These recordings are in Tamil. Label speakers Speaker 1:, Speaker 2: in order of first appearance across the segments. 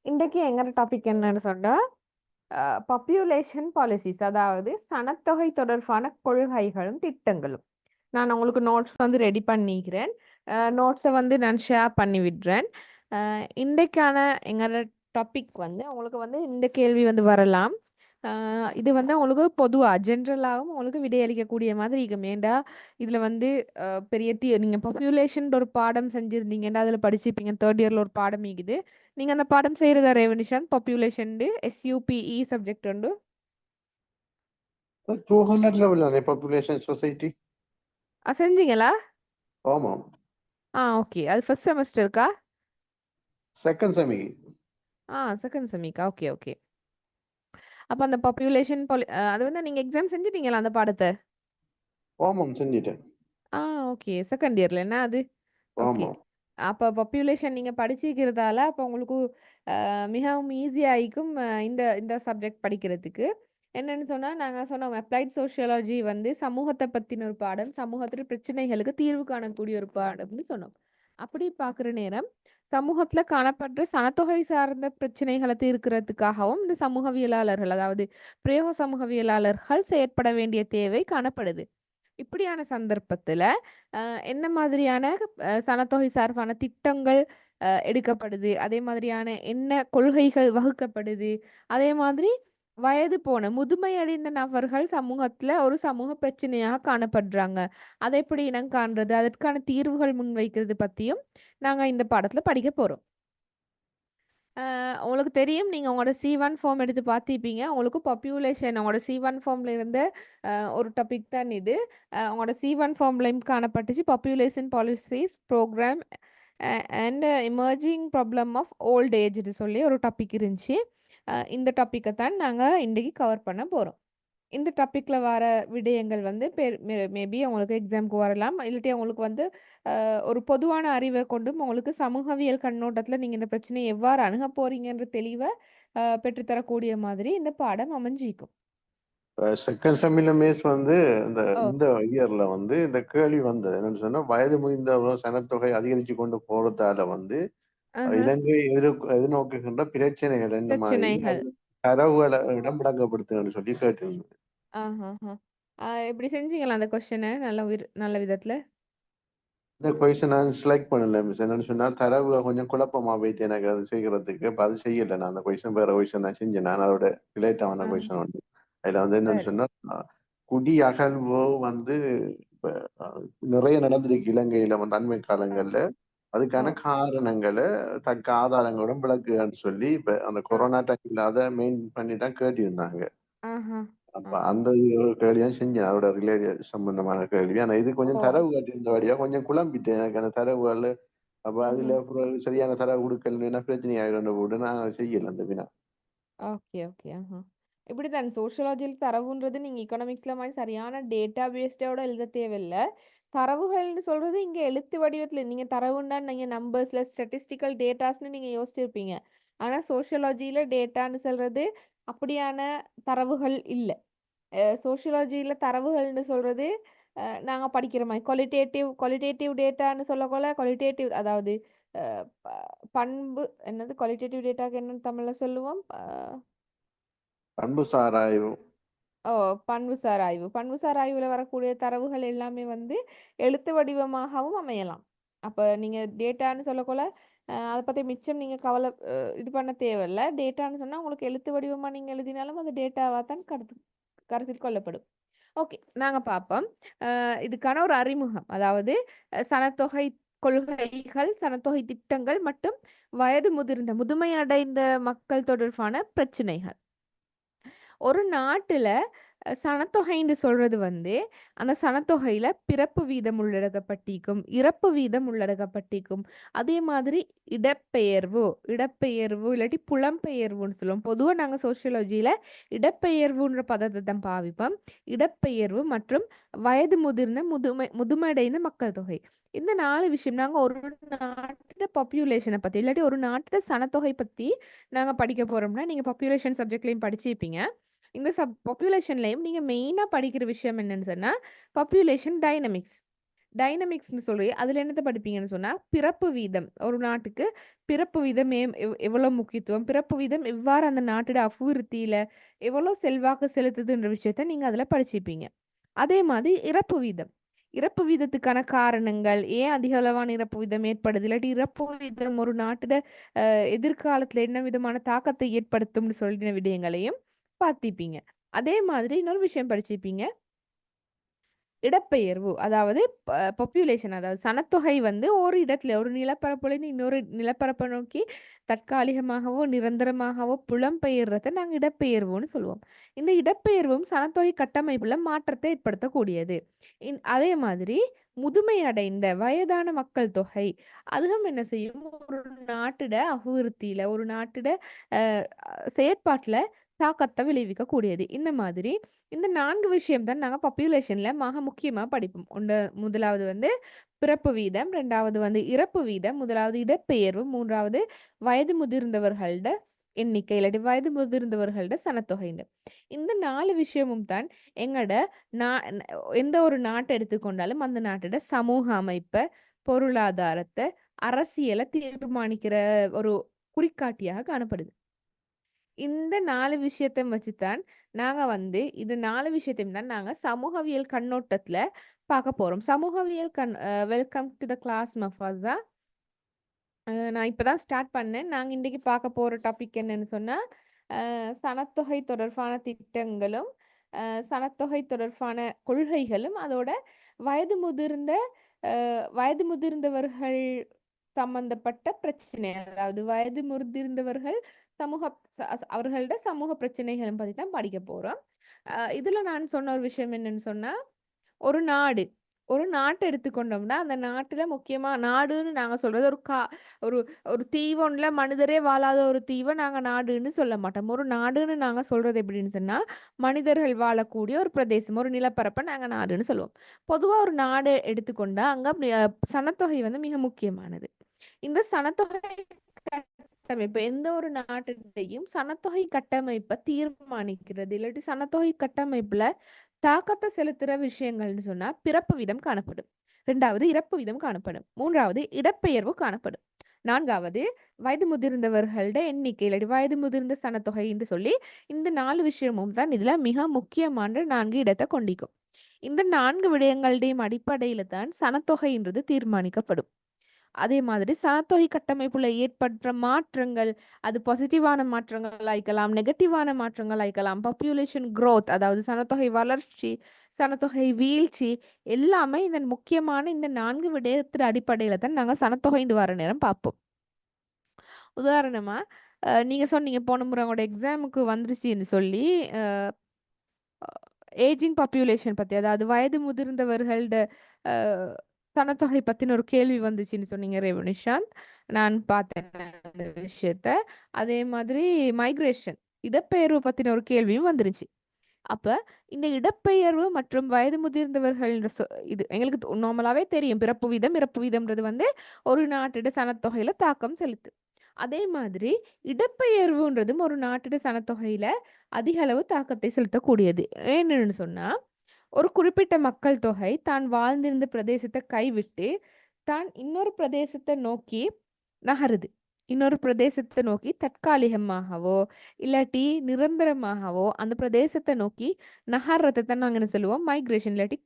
Speaker 1: இன்றைக்கு எங்கட டாபிக் என்னன்னு சொன்னா பாப்புலேஷன் பாலிசிஸ், அதாவது சனத்தொகை தொடர்பான கொள்கைகளும் திட்டங்களும். நான் உங்களுக்கு நோட்ஸ் வந்து ரெடி பண்ணிக்கிறேன். நோட்ஸை வந்து நான் ஷேர் பண்ணி விடுறேன். இன்றைக்கான எங்களோட டாபிக் வந்து உங்களுக்கு வந்து இந்த கேள்வி வந்து வரலாம். இது வந்து உங்களுக்கு பொதுவாக ஜென்ரலாகவும் உங்களுக்கு விடையளிக்கக்கூடிய மாதிரி இருக்கும். ஏண்டா இதில் வந்து பெரிய நீங்கள் பாப்புலேஷன் ஒரு பாடம் செஞ்சுருந்தீங்கன்னா அதில் படிச்சுப்பீங்க. தேர்ட் இயரில் ஒரு பாடம் இருக்குது. நீங்கள் அந்த பாடம் செய்கிறதா ரேவனிஷான்? பாப்புலேஷன் SUPE சப்ஜெக்ட் உண்டு.
Speaker 2: 200 level ആണ് population society.
Speaker 1: செஞ்சீங்களா?
Speaker 2: ஆமாம்.
Speaker 1: ஓகே. அது ஃபர்ஸ்ட் செமஸ்டருக்கா?
Speaker 2: Second semi.
Speaker 1: செகண்ட் செமிக்கா? Okay okay. அப்போ அந்த பாப்புலேஷன் அது வந்து நீங்கள் எக்ஸாம் செஞ்சுட்டீங்களா அந்த பாடத்தை?
Speaker 2: ஆமாம், செஞ்சிட்டேன்.
Speaker 1: ஓகே. செகண்ட் இயர்ல என்ன அது? ஓகே.
Speaker 2: ஆமாம்.
Speaker 1: அப்போ பாப்புலேஷன் நீங்கள் படிச்சிருக்கிறதால அப்போ உங்களுக்கு மிகவும் ஈஸியாகிக்கும் இந்த இந்த சப்ஜெக்ட் படிக்கிறதுக்கு. என்னன்னு சொன்னால் நாங்கள் சொன்னோம் அப்ளைட் சோஷியாலஜி வந்து சமூகத்தை பற்றின ஒரு பாடம், சமூகத்தில் பிரச்சனைகளுக்கு தீர்வு காணக்கூடிய ஒரு பாடம்னு சொன்னோம். அப்படி பார்க்குற நேரம் சமூகத்தில் காணப்படுற சனத்தொகை சார்ந்த பிரச்சனைகளை தீர்க்கிறதுக்காகவும் இந்த சமூகவியலாளர்கள், அதாவது பிரயோக சமூகவியலாளர்கள் செயற்பட வேண்டிய தேவை காணப்படுது. இப்படியான சந்தர்ப்பத்துல என்ன மாதிரியான சனத்தொகை சார்பான திட்டங்கள் எடுக்கப்படுது, அதே மாதிரியான என்ன கொள்கைகள் வகுக்கப்படுது, அதே மாதிரி வயது போன முதுமை அடைந்த நபர்கள் சமூகத்துல ஒரு சமூக பிரச்சனையாக காணப்படுறாங்க. அதை எப்படி இனம் காண்றது, அதற்கான தீர்வுகள் முன்வைக்கிறது பத்தியும் நாங்க இந்த பாடத்துல படிக்க போறோம். உங்களுக்கு தெரியும், நீங்க உங்களோட C1 ஃபார்ம் எடுத்து பார்த்திருப்பீங்க. உங்களுக்கு பாப்புலேஷன் உங்களோட C1 ஃபார்ம்ல இருந்த ஒரு டாபிக் தான் இது. உங்களோட C1 ஃபார்ம்லயும் காணப்பட்டுச்சு. Population policies program and emerging problem of old ஏஜ்னு சொல்லி ஒரு டாபிக் இருந்துச்சு. இந்த டாப்பிக்கை தான் நாங்கள் இன்றைக்கி கவர் பண்ண போகிறோம். இந்த டாப்பிக்ல வர விடயங்கள் வந்து மேபி உங்களுக்கு எக்ஸாம்க்கு வரலாம். இல்லாட்டி உங்களுக்கு வந்து ஒரு பொதுவான அறிவை கொண்டும் உங்களுக்கு சமூகவியல் கண்ணோட்டத்துல நீங்க இந்த பிரச்சனையை எவ்வாறு அணுக போறீங்கன்ற தெளிவை பெற்றுத்தரக்கூடிய மாதிரி இந்த பாடம் அமைஞ்சிக்கும்.
Speaker 2: செகண்ட் செமில மிஸ் வந்து இந்த
Speaker 1: ஓ.
Speaker 2: இந்த இயர்ல வந்து இந்த கேள்வி வந்தது என்னன்னு சொன்னா, வயது முதிர்ந்தவர்கள் சனத்தொகை அதிகரிச்சு கொண்டு போறதால வந்து
Speaker 1: ஆஹா.
Speaker 2: இலங்கை எதிர்நோக்குகின்ற பிரச்சனைகள் என்ன மாதிரி
Speaker 1: பிரச்சனைகள்.
Speaker 2: அது தரவுகளை இடம்படங்கப்படுத்துன்னு சொல்லி கேட்டிருந்தது.
Speaker 1: ஆஹா. இப்படி செஞ்சீங்களா அந்த கொஸ்டினை நல்ல விதத்துல?
Speaker 2: இந்த கொஸ்டின் நான் செலக்ட் பண்ணல மிஸ். என்னன்னு சொன்னா, தரவு கொஞ்சம் குழப்பமா போயிட்டு எனக்கு அது செய்யறதுக்கு. இப்ப அது செய்யல. நான் அந்த கொஸ்டின் வேற கொஸ்டின் தான் செஞ்சேன். நான் அதோட ரிலேட்டான
Speaker 1: ஆஹா.
Speaker 2: கொஸ்டின் உண்டு. அதுல வந்து என்னன்னு
Speaker 1: சரி.
Speaker 2: சொன்னா, குடி அகழ்வு வந்து இப்ப நிறைய நடந்திருக்கு இலங்கையில வந்து அண்மை
Speaker 1: ஆ.
Speaker 2: காலங்கள்ல.
Speaker 1: ஓ.
Speaker 2: அதுக்கான காரணங்களை தக்க ஆதாரங்களுடன் விளக்குன்னு சொல்லி இப்ப அந்த
Speaker 1: ஆ.
Speaker 2: கொரோனா டைம்ல அதை மெயின் பண்ணி தான் கேட்டிருந்தாங்க.
Speaker 1: ஆஹா.
Speaker 2: அப்ப
Speaker 1: ஆஹா.
Speaker 2: அந்த கேள்வியும் செஞ்சேன். அதோட சம்பந்தமான கேள்வி. ஆனா இது கொஞ்சம்
Speaker 1: ஓ.
Speaker 2: தரவு காட்டியிருந்தபடியா கொஞ்சம் குழம்பிட்டேன். எனக்கு அந்த தரவுகள் அப்ப அதுல
Speaker 1: ம்ஹும்.
Speaker 2: அப்புறம் சரியான தரவு கொடுக்கலன்னா பிரச்சனை ஆயிடும் போட்டு நான் செய்யல அந்த வினா.
Speaker 1: Okay, okay. இப்படிதான் சோஷியாலஜியில் தரவுன்றது நீங்க எக்கனாமிக்ஸ்ல மாதிரி சரியான டேட்டா பேஸ்டோட எழுத தேவையில்ல. தரவுகள்னு சொல்றது இங்க எழுத்து வடிவத்துல நீங்க தரவுன்னா நீங்க நம்பர்ஸ்ல ஸ்டாட்டிஸ்டிக்கல் டேட்டாஸ்னு நீங்க யோசிச்சிருப்பீங்க. ஆனா சோஷியாலஜியில டேட்டான்னு சொல்றது அப்படியான தரவுகள் இல்ல. சோஷியாலஜியில தரவுகள்னு சொல்றது நாங்க படிக்கிற மாதிரி குவாலிட்டேட்டிவ் டேட்டான்னு சொல்லக்கொள்ள குவாலிட்டேட்டிவ், அதாவது பண்பு என்னது குவாலிட்டேட்டிவ் டேட்டாக்கு என்னன்னு தமிழ்ல சொல்லுவோம்?
Speaker 2: பண்புசார் ஆய்வு.
Speaker 1: ஓ. பண்புசார் ஆய்வு. பண்புசார் ஆய்வுல வரக்கூடிய தரவுகள் எல்லாமே வந்து எழுத்து வடிவமாகவும் அமையலாம். அப்ப நீங்க டேட்டான்னு சொல்லக்கொள்ள அத பத்தி மிச்சம் நீங்க கவலை இது பண்ண தேவையில்ல. டேட்டான்னு சொன்னா உங்களுக்கு எழுத்து வடிவமா நீங்க எழுதினாலும் அது டேட்டாவா தான் கருத்தில் கொள்ளப்படும். ஓகே. நாங்க பார்ப்போம். இதுக்கான ஒரு அறிமுகம். அதாவது சனத்தொகை கொள்கைகள், சனத்தொகை திட்டங்கள் மற்றும் வயது முதிர்ந்த முதுமை அடைந்த மக்கள் தொடர்பான பிரச்சனைகள். ஒரு நாட்டுல சனத்தொகைன்னு சொல்றது வந்து அந்த சனத்தொகையில பிறப்பு வீதம் உள்ளடக்கப்பட்டிருக்கும், இறப்பு வீதம் உள்ளடக்கப்பட்டிருக்கும். அதே மாதிரி இடப்பெயர்வு இல்லாட்டி புலம்பெயர்வுன்னு சொல்லுவோம். பொதுவா நாங்க சோசியாலஜியில இடப்பெயர்வுன்ற பதத்தை தான் பாவிப்போம். இடப்பெயர்வு மற்றும் வயது முதிர்ந்த முதுமையடைந்த மக்கள் தொகை. இந்த 4 விஷயம் நாங்க ஒரு நாட்டோட பாப்புலேஷனை பத்தி இல்லாட்டி ஒரு நாட்டோட சனத்தொகை பத்தி நாங்க படிக்க போறோம்னா, நீங்க பாப்புலேஷன் சப்ஜெக்ட்லயும் படிச்சிருப்பீங்க. இந்த பாப்புலேஷன்லயும் நீங்க மெயினா படிக்கிற விஷயம் என்னன்னு சொன்னா பாப்புலேஷன் டைனமிக்ஸ். டைனமிக்ஸ்ன்னு சொல்லி அதுல என்னத்த படிப்பீங்கன்னு சொன்னா, பிறப்பு வீதம். ஒரு நாட்டுக்கு பிறப்பு வீதம் எவ்வளோ முக்கியத்துவம், பிறப்பு வீதம் எவ்வாறு அந்த நாட்டோட அபிவிருத்தியில எவ்வளோ செல்வாக்கு செலுத்துதுன்ற விஷயத்த நீங்க அதுல படிச்சிருப்பீங்க. அதே மாதிரி இறப்பு வீதம். இறப்பு வீதத்துக்கான காரணங்கள், ஏன் அதிக அளவான இறப்பு வீதம் ஏற்படுது? இல்லாட்டி இறப்பு வீதம் ஒரு நாட்டோட எதிர்காலத்துல என்ன விதமான தாக்கத்தை ஏற்படுத்தும்னு சொல்லின விடயங்களையும் பார்த்திருப்பீங்க. அதே மாதிரி இன்னொரு விஷயம் படிச்சிருப்பீங்க. இடப்பெயர்வு. அதாவது பாப்புலேஷன் அதாவது சனத்தொகை வந்து ஒரு இடத்துல ஒரு நிலப்பரப்புலேருந்து இன்னொரு நிலப்பரப்பை நோக்கி தற்காலிகமாகவோ, நிரந்தரமாகவோ புலம்பெயர்றத நாங்க இடப்பெயர்வுன்னு சொல்லுவோம். இந்த இடப்பெயர்வும் சனத்தொகை கட்டமைப்புல மாற்றத்தை ஏற்படுத்தக்கூடியது. அதே மாதிரி முதுமை அடைந்த வயதான மக்கள் தொகை, அதுவும் என்ன செய்யும்? ஒரு நாட்டிட அபிவிருத்தியில, ஒரு நாட்டிட அ செயற்பாட்டுல தாக்கத்த விளைவிக்கக்கூடியது. இந்த மாதிரி இந்த 4 விஷயம் தான் நாங்க பாப்புலேஷன்ல முக்கியமா படிப்போம். முதலாவது வந்து பிறப்பு வீதம், 2வது வந்து இறப்பு வீதம், முதலாவது இடப்பெயர்வு, 3வது வயது முதிர்ந்தவர்கள்ட எண்ணிக்கை, இல்லாட்டி வயது முதிர்ந்தவர்கள்ட சனத்தொகைன்னு. இந்த 4 விஷயமும் தான் எங்கட நா ந எந்த ஒரு நாட்ட எடுத்துக்கொண்டாலும் அந்த நாட்டோட சமூக அமைப்ப, பொருளாதாரத்த, அரசியல தீர்மானிக்கிற ஒரு குறிகாட்டியாக காணப்படுது. இந்த 4 விஷயத்த வச்சு தான் நாங்க வந்து இது 4 விஷயத்தையும் தான் நாங்க சமூகவியல் கண்ணோட்டத்துல பார்க்க போறோம். சமூகவியல் வெல்கம் டு த கிளாஸ் மஃபாஸா. நான் இப்ப தான் ஸ்டார்ட் பண்ணேன். நாங்க இன்னைக்கு பார்க்க போற டாபிக் என்னன்னு சொன்னா, சனத்தொகை தொடர்பான திட்டங்களும், சனத்தொகை தொடர்பான கொள்கைகளும், அதோட வயது முதிர்ந்த வயது முதிர்ந்தவர்கள் சம்பந்தப்பட்ட பிரச்சனை. அதாவது வயது முதிர்ந்தவர்கள் சமூக அவர்களோட சமூக பிரச்சனைகளும் பத்தி தான் படிக்க போறோம். இதுல நான் சொன்ன ஒரு விஷயம் என்னன்னு சொன்னா, ஒரு நாடு. ஒரு நாட்ட எடுத்துக்கொண்டோம்னா, அந்த நாட்டுல முக்கியமா நாடுன்னு நாங்க சொல்றது ஒரு ஒரு தீவொன்ல மனிதரே வாழாத ஒரு தீவ நாங்க நாடுன்னு சொல்ல மாட்டோம். ஒரு நாடுன்னு நாங்க சொல்றது எப்படின்னு சொன்னா, மனிதர்கள் வாழக்கூடிய ஒரு பிரதேசம், ஒரு நிலப்பரப்ப நாங்க நாடுன்னு சொல்லுவோம். பொதுவா ஒரு நாடு எடுத்துக்கொண்டா, அங்க சனத்தொகை வந்து மிக முக்கியமானது. இந்த சனத்தொகை கட்டமைப்பு எந்த ஒரு நாட்டிலையும் சனத்தொகை கட்டமைப்ப தீர்மானிக்கிறது. இல்லாட்டி சனத்தொகை கட்டமைப்புல தாக்கத்த செலுத்துற விஷயங்கள்னு சொன்னா, பிறப்பு வீதம் காணப்படும். 2வது இறப்பு வீதம் காணப்படும். 3வது இடப்பெயர்வு காணப்படும். 4வது வயது முதிர்ந்தவர்களோட எண்ணிக்கை, இல்லாட்டி வயது முதிர்ந்த சனத்தொகை என்று சொல்லி, இந்த 4 விஷயமும் தான் இதுல மிக முக்கியமான 4 இடத்த கொண்டிக்கும். இந்த 4 விடயங்களுடையும் அடிப்படையில தான் சனத்தொகைன்றது தீர்மானிக்கப்படும். அதே மாதிரி சனத்தொகை கட்டமைப்புல ஏற்படுற மாற்றங்கள், அது பாசிட்டிவான மாற்றங்கள் ஆயிக்கலாம், நெகட்டிவான மாற்றங்கள் ஆயிக்கலாம். பாப்புலேஷன் குரோத் அதாவது சனத்தொகை வளர்ச்சி, சனத்தொகை வீழ்ச்சி எல்லாமே இந்த முக்கியமான இந்த 4 விடயத்தின் அடிப்படையில தான் நாங்க சனத்தொகைண்டு வர நேரம் பார்ப்போம். உதாரணமா, நீங்க சொன்னீங்க போன முறை உங்களோட எக்ஸாமுக்கு வந்துருச்சுன்னு சொல்லி, அ ஏஜிங் பாப்புலேஷன் பத்தி, அதாவது வயது முதிர்ந்தவர்கள்ட அ சனத்தொகை பத்தின ஒரு கேள்வி வந்துச்சுன்னு சொன்னீங்க ரேவனிஷாந்த். நான் பார்த்தேன் அந்த விஷயத்த. அதே மாதிரி மைக்ரேஷன், இடப்பெயர்வு பத்தின ஒரு கேள்வியும் வந்துருச்சு. அப்ப இந்த இடப்பெயர்வு மற்றும் வயது முதிர்ந்தவர்கள் இது எங்களுக்கு நார்மலாவே தெரியும். பிறப்பு வீதம், இறப்பு வீதம்ன்றது வந்து ஒரு நாட்டோட சனத்தொகையில தாக்கம் செலுத்தும். அதே மாதிரி இடப்பெயர்வுன்றதும் ஒரு நாட்டோட சனத்தொகையில அதிக அளவு தாக்கத்தை செலுத்தக்கூடியது. ஏன்னு சொன்னா, ஒரு குறிப்பிட்ட மக்கள் தொகை தான் வாழ்ந்திருந்த பிரதேசத்தை கைவிட்டு தான் இன்னொரு பிரதேசத்தை நோக்கி நகருது. இன்னொரு பிரதேசத்தை நோக்கி தற்காலிகமாகவோ இல்லாட்டி நிரந்தரமாகவோ அந்த பிரதேசத்தை நோக்கி நகர்றதை தான் நாங்க என்ன சொல்லுவோம், மைக்ரேஷன் இல்லாட்டி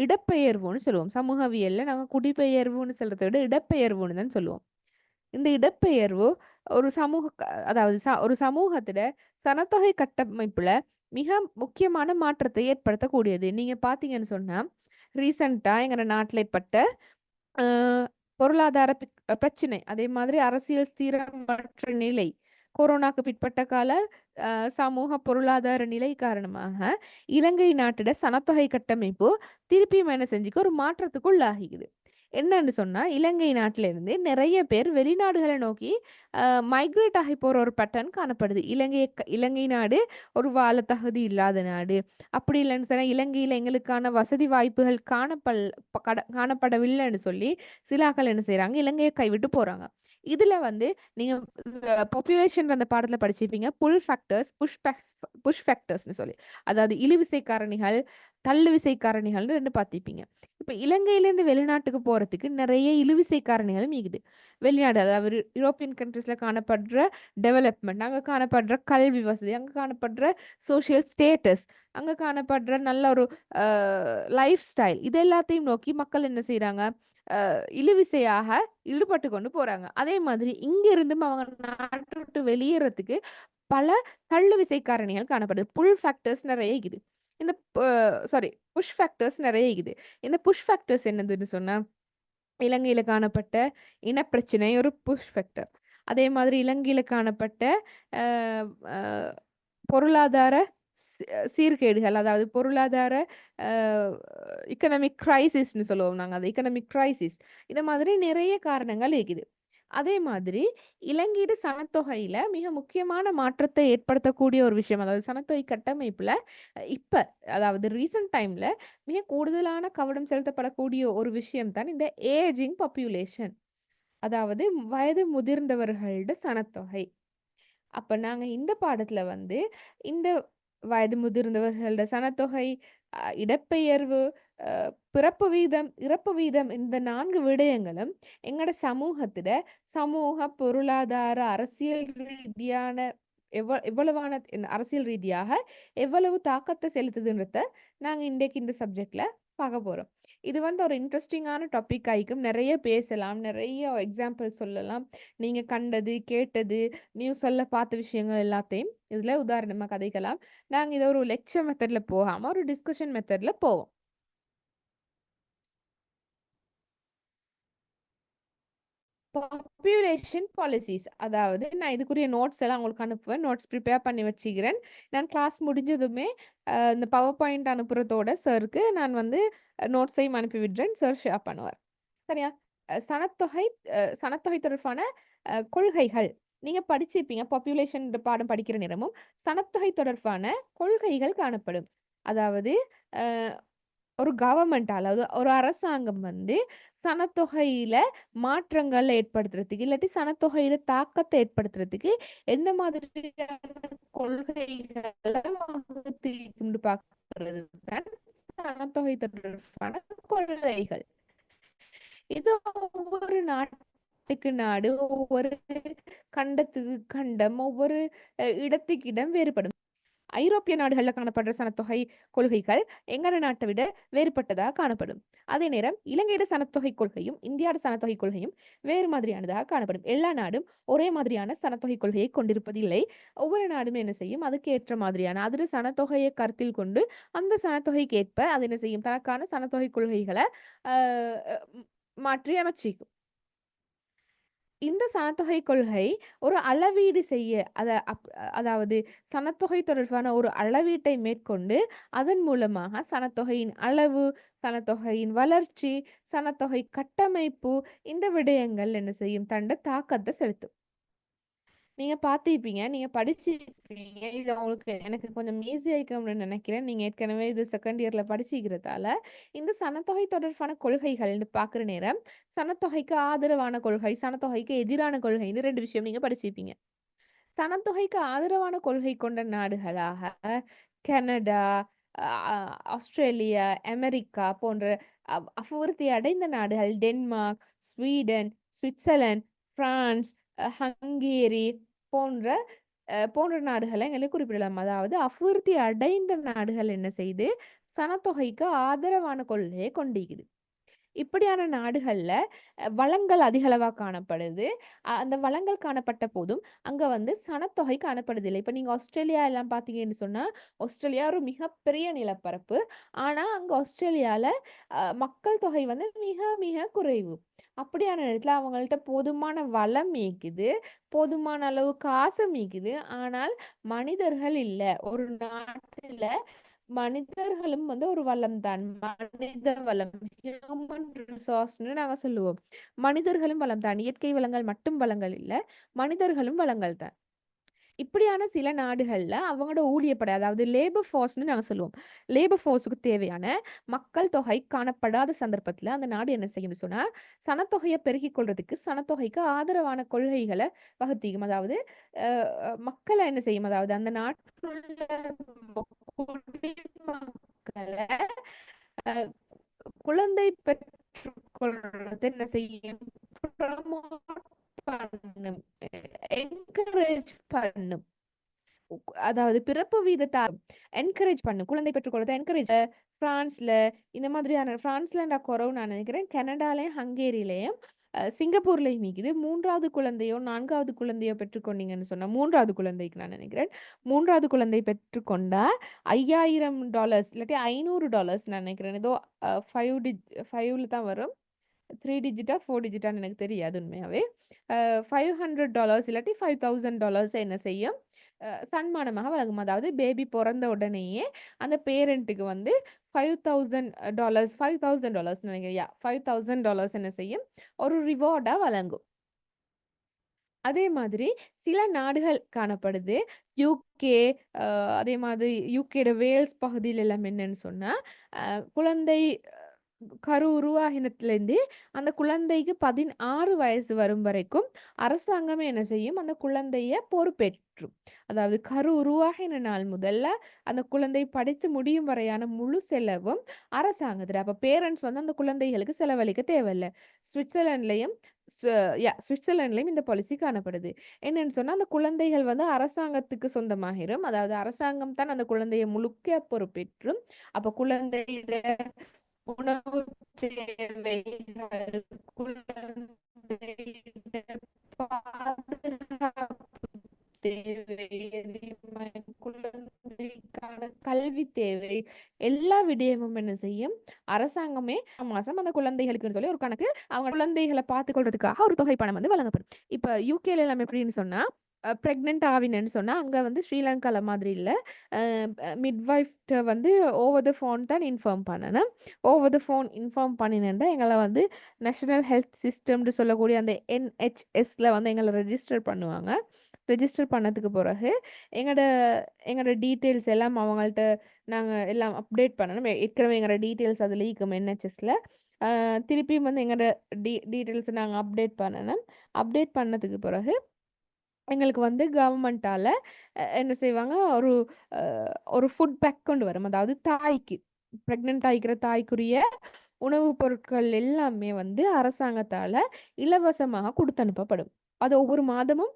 Speaker 1: இடப்பெயர்வுன்னு சொல்லுவோம். சமூகவியல்ல நாங்க குடிபெயர்வுன்னு சொல்றதை விட இடப்பெயர்வுன்னு தான் சொல்லுவோம். இந்த இடப்பெயர்வு ஒரு அதாவது ஒரு சமூகத்துல சனத்தொகை கட்டமைப்புல மிக முக்கியமான மாற்றத்தை ஏற்படுத்தக்கூடியது. நீங்க பார்த்தீங்கன்னு சொன்னா, ரீசென்ட்டா எங்க நாட்டுல ஏற்பட்ட அ பொருளாதார பிரச்சனை, அதே மாதிரி அரசியல் ஸ்திரமற்ற நிலை, கொரோனாக்கு பிற்பட்ட கால சமூக பொருளாதார நிலை காரணமாக இலங்கை நாட்டோட சனத்தொகை கட்டமைப்பு திருப்பியும் என்ன செஞ்சுக்கு ஒரு மாற்றத்துக்கு உள்ளாகிக்குது. என்னன்னு சொன்னா, இலங்கை நாட்டில இருந்து நிறைய பேர் வெளிநாடுகளை நோக்கி மைக்ரேட் ஆகி போற ஒரு பேட்டர்ன் காணப்படுது. இலங்கை நாடு ஒரு வாழ தகுதி இல்லாத நாடு. அப்படி இல்லைன்னு சொன்னா, இலங்கையில எங்களுக்கான வசதி வாய்ப்புகள் காணப்படவில்லைன்னு சொல்லி சிலாக்கள் என்ன செய்றாங்க, இலங்கையை கைவிட்டு போறாங்க. இதுல வந்து நீங்க பாப்புலேஷன் அந்த பாடத்துல படிச்சிருப்பீங்க. புஷ் ஃபேக்டர்ஸ்ன்னு சொல்லி. அதாவது இழுவிசை காரணிகள், தள்ளுவிசை காரணிகள்னு 2 பார்த்திருப்பீங்க. இப்ப இலங்கையிலேருந்து வெளிநாட்டுக்கு போறதுக்கு நெறைய இழுவிசை காரணிகளும் இருக்குது. வெளிநாடு அதாவது யூரோப்பியன் கண்ட்ரீஸ்ல காணப்படுற டெவலப்மெண்ட், அங்க காணப்படுற கல்வி வசதி, அங்க காணப்படுற சோசியல் ஸ்டேட்டஸ், அங்க காணப்படுற நல்ல ஒரு அ லைஃப் ஸ்டைல் இது எல்லாத்தையும் நோக்கி மக்கள் என்ன செய்றாங்க? இழுவிசையாக ஈடுபட்டு கொண்டு போறாங்க. அதே மாதிரி இங்க இருந்தும் அவங்க நாட்ட விட்டு வெளியேறதுக்கு பல தள்ளு விசை காரணிகள் காணப்படுது. புல் ஃபேக்டர்ஸ் நெறைய இருக்குது. இந்த ப சாரி புஷ் ஃபேக்டர்ஸ் நெறைய இருக்குது. இந்த புஷ் ஃபேக்டர்ஸ் என்னதுன்னு சொன்னா, இலங்கையில காணப்பட்ட இனப்பிரச்சனை ஒரு புஷ் ஃபேக்டர். அதே மாதிரி இலங்கையில காணப்பட்ட அ அ பொருளாதார சீர்கேடுகள், அதாவது பொருளாதார அ எக்கனாமிக் கிரைசிஸ்ன்னு சொல்லுவோம் நாங்க. அது எக்கனாமிக் கிரைசிஸ். இந்த மாதிரி நிறைய காரணங்கள் இருக்குது. அதே மாதிரி இலங்கீடு சனத்தொகையில மிக முக்கியமான மாற்றத்தை ஏற்படுத்தக்கூடிய ஒரு விஷயம். அதாவது சனத்தொகை கட்டமைப்புல இப்ப அதாவது ரீசென்ட் டைம்ல மிக கூடுதலான கவனம் செலுத்தப்படக்கூடிய ஒரு விஷயம் தான் இந்த ஏஜிங் பாப்புலேஷன். அதாவது வயது முதிர்ந்தவர்களோட சனத்தொகை. அப்ப நாங்க இந்த பாடத்துல வந்து, இந்த வயது முதிர்ந்தவர்களோட சனத்தொகை, இடப்பெயர்வு, அ பிறப்பு வீதம், இறப்பு வீதம் இந்த 4 விடயங்களும் எங்கட சமூகத்தில சமூக, பொருளாதார, அரசியல் ரீதியான எவ்வளவான அரசியல் ரீதியாக எவ்வளவு தாக்கத்த செலுத்துதுன்றத நாங்க இன்றைக்கு இந்த சப்ஜெக்ட்ல பார்க்க போறோம். இது வந்து ஒரு இன்ட்ரஸ்டிங்கான டாபிக் ஆயிக்கும். நெறைய பேசலாம், நெறைய எக்ஸாம்பிள் சொல்லலாம். நீங்க கண்டது, கேட்டது, நியூஸ்ல பார்த்த விஷயங்கள் எல்லாத்தையும் இதுல உதாரணமா கதைக்கலாம். நாங்க இத ஒரு லெக்சர் மெத்தட்ல போகாம, ஒரு டிஸ்கஷன் மெத்தட்ல போவோம். பாப்புலேஷன் பாலிசிஸ் அதாவது நான் இதுக்குரிய நோட்ஸ் எல்லாம் உங்களுக்கு அனுப்புவேன். நோட்ஸ் ப்ரிப்பேர் பண்ணி வச்சுக்கிறேன். நான் கிளாஸ் முடிஞ்சதுமே இந்த பவர் பாயிண்ட் அனுப்புறதோட சாருக்கு நான் வந்து நோட்ஸையும் அனுப்பி விடுறேன். சார் ஷேர் பண்ணுவார். சரியா? சனத்தொகை சனத்தொகை தொடர்பான கொள்கைகள். நீங்க படிச்சிருப்பீங்க. பாப்புலேஷன் பாடம் படிக்கிற நேரமும், சனத்தொகை தொடர்பான கொள்கைகள் காணப்படும். அதாவது அ ஒரு கவர்மெண்டால அதாவது ஒரு அரசாங்கம் வந்து சனத்தொகையில மாற்றங்கள் ஏற்படுத்துறதுக்கு, இல்லாட்டி சனத்தொகையில தாக்கத்த ஏற்படுத்துறதுக்கு எந்த மாதிரியான கொள்கைகள வகுத்து கொண்டு பார்க்கிறது தான் சனத்தொகை தொடர்பான கொள்கைகள். இது ஒவ்வொரு நாட்டுக்கு நாடு, ஒவ்வொரு கண்டத்துக்கு கண்டம், ஒவ்வொரு இடத்துக்கு இடம் வேறுபடும். ஐரோப்பிய நாடுகள்ல காணப்படுற சனத்தொகை கொள்கைகள் எங்கட நாட்டை விட வேறுபட்டதாக காணப்படும். அதே நேரம் இலங்கையோட சனத்தொகை கொள்கையும் இந்தியாவோட சனத்தொகை கொள்கையும் வேறு மாதிரியானதாக காணப்படும். எல்லா நாடும் ஒரே மாதிரியான சனத்தொகை கொள்கையை கொண்டிருப்பதில்லை. ஒவ்வொரு நாடும் என்ன செய்யும் அதுக்கு ஏற்ற மாதிரியான அதில் சனத்தொகையை கருத்தில் கொண்டு அந்த சனத்தொகைக்கு ஏற்ப அது என்ன செய்யும் தனக்கான சனத்தொகை கொள்கைகளை ஆஹ் மாற்றி அமைச்சிக்கும். இந்த சனத்தொகை கொள்கை ஒரு அளவீடு செய்ய அதாவது சனத்தொகை தொடர்பான ஒரு அளவீட்டை மேற்கொண்டு அதன் மூலமாக சனத்தொகையின் அளவு, சனத்தொகையின் வளர்ச்சி, சனத்தொகை கட்டமைப்பு இந்த விடயங்கள் என்ன செய்யும் தண்ட தாக்கத்தை செலுத்தும். நீங்க பார்த்திருப்பீங்க. நீங்க படிச்சிருப்பீங்க. இது உங்களுக்கு எனக்கு கொஞ்சம் ஈஸியா இருக்கும்னு நினைக்கிறேன். நீங்க ஏற்கனவே இது செகண்ட் இயர்ல படிச்சிக்கிறதால, இந்த சனத்தொகை தொடர்பான கொள்கைகள்னு பார்க்குற நேரம், சனத்தொகைக்கு ஆதரவான கொள்கை, சனத்தொகைக்கு எதிரான கொள்கைன்னு 2 விஷயம் நீங்க படிச்சிருப்பீங்க. சனத்தொகைக்கு ஆதரவான கொள்கை கொண்ட நாடுகளாக கனடா, அ ஆஸ்திரேலியா, அமெரிக்கா போன்ற அபிவிருத்தி அடைந்த நாடுகள் Denmark, Sweden, Switzerland, France, Hungary போன்ற போன்ற நாடுகள எங்களுக்கு குறிப்பிடலாம். அதாவது அபிவிருத்தி அடைந்த நாடுகள் என்ன செய்யுது? சனத்தொகைக்கு ஆதரவான கொள்கையை கொண்டிருக்குது. இப்படியான நாடுகள்ல வளங்கள் அதிகளவா காணப்படுது. அந்த வளங்கள் காணப்பட்ட போதும், அங்க வந்து சனத்தொகை காணப்படுதில்லை. இப்ப நீங்க ஆஸ்திரேலியா எல்லாம் பார்த்தீங்கன்னு சொன்னா, ஆஸ்திரேலியா ஒரு மிகப்பெரிய நிலப்பரப்பு. ஆனா, அங்க ஆஸ்திரேலியால மக்கள் தொகை வந்து மிக மிக குறைவு. அப்படியான நேரத்துல அவங்கள்ட்ட போதுமான வளம் இருக்குது, போதுமான அளவு காசும் இருக்குது. ஆனால் மனிதர்கள் இல்ல. ஒரு நாட்டுல மனிதர்களும் வந்து ஒரு வளம் தான். மனித வளம் ஹியூமன் ரிசோர்ஸ்ன்னு நாங்க சொல்லுவோம். மனிதர்களும் வளம் தான். இயற்கை வளங்கள் மட்டும் வளங்கள் இல்ல. மனிதர்களும் வளங்கள் தான். இப்படியான சில நாடுகள்ல அவங்களோட ஊழியப்படை அதாவது லேபர் ஃபோர்ஸ்ன்னு நாங்க சொல்லுவோம். லேபர் ஃபோர்ஸுக்கு தேவையான மக்கள் தொகை காணப்படாத சந்தர்ப்பத்துல அந்த நாடு என்ன செய்யும்னு சொன்னா, சனத்தொகையை பெருக்கிக் கொள்றதுக்கு சனத்தொகைக்கு ஆதரவான கொள்கைகளை வகுத்திக்கும். அதாவது அ மக்களை என்ன செய்யும்? அதாவது அந்த நாட்டுல குடிமக்கள் மக்களை அஹ், குழந்தை பெற்றுக்கொள்றது என்ன செய்யும், ப்ரமோட் பண்ணும், என்கரேஜ் பண்ணும். அதாவது பிறப்பு வீதத்தை என்கரேஜ் பண்ணும், குழந்தை பெற்றுக்கொள்றதை என்கரேஜ். பிரான்ஸ்ல இந்த மாதிரியான, பிரான்ஸ்ல குறவு நான் நினைக்கிறேன், கனடாலையும் ஹங்கேரியிலையும் சிங்கப்பூர்லையும் இருக்குது. 3வது குழந்தையோ 4வது குழந்தையோ பெற்றுக்கொண்டீங்கன்னு சொன்னா, 3வது குழந்தைக்கு நான் நினைக்கிறேன், 3வது குழந்தை பெற்றுக்கொண்டா $5000 இல்லாட்டி $500 நான் நினைக்கிறேன். ஏதோ 5ல தான் வரும், 3 டிஜிட்டா 4 டிஜிட்டான்னு எனக்கு தெரியாது உண்மையாவே. $500 இல்லாட்டி $5000 என்ன செய்யும், சன்மானமாக வழங்கும். அதாவது பேபி பிறந்த உடனேயே அந்த பேரண்ட்டுக்கு வந்து $5000 நினைக்கிறேன், $5000 என்ன செய்யும், ஒரு ரிவார்டா வழங்கும். அதே மாதிரி சில நாடுகள் காணப்படுது, யூகே, அதே மாதிரி யூகேட வேல்ஸ் பகுதியில் எல்லாம் என்னன்னு சொன்னா, குழந்தை கரு உருவாகினத்துலேருந்து அந்த குழந்தைக்கு 16 வயசு வரும் வரைக்கும் அரசாங்கமே என்ன செய்யும், அந்த குழந்தைய பொறுப்பேற்றும். அதாவது கரு உருவாகின நாள் முதல்ல அந்த குழந்தை படித்து முடியும் வரையான முழு செலவும் அரசாங்கத்துல. அப்ப பேரண்ட்ஸ் வந்து அந்த குழந்தைகளுக்கு செலவழிக்க தேவையில்ல. சுவிட்சர்லாண்ட்லயும் சுவிட்சர்லாண்ட்லயும் இந்த பாலிசி காணப்படுது. என்னன்னு சொன்னா, அந்த குழந்தைகள் வந்து அரசாங்கத்துக்கு சொந்தமாகிரும். அதாவது அரசாங்கம் தான் அந்த குழந்தையை முழுக்க பொறுப்பேற்றும். அப்ப குழந்தையோட உணவு தேவைகள், குழந்தையோட பாதுகாப்பு தேவை, குழந்தைக்கான கல்வி தேவை, எல்லா விடயமும் என்ன செய்யும், அரசாங்கமே மாசம் அந்த குழந்தைகளுக்குன்னு சொல்லி ஒரு கணக்கு, அவங்க குழந்தைகளை பார்த்துக்கொள்றதுக்காக ஒரு தொகை பணம் வந்து வழங்கப்படும். இப்ப யூகேல எல்லாம் எப்படின்னு சொன்னா, பிரெக்னென்ட் ஆவினன்னு சொன்னா, அங்க வந்து ஸ்ரீலங்கால மாதிரி இல்ல, மிட்வைஃப்ட வந்து ஓவர் த ஃபோன் தான் இன்ஃபார்ம் பண்ணணும். ஓவர் த ஃபோன் இன்ஃபார்ம் பண்ணினேன்டா எங்களை வந்து நேஷனல் ஹெல்த் சிஸ்டம்னு சொல்லக்கூடிய அந்த NHSல வந்து எங்களை ரெஜிஸ்டர் பண்ணுவாங்க. ரெஜிஸ்டர் பண்ணதுக்கு பிறகு எங்களோட எங்களோட டீட்டெயில்ஸ் எல்லாம் அவங்கள்ட்ட நாங்கள் எல்லாம் அப்டேட் பண்ணணும். ஏற்கனவே எங்களோட டீட்டெயில்ஸ் அதில் இருக்கும் NHSல. திருப்பியும் வந்து எங்களோட டீட்டெயில்ஸை நாங்கள் அப்டேட் பண்ணணும். அப்டேட் பண்ணதுக்கு பிறகு எங்களுக்கு வந்து கவர்மெண்ட்டால என்ன செய்வாங்க, ஒரு ஃபுட் பேக் கொண்டு வரும். அதாவது தாய்க்கு, பிரெக்னென்ட் ஆகிக்கிற தாய்க்குரிய உணவுப் பொருட்கள் எல்லாமே வந்து அரசாங்கத்தால இலவசமாக கொடுத்து அனுப்பப்படும். அது ஒவ்வொரு மாதமும்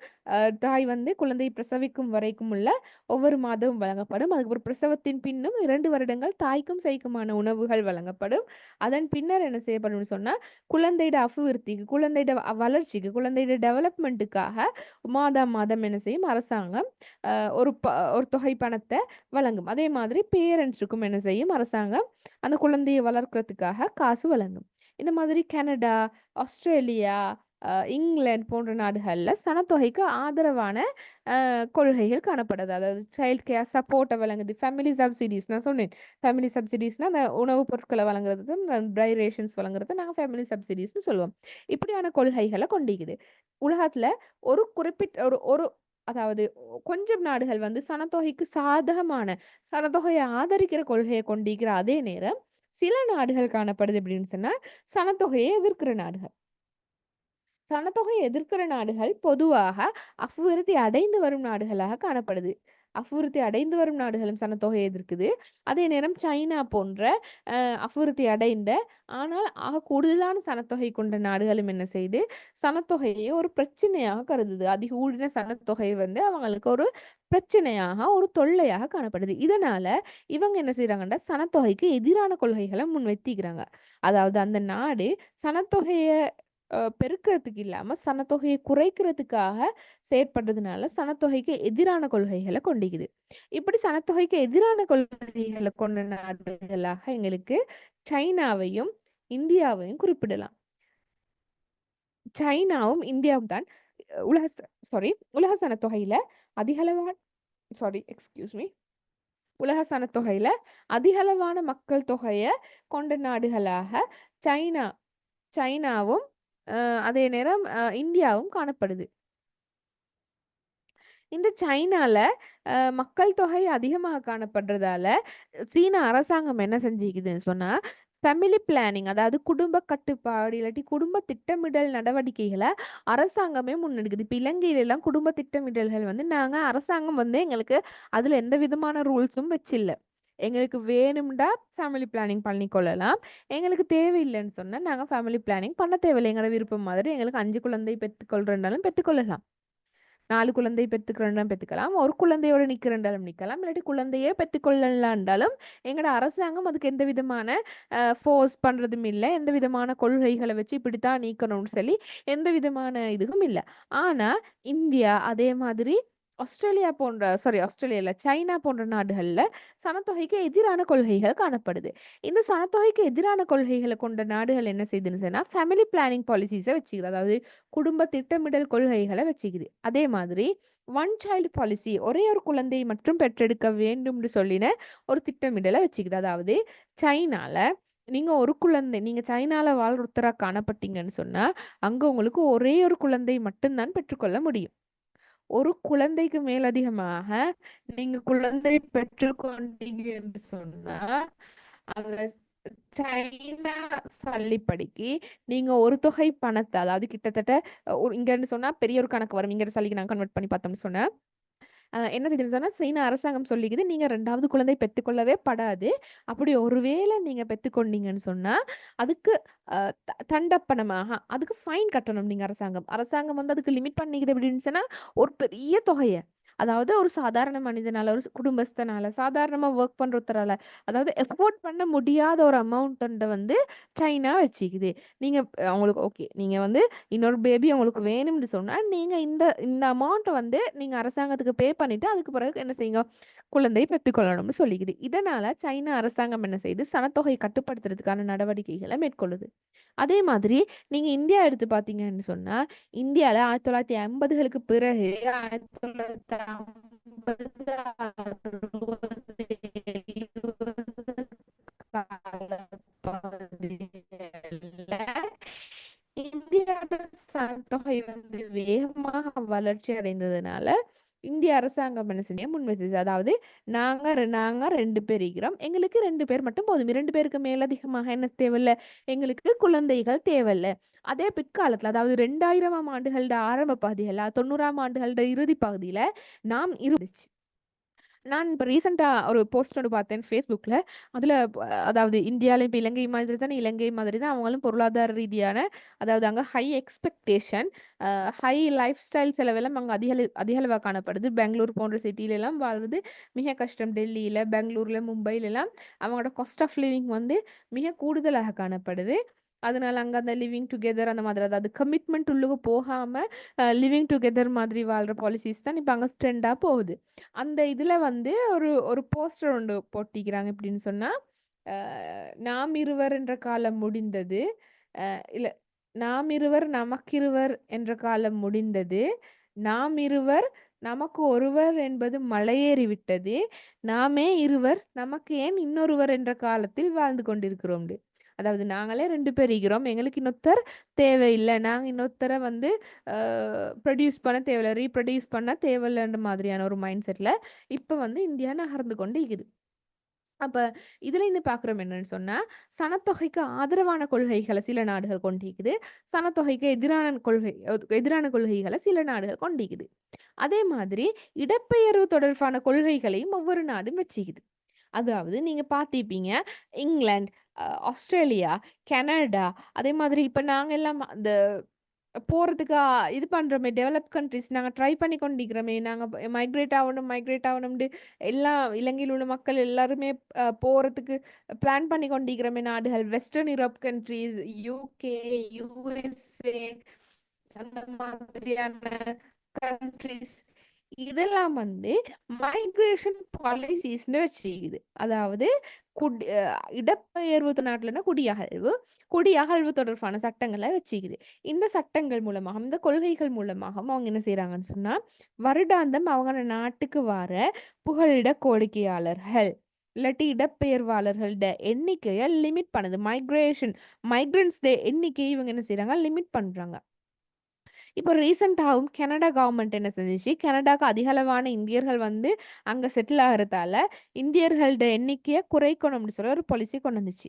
Speaker 1: தாய் வந்து குழந்தை பிரசவிக்கும் வரைக்கும் உள்ள ஒவ்வொரு மாதமும் வழங்கப்படும். அதுக்கு ஒரு பிரசவத்தின் பின்னும் 2 வருடங்கள் தாய்க்கும் சேய்க்குமான உணவுகள் வழங்கப்படும். அதன் பின்னர் என்ன செய்யப்படும்னு சொன்னா, குழந்தையோட அபிவிருத்திக்கு, குழந்தையோட வளர்ச்சிக்கு, குழந்தையோட டெவலப்மெண்ட்டுக்காக மாதம் மாதம் என்ன செய்யும் அரசாங்கம் ஒரு தொகை பணத்தை வழங்கும். அதே மாதிரி பேரண்ட்ஸுக்கும் என்ன செய்யும் அரசாங்கம் அந்த குழந்தையை வளர்க்கறதுக்காக காசு வழங்கும். இந்த மாதிரி கனடா, ஆஸ்திரேலியா, இங்கிலாந்து போன்ற நாடுகள்ல சனத்தொகைக்கு ஆதரவான கொள்கைகள் காணப்படுது. அதாவது சைல்ட் கேர் சப்போர்ட்டை வழங்குது. ஃபேமிலி சப்சிடிஸ் நான் சொன்னேன். ஃபேமிலி சப்சிடிஸ்னா அந்த உணவுப் பொருட்களை வழங்குறது, ட்ரை ரேஷன்ஸ் வழங்குறது நாங்கள் ஃபேமிலி சப்சிடிஸ்னு சொல்லுவோம். இப்படியான கொள்கைகளை கொண்டிருக்குது. உலகத்துல ஒரு குறிப்பிட்ட ஒரு ஒரு அதாவது கொஞ்சம் நாடுகள் வந்து சனத்தொகைக்கு சாதகமான, சனத்தொகையை ஆதரிக்கிற கொள்கையை கொண்டிருக்கிற அதே நேரம் சில நாடுகள் காணப்படுது அப்படின்னு சொன்னா, சனத்தொகையை எதிர்க்கிற நாடுகள். சனத்தொகை எதிர்க்கிற நாடுகள் பொதுவாக அபிவிருத்தி அடைந்து வரும் நாடுகளாக காணப்படுது. அபிவிருத்தி அடைந்து வரும் நாடுகளும் சனத்தொகையை எதிர்க்குது. அதே நேரம் சைனா போன்ற அபிவிருத்தி அடைந்த ஆனால் கூடுதலான சனத்தொகை கொண்ட நாடுகளும் என்ன செய்யுது, சனத்தொகையை ஒரு பிரச்சனையாக கருதுது. அதிக ஊழின சனத்தொகை வந்து அவங்களுக்கு ஒரு பிரச்சனையாக, ஒரு தொல்லையாக காணப்படுது. இதனால இவங்க என்ன செய்யறாங்கன்னா, சனத்தொகைக்கு எதிரான கொள்கைகளை முன்வைத்திக்கிறாங்க. அதாவது அந்த நாடு சனத்தொகைய பெருக்கிறதுக்கு இல்லாம சனத்தொகையை குறைக்கிறதுக்காக செயற்படுறதுனால சனத்தொகைக்கு எதிரான கொள்கைகளை கொண்டிருக்குது. இப்படி சனத்தொகைக்கு எதிரான கொள்கைகளை கொண்ட நாடுகளாக எங்களுக்கு சைனாவையும் இந்தியாவையும் குறிப்பிடலாம். சைனாவும் இந்தியாவும் தான் உலக உலக சனத்தொகையில அதிகளவான எக்ஸ்கியூஸ் மீ உலக சனத்தொகையில அதிகளவான மக்கள் தொகையை கொண்ட நாடுகளாக சைனா சைனாவும் அதே நேரம் இந்தியாவும் காணப்படுது. இந்த சைனால மக்கள் தொகை அதிகமாக காணப்படுறதால சீன அரசாங்கம் என்ன செஞ்சுக்குதுன்னு சொன்னா, ஃபேமிலி பிளானிங், அதாவது குடும்ப கட்டுப்பாடு இல்லாட்டி குடும்ப திட்டமிடல் நடவடிக்கைகளை அரசாங்கமே முன்னெடுக்குது. இப்போ இலங்கையில எல்லாம் குடும்ப திட்டமிடல்கள் வந்து நாங்க அரசாங்கம் வந்து எங்களுக்கு அதுல எந்த விதமான ரூல்ஸும் வச்சில்ல. எங்களுக்கு வேணும்டா ஃபேமிலி பிளானிங் பண்ணிக்கொள்ளலாம். எங்களுக்கு தேவையில்லன்னு சொன்னா, நாங்க ஃபேமிலி பிளானிங் பண்ண தேவையில்ல. எங்களோட விருப்பம் மாதிரி எங்களுக்கு 5 குழந்தை பெத்துக்கொள்றதுனாலும் பெத்துக்கொள்ளலாம். 4 குழந்தை பெத்துக்கிறோம்னா பெத்துக்கலாம். 1 குழந்தையோட நிக்கிறண்டாலும் நிக்கலாம். இல்லாட்டி குழந்தையே பெத்துக்கொள்ளலான்டாலும், எங்கட அரசாங்கம் அதுக்கு எந்த விதமான ஃபோர்ஸ் பண்றதும் இல்ல. எந்த விதமான கொள்கைகள வச்சு இப்படித்தான் நீக்கணும்னு சொல்லி எந்த விதமான இதுவும் இல்ல. ஆனா, இந்தியா அதே மாதிரி ஆஸ்திரேலியா இல்ல, சைனா போன்ற நாடுகள்ல சனத்தொகைக்கு எதிரான கொள்கைகள் காணப்படுது. இந்த சனத்தொகைக்கு எதிரான கொள்கைகள கொண்ட நாடுகள் என்ன செய்யுதுன்னு சொன்னா, ஃபேமிலி பிளானிங் பாலிசிஸ வச்சுக்குது. அதாவது குடும்ப திட்டமிடல் கொள்கைகள வச்சுக்குது. அதே மாதிரி ஒன் சைல்டு பாலிசி, ஒரே ஒரு குழந்தை மட்டும் பெற்றெடுக்க வேண்டும்னு சொல்லின ஒரு திட்டமிடல வச்சுக்குது. அதாவது சைனால நீங்க சைனால வாழ்ற ஒருத்தரா காணப்பட்டீங்கன்னு சொன்னா, அங்க உங்களுக்கு ஒரே ஒரு குழந்தை மட்டும் தான் பெற்றுக்கொள்ள முடியும். ஒரு குழந்தைக்கு மேலதிகமாக நீங்க குழந்தை பெற்றுக்கொண்டீங்க என்று சொன்னா, அங்க சைனா சல்லிப்படிக்கு நீங்க ஒரு தொகை பணத்த, அதாவது கிட்டத்தட்ட இங்கன்னு சொன்னா பெரிய ஒரு கணக்கு வரும். இங்க சல்லிக்கு நான் கன்வெர்ட் பண்ணி பார்த்தோம்னு சொன்னா, என்ன செய்யுதுன்னு சொன்னா, சீன அரசாங்கம் சொல்லிக்குது, நீங்க 2வது குழந்தை பெத்துக்கொள்ளவே படாது. அப்படி ஒருவேளை நீங்க பெத்துக்கொண்டீங்கன்னு சொன்னா, அதுக்கு அ தண்டப்பணமாக அதுக்கு ஃபைன் கட்டணும் நீங்க அரசாங்கம். அரசாங்கம் வந்து அதுக்கு லிமிட் பண்ணிக்குது எப்படின்னு சொன்னா, ஒரு பெரிய தொகைய. அதாவது ஒரு சாதாரண மனிதனால, ஒரு குடும்பஸ்தனால, சாதாரணமா வொர்க் பண்ற ஒருத்தரால, அதாவது எஃபோர்ட் பண்ண முடியாத ஒரு அமௌண்ட்ட வந்து சைனா வச்சுக்குது. நீங்க அவங்களுக்கு ஓகே. நீங்க வந்து இன்னொரு பேபி உங்களுக்கு வேணும்னு சொன்னா, நீங்க இந்த இந்த அமௌண்ட்ட வந்து நீங்க அரசாங்கத்துக்கு பே பண்ணிட்டு, அதுக்கு பிறகு என்ன செய்யுங்க? குழந்தை பெத்துக்கொள்ளணும்னு சொல்லிக்குது. இதனால சைனா அரசாங்கம் என்ன செய்யுது? சனத்தொகை கட்டுப்படுத்துறதுக்கான நடவடிக்கைகள மேற்கொள்ளுது. அதே மாதிரி நீங்க இந்தியா எடுத்து பார்த்தீங்கன்னு சொன்னா, இந்தியால 1950களுக்கு பிறகு 1950, 60, 70 காலப்பகுதிகள்ல இந்தியாவோட சனத்தொகை வந்து வேகமாக வளர்ச்சி அடைந்ததுனால, இந்திய அரசாங்கம் என்ன செஞ்சு முன்வச்சது. அதாவது நாங்க 2 பேர் இருக்கிறோம். எங்களுக்கு 2 பேர் மட்டும் போதும். 2 பேருக்கு மேலதிகமாக என்ன தேவையில்ல, எங்களுக்கு குழந்தைகள் தேவையில்ல. அதே பிற்காலத்துல, அதாவது 2000ஆம் ஆண்டுகளோட ஆரம்ப பகுதிகள்ல, 90ஆம் ஆண்டுகளோட இறுதி பகுதியில நாம் இருந்துச்சு. நான் இப்ப ரீசென்ட்டா ஒரு போஸ்ட் ஒண்ணு பார்த்தேன் Facebookல. அதுல அதாவது இந்தியால இப்ப இலங்கை மாதிரி தான் அவங்களும் பொருளாதார ரீதியான, அதாவது அங்க high expectation, high life style செலவெல்லாம் அங்க அதிக அளவா காணப்படுது. பெங்களூர் போன்ற சிட்டிலலாம் வாழ்றது மிக கஷ்டம். டெல்லியில, பெங்களூர்ல, மும்பைலலாம் அவங்களோட காஸ்ட் ஆஃப் லிவிங் வந்து மிக கூடுதலாக காணப்படுது. அதனால அங்க அந்த லிவிங் டுகெதர் அந்த மாதிரி, அதாவது கமிட்மெண்ட் உள்ளுக போகாம லிவிங் டுகெதர் மாதிரி வாழ்ற பாலிசிஸ் தான் இப்ப அங்க ட்ரெண்டா போகுது. அந்த இதுல வந்து ஒரு ஒரு போஸ்டர் ஒண்ணு போட்டிக்கிறாங்க. எப்படின்னு சொன்னா, அ "நாம் இருவர் என்ற காலம் முடிந்தது. இல்ல, நாம் இருவர் நமக்கிருவர் என்ற காலம் முடிந்தது. நாம் இருவர் நமக்கு ஒருவர் என்பது மலையேறிவிட்டது. நாமே இருவர் நமக்கு ஏன் இன்னொருவர் என்ற காலத்தில் வாழ்ந்து கொண்டிருக்கிறோம்டு." அதாவது நாங்களே 2 பேர் இருக்கிறோம். எங்களுக்கு இன்னொருத்தர் தேவையில்ல. நாங்க இன்னொருத்தர வந்து அ ப்ரொடியூஸ் பண்ண தேவையில்ல. ரீப்ரொடியூஸ் பண்ண தேவையில்லன்ற மாதிரியான ஒரு மைண்ட் செட்ல இப்ப வந்து இந்தியா நகர்ந்து கொண்டு இருக்குது. அப்ப இதுலேருந்து பார்க்குறோம் என்னன்னு சொன்னா, சனத்தொகைக்கு ஆதரவான கொள்கைகள சில நாடுகள் கொண்டிருக்குது. சனத்தொகைக்கு எதிரான கொள்கைகள சில நாடுகள் கொண்டிருக்குது. அதே மாதிரி இடப்பெயர்வு தொடர்பான கொள்கைகளையும் ஒவ்வொரு நாடும் வச்சுக்குது. அதாவது நீங்க பார்த்திருப்பீங்க, இங்கிலாந்து, ஆஸ்திரேலியா, கனடா, அதே மாதிரி இப்ப நாங்க எல்லாம் அந்த போறதுக்கு இது பண்றோமே, டெவலப் கண்ட்ரீஸ் நாங்க ட்ரை பண்ணி கொண்டிருக்கிறோமே, நாங்க மைக்ரேட் ஆவணும்னு எல்லா இலங்கையில் உள்ள மக்கள் எல்லாருமே போறதுக்கு பிளான் பண்ணி கொண்டிருக்கிறோமே நாடுகள். Western Europe countries, UK, USA அந்த மாதிரியான கண்ட்ரீஸ் இதெல்லாம் வந்து மைக்ரேஷன் பாலிசிஸ்ன்னு வச்சுக்குது. அதாவது இடப்பெயர்வு நாட்டுலன்னா குடியகழ்வு, குடியகழ்வு தொடர்பான சட்டங்கள வச்சுக்குது. இந்த சட்டங்கள் மூலமாகவும், இந்த கொள்கைகள் மூலமாகவும் அவங்க என்ன செய்றாங்கன்னு சொன்னா, வருடாந்தம் அவங்க நாட்டுக்கு வார புகலிட கோரிக்கையாளர்கள், இல்லாட்டி இடப்பெயர்வாளர்கள்ட எண்ணிக்கைய லிமிட் பண்ணுது. மைக்ரன்ட்ஸ் எண்ணிக்கைய இவங்க என்ன செய்றாங்க? லிமிட் பண்றாங்க. இப்போ ரீசென்ட்டாவும் கனடா கவர்மெண்ட் என்ன செஞ்சுச்சு, கனடாக்கு அதிக அளவான இந்தியர்கள் வந்து அங்க செட்டில் ஆகுறதால, இந்தியர்களோட எண்ணிக்கைய குறைக்கணும்னு சொல்லி ஒரு பாலிசி கொண்டு வந்துச்சு.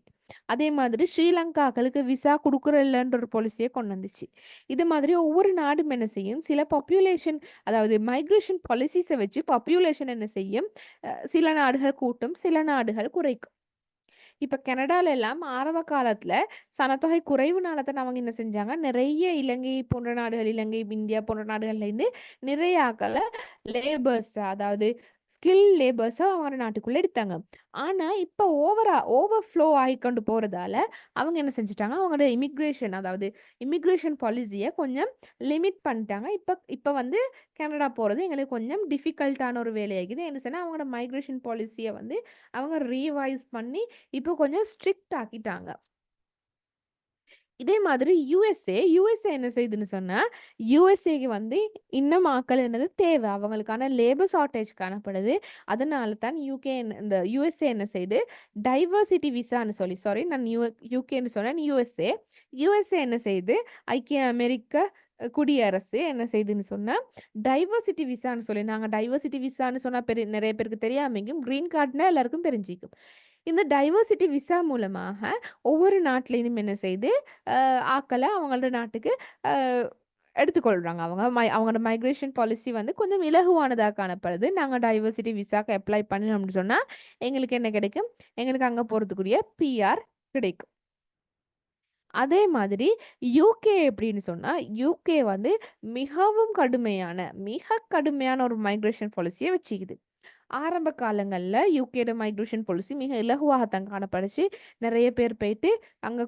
Speaker 1: அதே மாதிரி ஸ்ரீலங்காக்களுக்கு விசா குடுக்குறதில்லன்ற ஒரு பாலிசிய கொண்டு வந்துச்சு. இது மாதிரி ஒவ்வொரு நாடும் என்ன செய்யும், சில பாப்புலேஷன் அதாவது மைக்ரேஷன் பாலிசிஸ வச்சு பாப்புலேஷன் என்ன செய்யும், சில நாடுகள் கூட்டும், சில நாடுகள் குறைக்கும். இப்ப கனடால எல்லாம் ஆரம்ப காலத்துல சனத்தொகை குறைவுனால தான் அவங்க என்ன செஞ்சாங்க, நிறைய இலங்கை போன்ற நாடுகள், இலங்கை, இந்தியா போன்ற நாடுகள்ல இருந்து நிறைய ஆட்கள லேபர்ஸ் அதாவது ஸ்கில் லேபர்ஸ அவங்க நாட்டுக்குள்ள எடுத்தாங்க. ஆனா, இப்ப ஓவர்ஃப்ளோ ஆயிக்கொண்டு போறதால, அவங்க என்ன செஞ்சுட்டாங்க, அவங்களோட இமிகிரேஷன் அதாவது இமிகிரேஷன் பாலிசிய கொஞ்சம் லிமிட் பண்ணிட்டாங்க. இப்ப இப்ப வந்து கனடா போறது எங்களுக்கு கொஞ்சம் டிஃபிகல்ட்டான ஒரு வேலையாகிது. என்ன சொன்னா, அவங்களோட மைக்ரேஷன் பாலிசிய வந்து அவங்க ரிவைஸ் பண்ணி இப்போ கொஞ்சம் ஸ்ட்ரிக்ட் ஆக்கிட்டாங்க. இதே மாதிரி யுஎஸ்ஏ என்ன செய்யுதுன்னு சொன்னா, யுஎஸ்ஏக்கு வந்து இன்னும் ஆட்கள் என்னது தேவை. அவங்களுக்கான லேபர் ஷார்டேஜ் காணப்படுது. அதனால தான் இந்த யுஎஸ்ஏ என்ன செய்யுது, டைவர்சிட்டி விசான்னு சொல்லி நான் யுகேன்னு சொன்னேன். யுஎஸ்ஏ என்ன செய்யுது, ஐக்கிய அமெரிக்க குடியரசு என்ன செய்யுதுன்னு சொன்னா, டைவர்சிட்டி விசான்னு சொல்லி நாங்க டைவர்சிட்டி விசான்னு சொன்னா நெறைய பேருக்கு தெரியாமைக்கும், கிரீன் கார்ட்னா எல்லாருக்கும் தெரிஞ்சிக்கும். இந்த டைவர்சிட்டி விசா மூலமாக ஒவ்வொரு நாட்டிலேயும் என்ன செய்யுது, ஆட்கள அவங்களோட நாட்டுக்கு அ எடுத்துக்கொள்றாங்க. அவங்களோட மைக்ரேஷன் பாலிசி வந்து கொஞ்சம் இலகுவானதா காணப்படுது. நாங்க டைவர்சிட்டி விசாக்கு அப்ளை பண்ணினோம்னு சொன்னா, எங்களுக்கு என்ன கிடைக்கும்? எங்களுக்கு அங்க போறதுக்குரிய பிஆர் கிடைக்கும். அதே மாதிரி யுகே எப்படின்னு சொன்னா, யுகே வந்து மிக கடுமையான ஒரு மைக்ரேஷன் பாலிசிய வச்சுக்குது. ஆரம்ப காலங்கள்ல யுகேட மைக்ரேஷன் பாலிசி மிக இலகுவாகத்தான் காணப்பட்டுச்சு. நெறைய பேர் போயிட்டு அங்க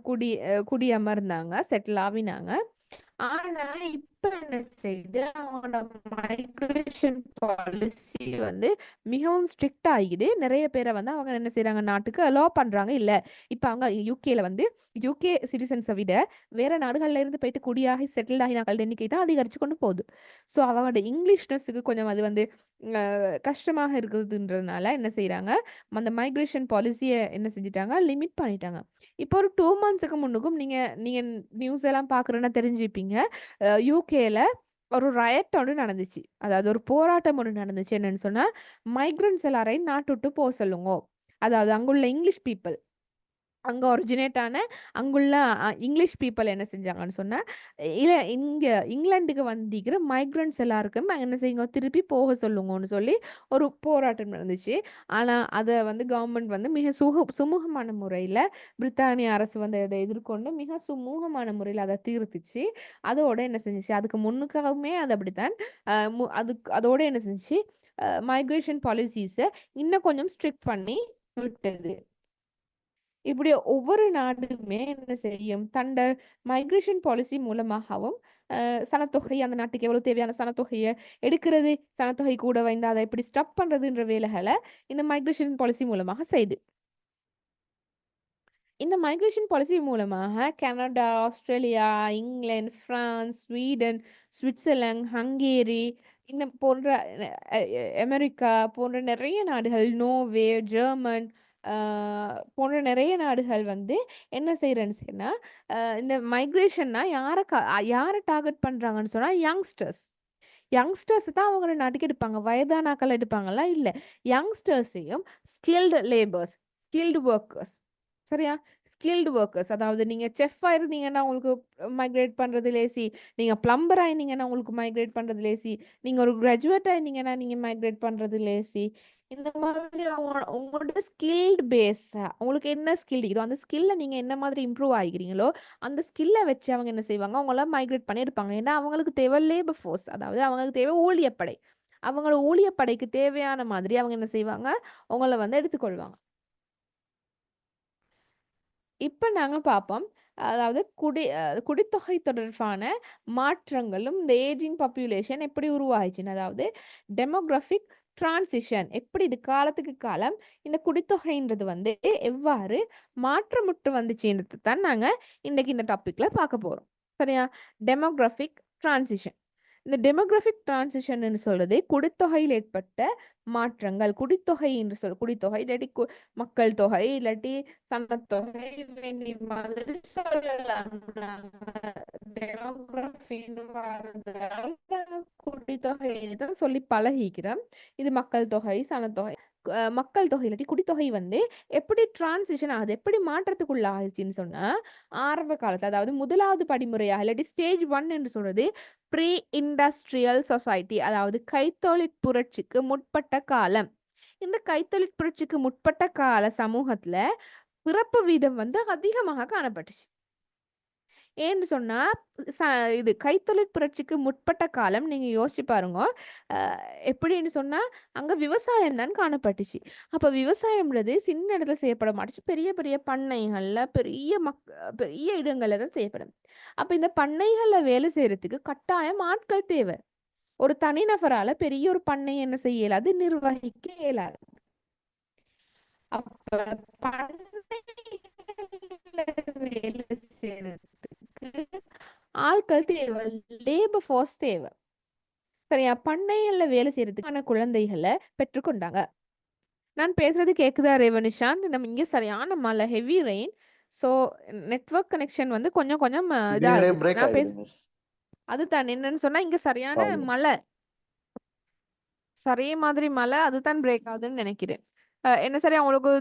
Speaker 1: குடியமர்ந்தாங்க, செட்டில் ஆவினாங்க. ஆனா, இப்ப என்ன செய்யுது, அவங்களோட மைக்ரேஷன் பாலிசி வந்து மிகவும் ஸ்ட்ரிக்ட் ஆகிது. நெறைய பேர வந்து அவங்க என்ன செய்றாங்க, நாட்டுக்கு அலோ பண்றாங்க இல்ல. இப்ப அவங்க யுகேல வந்து யுகே சிட்டிசன்ஸ விட வேற நாடுகள்ல இருந்து போயிட்டு குடியாகி செட்டில்ட் ஆகினாக்கள் எண்ணிக்கை தான் அதிகரிச்சு கொண்டு போகுது. ஸோ அவங்களோட இங்கிலீஷ்னஸுக்கு கொஞ்சம் அது வந்து அ கஷ்டமாக இருக்குதுன்றதுனால என்ன செய்றாங்க, அந்த மைக்ரேஷன் பாலிசிய என்ன செஞ்சுட்டாங்க, லிமிட் பண்ணிட்டாங்க. இப்போ ஒரு 2 மந்த்ஸ்க்கு முன்னுக்கும் நீங்க நீங்க நியூஸ் எல்லாம் பார்க்குறேன்னா தெரிஞ்சுப்பீங்க. யுகேல ஒரு ரயட் ஒண்ணு நடந்துச்சு. அதாவது ஒரு போராட்டம் ஒண்ணு நடந்துச்சு. என்னன்னு சொன்னா, மைக்ரண்ட்ஸ் எல்லாரையும் நாட்ட விட்டு சொல்லுங்கோ. அதாவது அங்குள்ள இங்கிலீஷ் பீப்பிள். அங்க ஒரிஜினேட் ஆன அங்குள்ள இங்கிலீஷ் பீப்பிள் என்ன செஞ்சாங்கன்னு சொன்னா, இங்க இங்கிலாந்துக்கு வந்திருக்கிற மைக்ரண்ட்ஸ் எல்லாருக்கும் என்ன செய்யுங்க, திருப்பி போக சொல்லுங்கன்னு சொல்லி ஒரு போராட்டம் நடந்துச்சு. ஆனா, அத வந்து கவர்மெண்ட் வந்து மிக சுமூகமான முறையில பிரித்தானிய அரசு வந்து அத எதிர்கொண்டு மிக சுமூகமான முறையில அத தீர்த்துச்சு. அதோட என்ன செஞ்சுச்சு, அதுக்கு முன்னுக்காகவுமே அது அப்படித்தான். அ மு அதுக்கு அதோட என்ன செஞ்சுச்சு, மைக்ரேஷன் பாலிசிஸ இன்னும் கொஞ்சம் ஸ்ட்ரிக்ட் பண்ணி விட்டது. இப்படி ஒவ்வொரு நாடுமே என்ன செய்யும், தண்ட மைக்ரேஷன் பாலிசி மூலமாகவும் சனத்தொகை அந்த நாட்டுக்கு எவ்வளவு தேவையான சனத்தொகைய எடுக்கிறது, சனத்தொகை கூட வைந்தா அதை எப்படி ஸ்டாப் பண்றதுன்ற வேலைகள இந்த மைக்ரேஷன் பாலிசி மூலமாக செய்யுது. இந்த மைக்ரேஷன் பாலிசி மூலமாக Canada, Australia, England, France, Sweden, Switzerland, Hungary இந்த போன்ற அமெரிக்கா போன்ற நிறைய நாடுகள், நோர்வே, ஜெர்மன் அ போன்ற நிறைய நாடுகள் வந்து என்ன செய்றேன்னு சொன்னா, இந்த மைக்ரேஷன்னா யார டார்கெட் பண்றாங்கன்னு சொன்னா, யங்ஸ்டர்ஸ். யங்ஸ்டர்ஸ் தான் அவங்கள நாட்டுக்கு எடுப்பாங்க. வயதான ஆட்கள எடுப்பாங்களா? இல்ல. யங்ஸ்டர்ஸையும் ஸ்கில்டு வொர்க்கர்ஸ் சரியா? ஸ்கில்டு வொர்க்கர்ஸ் அதாவது நீங்க செஃப்பா இருந்தீங்கன்னா உங்களுக்கு மைக்ரேட் பண்றது லேசி. நீங்க பிளம்பரா இருந்தீங்கன்னா உங்களுக்கு மைக்ரேட் பண்றது லேசி. நீங்க ஒரு கிராஜுவேட்டா இருந்தீங்கன்னா நீங்க மைக்ரேட் பண்றது லேசி. இந்த மாதிரி உங்களோட ஸ்கில்டு பேஸா உங்களுக்கு என்ன ஸ்கில் இருக்குதோ, அந்த ஸ்கில்ல நீங்க என்ன மாதிரி இம்ப்ரூவ் ஆகிக்கிறீங்களோ, அந்த ஸ்கில்ல வச்சு அவங்க என்ன செய்வாங்க, அவங்கள மைக்ரேட் பண்ணி எடுப்பாங்க. ஏன்னா அவங்களுக்கு தேவை லேபர் ஃபோர்ஸ். அதாவது அவங்களுக்கு தேவை ஊழியப்படை. அவங்களோட ஊழியப்படைக்கு தேவையான மாதிரி அவங்க என்ன செய்வாங்க, உங்கள வந்து எடுத்துக்கொள்வாங்க. இப்ப நாங்க பார்ப்போம். அதாவது குடித்தொகை தொடர்பான மாற்றங்களும், இந்த ஏஜிங் பாப்புலேஷன் எப்படி உருவாச்சுன்னு. அதாவது டெமோகிராஃபிக் டிரான்சிஷன் எப்படி இது காலத்துக்கு காலம் இந்த குடித்தொகைன்றது வந்து எவ்வாறு மாற்றமுற்று வந்துச்சுன்றது தான் நாங்க இன்னைக்கு இந்த டாபிக்ல பார்க்க போறோம். சரியா? Demographic transition. இந்த டெமோகிராஃபிக் டிரான்சிஷன் சொல்றது குடித்தொகையில் ஏற்பட்ட மாற்றங்கள். குடித்தொகை என்று குடித்தொகை இல்லாட்டி மக்கள் தொகை இல்லாட்டி சனத்தொகை வேண்டி மாதிரி சொல்லலாம். டெமோகிராஃபின்னு வர்றதால குடித்தொகையை தான் சொல்லி பழகிக்கிறோம். இது மக்கள் தொகை, சனத்தொகை. மக்கள் தொகை இல்லாட்டி குடித்தொகை வந்து எப்படி டிரான்சிஷன் ஆகுது, எப்படி மாற்றத்துக்குள்ள ஆகுச்சுன்னு சொன்னா, ஆரம்ப காலத்துல அதாவது முதலாவது படிமுறையாக இல்லாட்டி ஸ்டேஜ் 1 என்று சொல்றது ப்ரீ இண்டஸ்ட்ரியல் சொசைட்டி, அதாவது கைத்தொழிற் புரட்சிக்கு முற்பட்ட காலம். இந்த கைத்தொழிற் புரட்சிக்கு முற்பட்ட கால சமூகத்துல பிறப்பு வீதம் வந்து அதிகமாக காணப்பட்டுச்சு. ஏன்னு சொன்னா இது கைத்தொழிற் புரட்சிக்கு முற்பட்ட காலம் நீங்க யோசிச்சு பாருங்க. எப்படின்னு சொன்னா அங்க விவசாயம் தான் காணப்பட்டுச்சு. அப்ப விவசாயம்ன்றது சின்ன இடத்துல செய்யப்பட மாட்டுச்சு. பெரிய பெரிய பண்ணைகள்ல பெரிய இடங்கள்ல தான் செய்யப்படும். அப்ப இந்த பண்ணைகள்ல வேலை செய்யறதுக்கு கட்டாயம் ஆட்கள் தேவை. ஒரு தனிநபரால பெரிய ஒரு பண்ணை என்ன செய்ய இயலாது, நிர்வகிக்க இயலாது. அப்ப பண்ணைகள்ல வேலை செய்யறதுக்கு ஆட்கள் தேவை, லேபர் ஃபோர்ஸ் தேவை. சரியா? பண்ணைகள்ல வேலை செய்யறதுக்கான குழந்தைகளை பெற்றுக்கொண்டாங்க. நான் பேசுறது கேக்குதா ரேவனிஷாந்த்? நம்ம இங்க சரியான மழை, heavy rain. So network connection வந்து கொஞ்சம் கொஞ்சம்
Speaker 2: திடீர்னு
Speaker 1: இதாகுது.
Speaker 2: பிரேக்
Speaker 1: நான்
Speaker 2: ஆயிடுது மிஸ்.
Speaker 1: அதுதான் என்னன்னு சொன்னா இங்க சரியான
Speaker 2: ப்ராப்ளம்.
Speaker 1: மழை, சரிய மாதிரி மழை, அதுதான் பிரேக் ஆகுதுன்னு நினைக்கிறேன். என்ன சரி உங்களுக்கு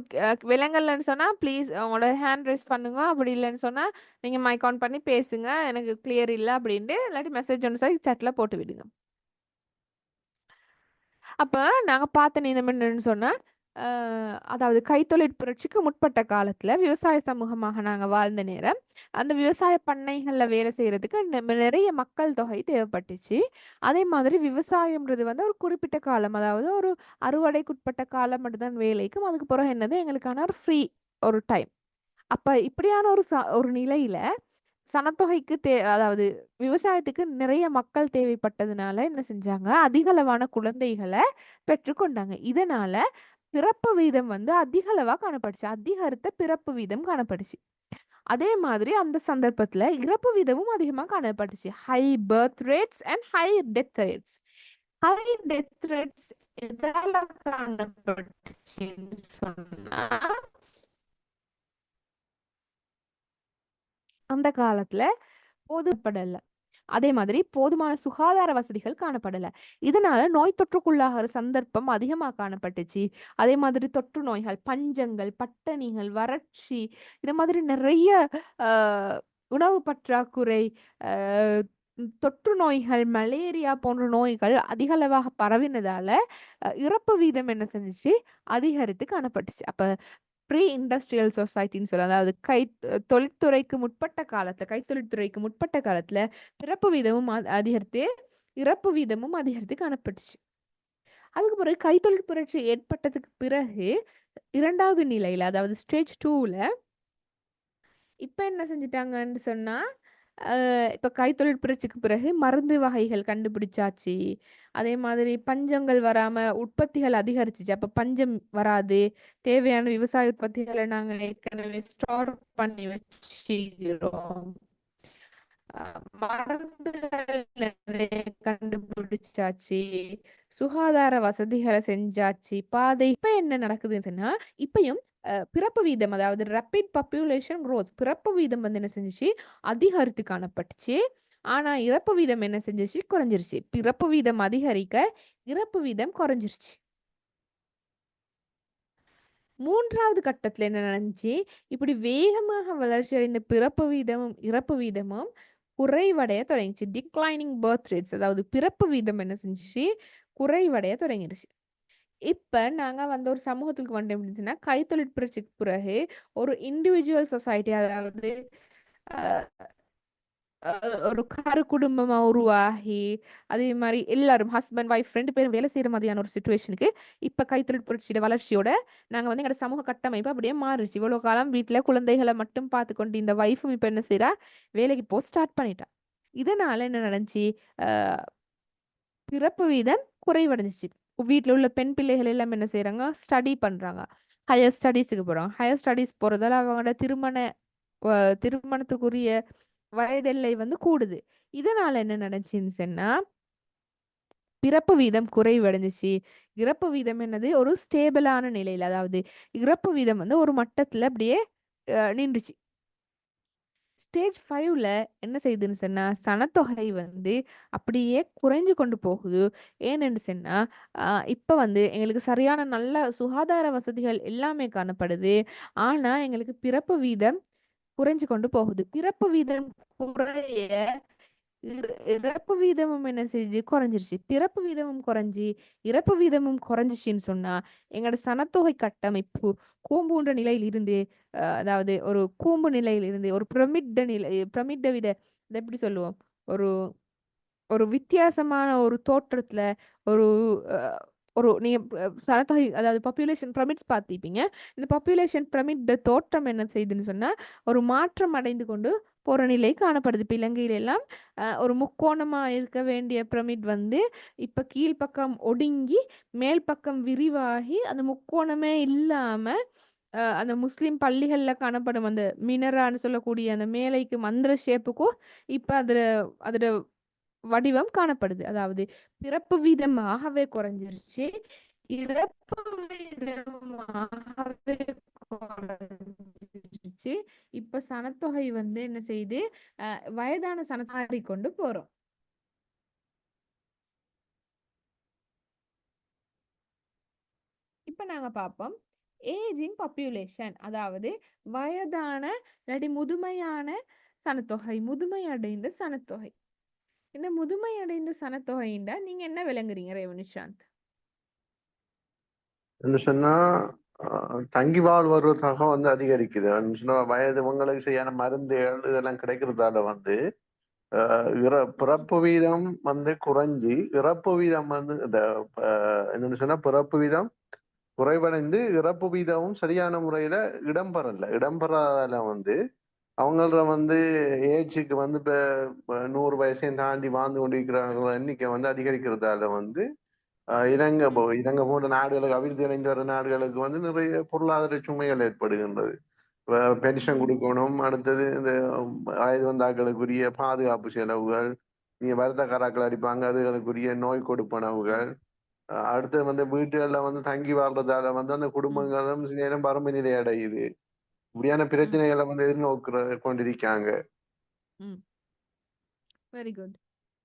Speaker 1: விலங்கல்னு சொன்னா ப்ளீஸ் உங்களோட ஹேண்ட் ரைஸ் பண்ணுங்க. அப்படி இல்லைன்னு சொன்னா நீங்க மைக் ஆன் பண்ணி பேசுங்க. எனக்கு கிளியர் இல்லை அப்படின்ட்டு இல்லாட்டி மெசேஜ் ஒன்று சார் சட்ல போட்டு விடுங்க. அப்ப நாங்க பார்த்த நிலைமை என்னன்னு சொன்னா, அதாவது கைத்தொழிற் புரட்சிக்கு முற்பட்ட காலத்துல விவசாய சமூகமாக நாங்க வாழ்ந்த நேரம், அந்த விவசாய பண்ணைகள்ல வேலை செய்யறதுக்கு நிறைய மக்கள் தொகை தேவைப்பட்டுச்சு. அதே மாதிரி விவசாயம்ன்றது வந்து ஒரு குறிப்பிட்ட காலம், அதாவது ஒரு அறுவடைக்குட்பட்ட காலம் மட்டும்தான் வேலைக்கும். அதுக்கு பிறகு என்னது எங்களுக்கான ஒரு ஃப்ரீ ஒரு டைம். அப்ப இப்படியான ஒரு நிலையில சனத்தொகைக்கு அதாவது விவசாயத்துக்கு நிறைய மக்கள் தேவைப்பட்டதுனால என்ன செஞ்சாங்க, அதிக அளவான குழந்தைகளை பெற்றுக்கொண்டாங்க. இதனால பிறப்பு வீதம் வந்து அதிக அளவா காணப்பட்டுச்சு. அதிகரித்த பிறப்பு வீதம் காணப்பட்டுச்சு. அதே மாதிரி அந்த சந்தர்ப்பத்துல இறப்பு வீதமும் அதிகமா காணப்பட்டுச்சு. High birth rates and high death rates. High death rates எதால காணப்பட்டுச்சுன்னு சொன்னா, அந்த காலத்துல போதுப்படல. அதே மாதிரி போதுமான சுகாதார வசதிகள் காணப்படல. இதனால நோய் தொற்றுக்குள்ளாகிற சந்தர்ப்பம் அதிகமா காணப்பட்டுச்சு. அதே மாதிரி தொற்று நோய்கள், பஞ்சங்கள், பட்டணிகள், வறட்சி, இந்த மாதிரி நிறைய உணவு பற்றாக்குறை, தொற்று நோய்கள், மலேரியா போன்ற நோய்கள் அதிக அளவாக பரவினதால இறப்பு வீதம் என்ன செஞ்சுச்சு, அதிகரித்து காணப்பட்டுச்சு. அப்ப ப்ரீ இண்டஸ்ட்ரியல் சொசைட்டின்னு சொல்ல, அதாவது தொழில்துறைக்கு முற்பட்ட காலத்துல, கைத்தொழில்துறைக்கு முற்பட்ட காலத்துல பிறப்பு வீதமும் அதிகரித்து இறப்பு வீதமும் அதிகரித்து காணப்பட்டுச்சு. அதுக்கு பிறகு கைத்தொழில் புரட்சி ஏற்பட்டதுக்கு பிறகு 2வது நிலையில, அதாவது ஸ்டேஜ் 2ல இப்ப என்ன செஞ்சுட்டாங்கன்னு சொன்னா, இப்ப கைத்தொழில் புரட்சிக்கு பிறகு மருந்து வகைகள் கண்டுபிடிச்சாச்சு. அதே மாதிரி பஞ்சங்கள் வராம உற்பத்திகள் அதிகரிச்சுச்சு. அப்ப பஞ்சம் வராது. தேவையான விவசாய உற்பத்திகளை நாங்க ஏற்கனவே ஸ்டோர் பண்ணி வச்சுக்கிறோம். மருந்துகள் நிறைய கண்டுபிடிச்சாச்சு. சுகாதார வசதிகளை செஞ்சாச்சு. இப்ப என்ன நடக்குதுன்னு சொன்னா, இப்பயும் பிறப்பு வீதம், அதாவது ரேபிட் பாப்புலேஷன் growth, பிறப்பு வீதம் வந்து என்ன செஞ்சுச்சு, அதிகரித்து காணப்பட்டுச்சு. ஆனா இறப்பு வீதம் என்ன செஞ்சுச்சு, குறைஞ்சிருச்சு. பிறப்பு வீதம் அதிகரிக்க இறப்பு வீதம் குறைஞ்சிருச்சு. 3வது கட்டத்துல என்ன நடந்துச்சு, இப்படி வேகமாக வளர்ச்சி அடைந்த பிறப்பு வீதமும் இறப்பு வீதமும் குறைவடைய தொடங்கிச்சு. டிக்ளைனிங் பர்த் ரேட்ஸ், அதாவது பிறப்பு வீதம் என்ன செஞ்சுச்சு, குறைவடைய தொடங்கிருச்சு. இப்ப நாங்க வந்து ஒரு சமூகத்துக்கு வந்து எப்படின்னா, கைத்தொழில் புரட்சிக்கு பிறகு ஒரு இண்டிவிஜுவல் சொசைட்டி, அதாவது ஒரு குடும்பமா உருவாகி, அதே மாதிரி எல்லாரும் ஹஸ்பண்ட் ஒய்ஃப் 2 பேரும் வேலை செய்யற மாதிரியான ஒரு சிச்சுவேஷனுக்கு இப்ப கைத்தொழில் புரட்சியோட வளர்ச்சியோட நாங்க வந்து எங்களோட சமூக கட்டமைப்பு அப்படியே மாறிடுச்சு. இவ்வளவு காலம் வீட்டுல குழந்தைகளை மட்டும் பார்த்து கொண்டு இந்த ஒய்ஃபும் இப்ப என்ன செய்யறா, வேலைக்கு போ ஸ்டார்ட் பண்ணிட்டா. இதனால என்ன நடந்துச்சு, பிறப்பு வீதம் குறைவடைஞ்சிச்சு. வீட்டுல உள்ள பெண் பிள்ளைகள் எல்லாம் என்ன செய்யறாங்க, ஸ்டடி பண்றாங்க, ஹையர் ஸ்டடீஸுக்கு போறாங்க. ஹையர் ஸ்டடீஸ் போறதால அவங்களோட திருமணத்துக்குரிய வயதெல்லை வந்து கூடுது. இதனால என்ன நடந்துச்சுன்னு சொன்னா, பிறப்பு வீதம் குறைவடைஞ்சுச்சு. இறப்பு வீதம் என்னது ஒரு ஸ்டேபிளான நிலையில. அதாவது இறப்பு வீதம் வந்து ஒரு மட்டத்துல அப்படியே நின்றுச்சு. ஸ்டேஜ் 5ல என்ன செய்யுதுன்னு சொன்னா, சனத்தொகை வந்து அப்படியே குறைஞ்சு கொண்டு போகுது. ஏனென்று சொன்னா, அ இப்ப வந்து எங்களுக்கு சரியான நல்ல சுகாதார வசதிகள் எல்லாமே காணப்படுது. ஆனா, எங்களுக்கு பிறப்பு வீதம் குறைஞ்சு கொண்டு போகுது. பிறப்பு வீதம் குறைய இறப்பு வீதமும் என்ன செஞ்சு குறைஞ்சிருச்சு. பிறப்பு வீதமும் குறைஞ்சு, இறப்பு வீதமும் குறைஞ்சிச்சுன்னு சொன்னா, எங்களோட சனத்தொகை கட்டமைப்பு கூம்புன்ற நிலையில் இருந்து, அதாவது ஒரு கூம்பு நிலையில் இருந்து ஒரு பிரமிட்ட விட இத எப்படி சொல்லுவோம்? ஒரு ஒரு வித்தியாசமான ஒரு தோற்றத்துல ஒரு அ ஒரு நீங்க சனத்தொகை அதாவது பாப்புலேஷன் பிரமிட்ஸ் பார்த்திருப்பீங்க. இந்த பாப்புலேஷன் பிரமிட் தோற்றம் என்ன செய்யுதுன்னு சொன்னா, ஒரு மாற்றம் அடைந்து கொண்டு போற நிலை காணப்படுது. இப்ப இலங்கையில எல்லாம் ஒரு முக்கோணமா இருக்க வேண்டிய பிரமிட் வந்து, இப்ப கீழ்ப்பக்கம் ஒடுங்கி, மேல் பக்கம் விரிவாகி, அந்த முக்கோணமே இல்லாம, அந்த முஸ்லிம் பள்ளிகள்ல காணப்படும் அந்த மினரான்னு சொல்லக்கூடிய அந்த மேலைக்கு மந்திர ஷேப்புக்கும் இப்ப அதுல அதோட வடிவம் காணப்படுது. அதாவது பிறப்பு வீதமாகவே குறைஞ்சிருச்சு. இறப்பு வீதமாகவே குறைஞ்சிருச்சு. இப்ப சனத்தொகை வந்து என்ன செய்யுது? வயதான சனத்தொகை கொண்டு போறோம். இப்ப நாங்க பார்ப்போம். ஏஜிங் பாப்புலேஷன் அதாவது வயதான இல்லாட்டி முதுமையான சனத்தொகை, முதுமை அடைந்த சனத்தொகை. இந்த முதுமை அடைந்த சனத்தொகைண்டா நீங்க என்ன விளங்குறீங்க ரேவனிஷாந்த்?
Speaker 2: என்ன சொன்னா தங்கி வாழ்வதற்காக வந்து அதிகரிக்குது. சொன்னா வயது உங்களுக்கு சரியான மருந்துகள் இதெல்லாம் கிடைக்கிறதால வந்து பிறப்பு வீதம் வந்து குறைஞ்சி இறப்பு வீதம் வந்து இந்த என்னன்னு சொன்னா பிறப்பு வீதம் குறைவடைந்து இறப்பு வீதமும் சரியான முறையில இடம்பெறாதால வந்து அவங்கள வந்து ஏஜுக்கு வந்து இப்ப 100 வயசையும் தாண்டி வாழ்ந்து கொண்டிருக்கிறவங்க எண்ணிக்கை வந்து அதிகரிக்கிறதால வந்து இலங்கை போன்ற நாடுகளுக்கு அபிவிருத்தி அடைந்து வர நாடுகளுக்கு வந்து நிறைய பொருளாதார சுமைகள் ஏற்படுகின்றது. பென்ஷன்
Speaker 1: ம்.
Speaker 2: கொடுக்கணும், அடுத்தது இந்த வயது வந்தாக்களுக்குரிய பாதுகாப்பு செலவுகள், நீங்க வருத்தக்காராக்கள் அடிப்பாங்க அதுகளுக்குரிய நோய் கொடுப்பனவுகள், அடுத்தது வந்து வீட்டுகள்ல வந்து தங்கி வாழ்றதால வந்து அந்த
Speaker 1: ம்.
Speaker 2: குடும்பங்களும் சில நேரம் வறுமை நிலை அடையுது. இப்படியான
Speaker 1: ம்.
Speaker 2: பிரச்சனைகளை வந்து எதிர்நோக்கிற கொண்டிருக்காங்க.
Speaker 1: ம். Very good.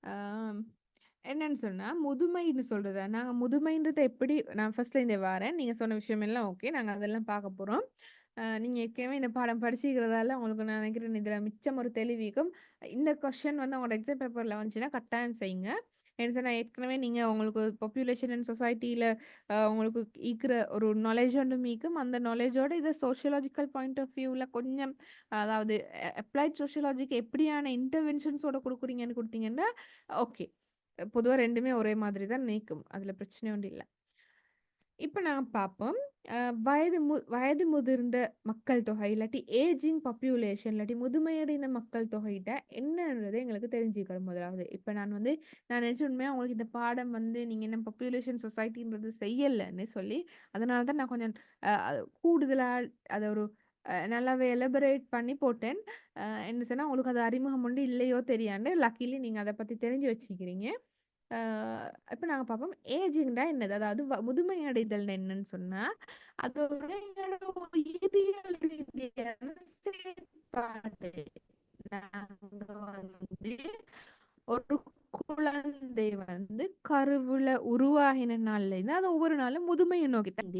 Speaker 1: ஆம். என்னன்னு சொன்னா, முதுமைன்னு சொல்றத நாங்க முதுமைன்றத எப்படி நான் ஃபர்ஸ்ட்ல இருந்தே வாரேன். நீங்க சொன்ன விஷயம் எல்லாம் ஓகே. நாங்க அதெல்லாம் பார்க்க போறோம். நீங்க ஏற்கனவே இந்த பாடம் படிச்சிருக்கிறதால உங்களுக்கு நான் நினைக்கிறேன் இதுல மிச்சம் ஒரு தெளிவிக்கும். இந்த கொஸ்டின் வந்து உங்களோட எக்ஸாம் பேப்பர்ல வந்துச்சுன்னா கட்டாயம் செய்யுங்க. ஏன்னு சொன்னா ஏற்கனவே நீங்க உங்களுக்கு பாப்புலேஷன் அண்ட் சொசைட்டில உங்களுக்கு இருக்கிற ஒரு நாலேட்ஜ் ஒன்றும் மீக்கும். அந்த நாலேட்ஜோட இத சோசியோலாஜிக்கல் பாயிண்ட் ஆஃப் வியூல கொஞ்சம் அதாவது அப்ளைட் சோசியாலஜிக்கு எப்படியான இன்டர்வென்ஷன்ஸோட குடுக்குறீங்கன்னு குடுத்தீங்கன்னா, ஓகே. பொதுவா 2மே ஒரே மாதிரி தான் நீக்கும். அதுல பிரச்சனை ஒண்ணும் இல்ல. இப்ப நாங்க பார்ப்போம். அ வயது முதிர்ந்த மக்கள் தொகை இல்லாட்டி ஏஜிங் பாப்புலேஷன் இல்லாட்டி முதுமையடைந்த மக்கள் தொகையிட்ட என்னன்றது எங்களுக்கு தெரிஞ்சுக்கணும் முதலாவது. இப்ப நான் நினைச்சேன் உண்மையா உங்களுக்கு இந்த பாடம் வந்து நீங்க என்ன பாப்புலேஷன் சொசைட்டின்றது செய்யலன்னு சொல்லி, அதனால தான் நான் கொஞ்சம் கூடுதலா அத ஒரு நல்லாவே எலபரேட் பண்ணி போட்டேன். என்ன சொன்னா உங்களுக்கு அது அறிமுகம் உண்டு இல்லையோ தெரியாண்டு லக்கிலி நீங்க அத பத்தி தெரிஞ்சு வச்சுக்கிறீங்க. ஆ இப்ப நாங்க பார்ப்போம். ஏஜிங்ன்னா என்னது? அதாவது முதுமை அடைதல்னா என்னன்னு சொன்னா, அது ஒரு உயிரியல் ரீதியான செயற்பாடு. நாங்க வந்து ஒரு குழந்தை வந்து கருவுல உருவாகின நாள்ல இருந்து அது ஒவ்வொரு நாளும் முதுமையை நோக்கி தான்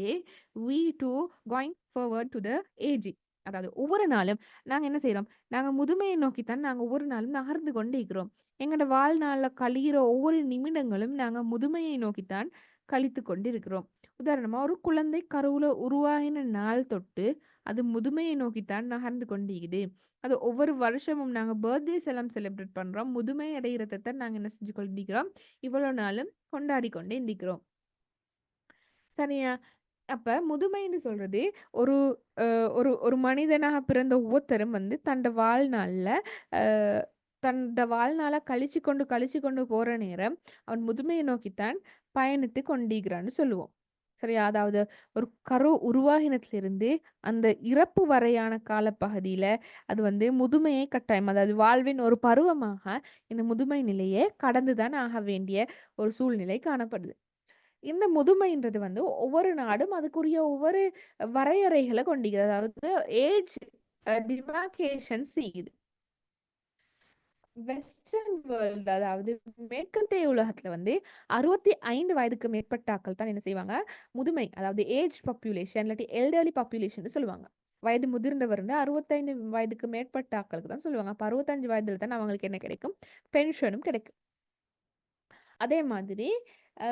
Speaker 1: we too going forward to the aging. அதாவது ஒவ்வொரு நாளும் நாங்க என்ன செய்றோம்? நாங்க முதுமையை நோக்கித்தான் நாங்க ஒவ்வொரு நாளும் நகர்ந்து கொண்டு இருக்கிறோம். எங்களோட வாழ்நாள்ல கழியிற ஒவ்வொரு நிமிடங்களும் நாங்க முதுமையை நோக்கித்தான் கழித்துக் கொண்டிருக்கிறோம். உதாரணமா ஒரு குழந்தை கருவுல உருவாகின நாள் தொட்டு அது முதுமையை நோக்கித்தான் நகர்ந்து கொண்டிருக்குது. அது ஒவ்வொரு வருஷமும் நாங்க பர்த்டேஸ் எல்லாம் செலிப்ரேட் பண்றோம். முதுமை அடையறத தான் நாங்க என்ன செஞ்சு கொண்டிருக்கிறோம், இவ்வளோ நாளும் கொண்டாடி கொண்டே இருக்கிறோம். சரியா? அப்ப முதுமைன்னு சொல்றது ஒரு அ ஒரு ஒரு மனிதனாக பிறந்த ஒவ்வொருத்தரும் வந்து அ தன்னோட வாழ்நாள கழிச்சு கொண்டு போற நேரம், அவன் முதுமையை நோக்கித்தான் பயணித்து கொண்டிருக்கிறான்னு சொல்லுவோம். சரியா? அதாவது ஒரு கரு உருவாகினத்திலிருந்து அந்த இறப்பு வரையான காலப்பகுதியில அது வந்து முதுமையை கட்டாயம் அதாவது வாழ்வின் ஒரு பருவமாக இந்த முதுமை நிலையை கடந்து தான் ஆக வேண்டிய ஒரு சூழ்நிலை காணப்படுது. இந்த முதுமைன்றது வந்து ஒவ்வொரு நாடும் அதுக்குரிய ஒவ்வொரு வரையறைகள கொண்டிருக்குது. அதாவது ஏஜ் டிமார்கேஷன் செய்யுது. வெஸ்டர்ன் வேர்ல்ட் அதாவது மேற்கத்திய உலகத்துல வந்து 65 வயதுக்கு மேற்பட்ட ஆட்கள் தான் என்ன செய்வாங்க முதுமை அதாவது ஏஜ் பாப்புலேஷன் இல்லாட்டி எல்டர்லி பாப்புலேஷன் சொல்லுவாங்க. வயது முதிர்ந்தவர் 65 வயதுக்கு மேற்பட்ட ஆட்களுக்கு தான் சொல்லுவாங்க. அப்ப 65 வயதுல தான் அவங்களுக்கு என்ன கிடைக்கும் பென்ஷனும் கிடைக்கும். அதே மாதிரி அ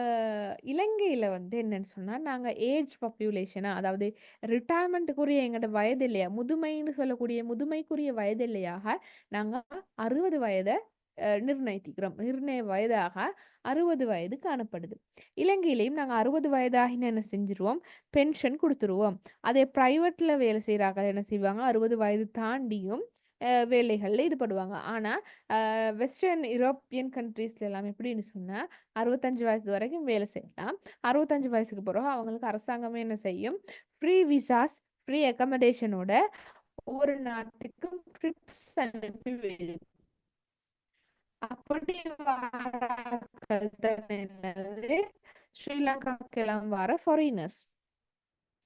Speaker 1: இலங்கையில வந்து என்னன்னு சொன்னா, நாங்க ஏஜ் பாப்புலேஷனா அதாவது ரிட்டயர்மென்ட்க்குரிய எங்களோட வயது இல்லையா, முதுமைன்னு சொல்லக்கூடிய முதுமைக்குரிய வயது இல்லையாக நாங்க 60 வயத நிர்ணயித்திக்கிறோம். நிர்ணய வயதாக 60 வயது காணப்படுது. இலங்கையிலயும் நாங்க 60 வயதாகின என்ன செஞ்சுருவோம், பென்ஷன் குடுத்துருவோம். அதே பிரைவேட்ல வேலை செய்றாங்க என்ன செய்வாங்க, 60 வயது தாண்டியும் வேலைகள்ல ஈடுபடுவாங்க. ஆனா வெஸ்டர்ன் யூரோப்பியன் கண்ட்ரீஸ்ல எல்லாம் எப்படின்னு சொன்னா 65 வயசு வரைக்கும் வேலை செய்யலாம். 65 வயசுக்கு பிறகு அவங்களுக்கு அரசாங்கமே என்ன செய்யும் ஃப்ரீ விசாஸ் ஃப்ரீ அக்கமடேஷனோட ஒவ்வொரு நாட்டுக்கும் ட்ரிப்ஸ் அனுப்பி வைக்கும். அப்படி வாராக்கள் தான் என்னது ஸ்ரீலங்காக்கெல்லாம் வர ஃபாரினர்ஸ்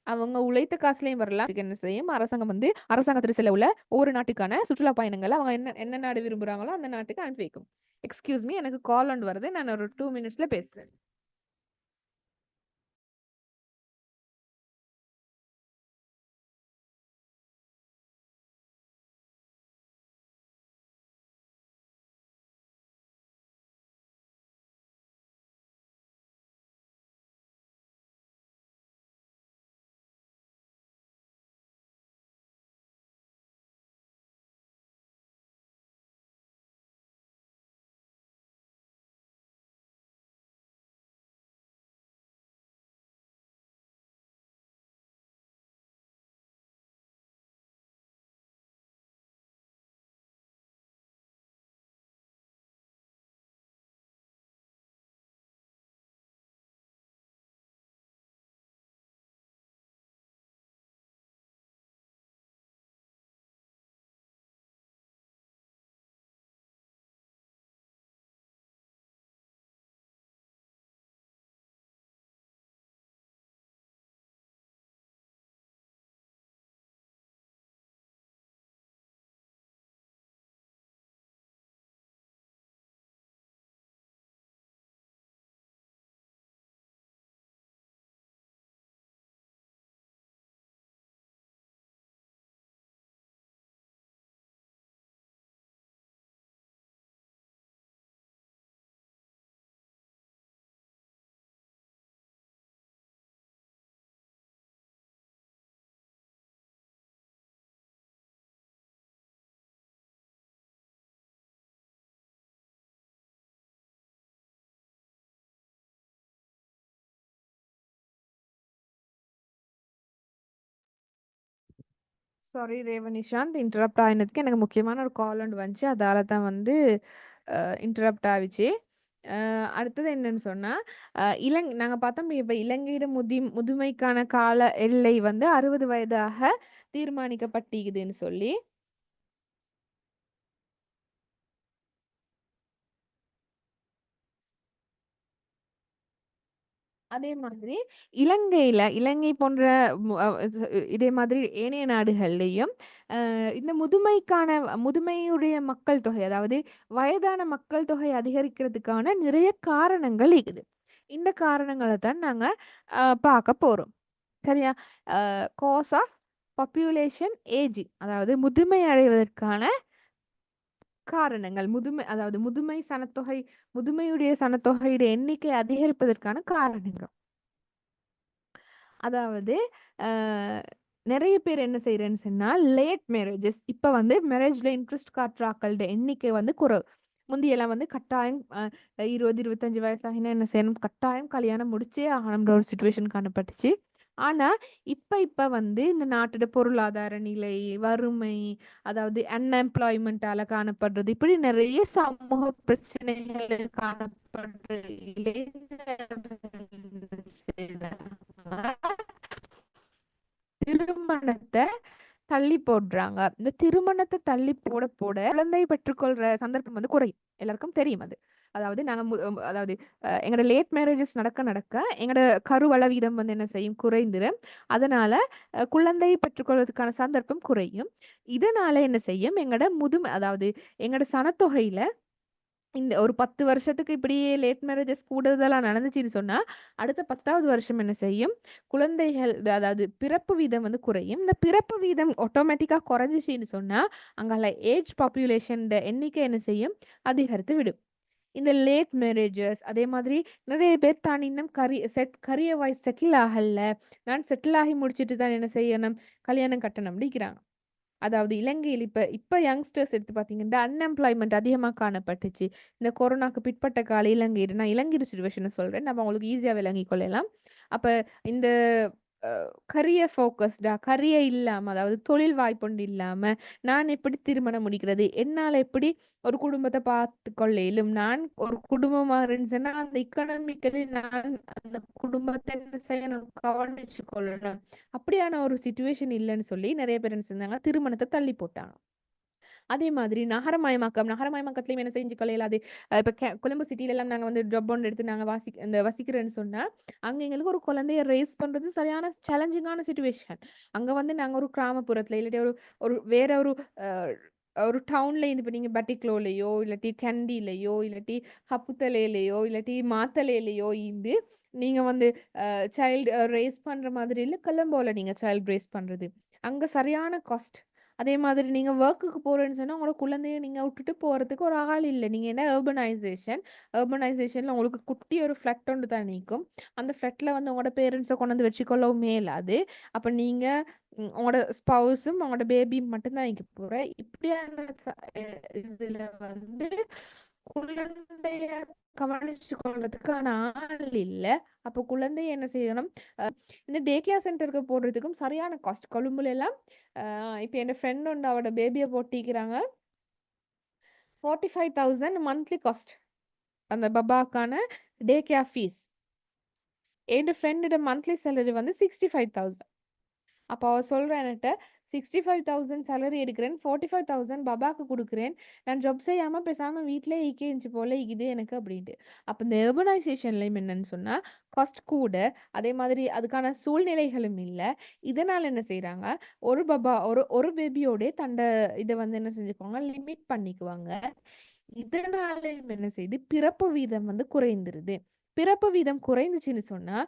Speaker 1: அவங்க உழைத்த காசுலயும் வரலாம். இதுக்கு என்ன செய்யும் அரசாங்கம் வந்து அரசாங்கத்துல செல்ல உள்ள ஒவ்வொரு நாட்டுக்கான சுற்றுலா பயணங்கள் அவங்க என்ன என்ன நாடு விரும்புறாங்களோ அந்த நாட்டுக்கு அனுப்பி வைக்கும். எக்ஸ்கியூஸ் மீ எனக்கு கால் ஒன்று வருது. நான் ஒரு 2 மினிட்ஸ்ல பேசுறேன். சாரி ரேவனிஷாந்த் இன்டரப்ட் ஆயினதுக்கு எனக்கு முக்கியமான ஒரு கால் ஒன்று வந்துச்சு. அதால தான் வந்து இன்டரப்ட் ஆவிச்சு. அடுத்தது என்னன்னு சொன்னா, நாங்க பார்த்தோம் இப்ப இலங்கையிட முதுமைக்கான கால எல்லை வந்து 60 வயதாக தீர்மானிக்கப்பட்டிக்குதுன்னு சொல்லி. அதே மாதிரி இலங்கை போன்ற இதே மாதிரி ஏனைய நாடுகள்லயும் இந்த முதுமையுடைய மக்கள் தொகை அதாவது வயதான மக்கள் தொகை அதிகரிக்கிறதுக்கான நிறைய காரணங்கள் இருக்குது. இந்த காரணங்களை தான் நாங்க பார்க்க போறோம். சரியா? காஸ் ஆஃப் பாப்புலேஷன் ஏஜிங் அதாவது முதுமை அடைவதற்கான காரணங்கள் அதாவது முதுமையுடைய சனத்தொகையுடைய எண்ணிக்கை அதிகரிப்பதற்கான காரணங்கள். அதாவது அ நெறைய பேர் என்ன செய்றேன்னு சொன்னா, லேட் மேரேஜஸ் இப்ப வந்து மேரேஜ்ல இன்ட்ரெஸ்ட் காட்டுற ஆட்களோட எண்ணிக்கை வந்து குறைவு. முந்தியெல்லாம் வந்து கட்டாயம் 20, 25 வயசாகினா என்ன செய்யணும்? கட்டாயம் கல்யாணம் முடிச்சே ஆகணும்ன்ற ஒரு சிச்சுவேஷன் காணப்பட்டுச்சு. ஆனா, இப்ப வந்து இந்த நாட்டோட பொருளாதார நிலை, வறுமை, அதாவது அன்எம்ப்ளாய்மென்ட்டால காணப்படுறது, இப்படி நெறைய சமூக பிரச்சனைகள் காணப்படுற இளைஞர்கள் என்ன செய்றாங்க? திருமணத்தை தள்ளி போடுறாங்க. இந்த திருமணத்தை தள்ளி போட போட குழந்தை பெற்றுக்கொள்ற சந்தர்ப்பம் வந்து குறையும். எல்லாருக்கும் தெரியும் அது. அதாவது நாங்க அதாவது எங்களோட லேட் மேரேஜஸ் நடக்க நடக்க எங்களோட கருவள வீதம் வந்து என்ன செய்யும், குறைந்துரும். அதனால குழந்தை பெற்றுக்கொள்வதற்கான சந்தர்ப்பம் குறையும். இதனால என்ன செய்யும், எங்களோட அதாவது எங்களோட சனத்தொகையில இந்த ஒரு 10 வருஷத்துக்கு இப்படியே லேட் மேரேஜஸ் கூடுதலா நடந்துச்சுன்னு சொன்னா, அடுத்த 10வது வருஷம் என்ன செய்யும், குழந்தைகள் அதாவது பிறப்பு வீதம் வந்து குறையும். இந்த பிறப்பு வீதம் ஆட்டோமேட்டிக்கா குறைஞ்சிச்சுன்னு சொன்னா, அங்கால ஏஜ் பாப்புலேஷன் எண்ணிக்கை என்ன செய்யும், அதிகரித்து விடும். இந்த லேட் மேரேஜஸ் அதே மாதிரி நிறைய பேர் தான் இன்னும் கரியர் வைஸ் செட்டில் ஆகல. நான் செட்டில் ஆகி முடிச்சுட்டு தான் என்ன செய்யணும், கல்யாணம் கட்டணும் அப்படிங்கிறாங்க. அதாவது இலங்கையில் இப்ப இப்ப யங்ஸ்டர்ஸ் எடுத்து பார்த்தீங்கன்னா, அன்எம்ப்ளாய்மென்ட் அதிகமா காணப்பட்டுச்சு. இந்த கொரோனாக்கு பிற்பட்ட கால இலங்கையில நான் இலங்கை சிச்சுவேஷன சொல்றேன். நம்ம உங்களுக்கு ஈஸியா விளங்கிக் கொள்ளலாம். அப்ப இந்த கரியர் ஃபோக்கஸ்டா கரியர் இல்லாம, அதாவது தொழில் வாய்ப்பொண்டு இல்லாம, நான் எப்படி திருமணம் முடிக்கிறது? என்னால எப்படி ஒரு குடும்பத்த பார்த்துக்கொள்ள இயலும்? நான் ஒரு குடும்பமா இருந்துச்சுன்னா, அந்த எக்கனாமிக்கலி நான் அந்த குடும்பத்த என்ன செய்யணும்? கவனிச்சு கொள்ளணும். அப்படியான ஒரு சிச்சுவேஷன் இல்லன்னு சொல்லி நெறைய பேர் என்ன செஞ்சாங்க? திருமணத்த தள்ளி போட்டாங்க. அதே மாதிரி நகரமயமாக்கத்திலயும் என்ன செஞ்சுக்கொள்ள இயலாது. இப்ப கொழும்பு சிட்டிலலாம் நாங்க வந்து ஜாப் ஒண்ணு எடுத்து நாங்க வசிக்கிறேன்னு சொன்னா, அங்க எங்களுக்கு ஒரு குழந்தைய ரெய்ஸ் பண்றது சரியான சேலஞ்சிங்கான சிச்சுவேஷன். அங்க வந்து நாங்க ஒரு கிராமப்புறத்துல இல்லாட்டி ஒரு ஒரு வேற ஒரு அ ஒரு டவுன்ல இருந்து இப்ப நீங்க பட்டிக்லோலயோ, இல்லாட்டி கண்டிலயோ, இல்லாட்டி ஹப்புத்தலைலயோ, இல்லாட்டி மாத்தளைலயோ இருந்து நீங்க வந்து சைல்டு ரெய்ஸ் பண்ற மாதிரி இல்ல, கொலம்போல நீங்க சைல்டு ரெய்ஸ் பண்றது. அங்க சரியான காஸ்ட். அதே மாதிரி நீங்க வொர்க்குக்கு போறேன்னு சொன்னா, உங்களோட குழந்தைய நீங்க விட்டுட்டு போறதுக்கு ஒரு ஆள் இல்ல. நீங்க என்ன அர்பனைசேஷன்ல உங்களுக்கு குட்டி ஒரு ஃப்ளாட் ஒன்று தான் நிக்கும். அந்த ஃப்ளாட்ல வந்து உங்களோட பேரண்ட்ஸ கொண்டாந்து வச்சுக்கொள்ளவும் மேலாது. அப்ப நீங்க உங்களோட ஸ்பவுஸும், உங்களோட பேபியும் மட்டும் தான் நிக்க போற. இப்படியான இதுல வந்து குழந்தைய கவனிச்சு கொள்றதுக்கான ஆள் இல்ல. அப்ப குழந்தைய என்ன செய்யணும்? இந்த டே கேர் சென்டருக்கு போடுறதுக்கும் சரியான காஸ்ட். கொழும்புல எல்லாம் இப்ப என் ஃப்ரெண்ட் உண்டு, அவட பேபிய போட்டிக்கிறாங்க. 45,000 மந்த்லி காஸ்ட். அந்த பப்பாக்கான டே கேர் ஃபீஸ். என் ஃப்ரெண்டோட மந்த்லி சேலரி வந்து 65,000. அப்ப அவ சொல்றா என்ட்ட, 65,000 சேலரி எடுக்கிறேன். 45,000 பபாக்கு குடுக்குறேன். நான் ஜாப் செய்யாம பேசாம வீட்லயே இருந்துச்சு போல இருக்குது எனக்கு அப்படின்ட்டு. அப்ப இந்த அர்பனைசேஷன்லயும் என்னன்னு சொன்னா, காஸ்ட் கூட. அதே மாதிரி அதுக்கான சூழ்நிலைகளும் இல்ல. இதனால என்ன செய்றாங்க, ஒரு ஒரு ஒரு பேபியோடே இத வந்து என்ன செஞ்சுக்குவாங்க, லிமிட் பண்ணிக்குவாங்க. இதனாலயும் என்ன செய்யுது, பிறப்பு வீதம் வந்து குறைந்துருது. பிறப்பு வீதம் குறைந்துச்சுன்னு சொன்னா,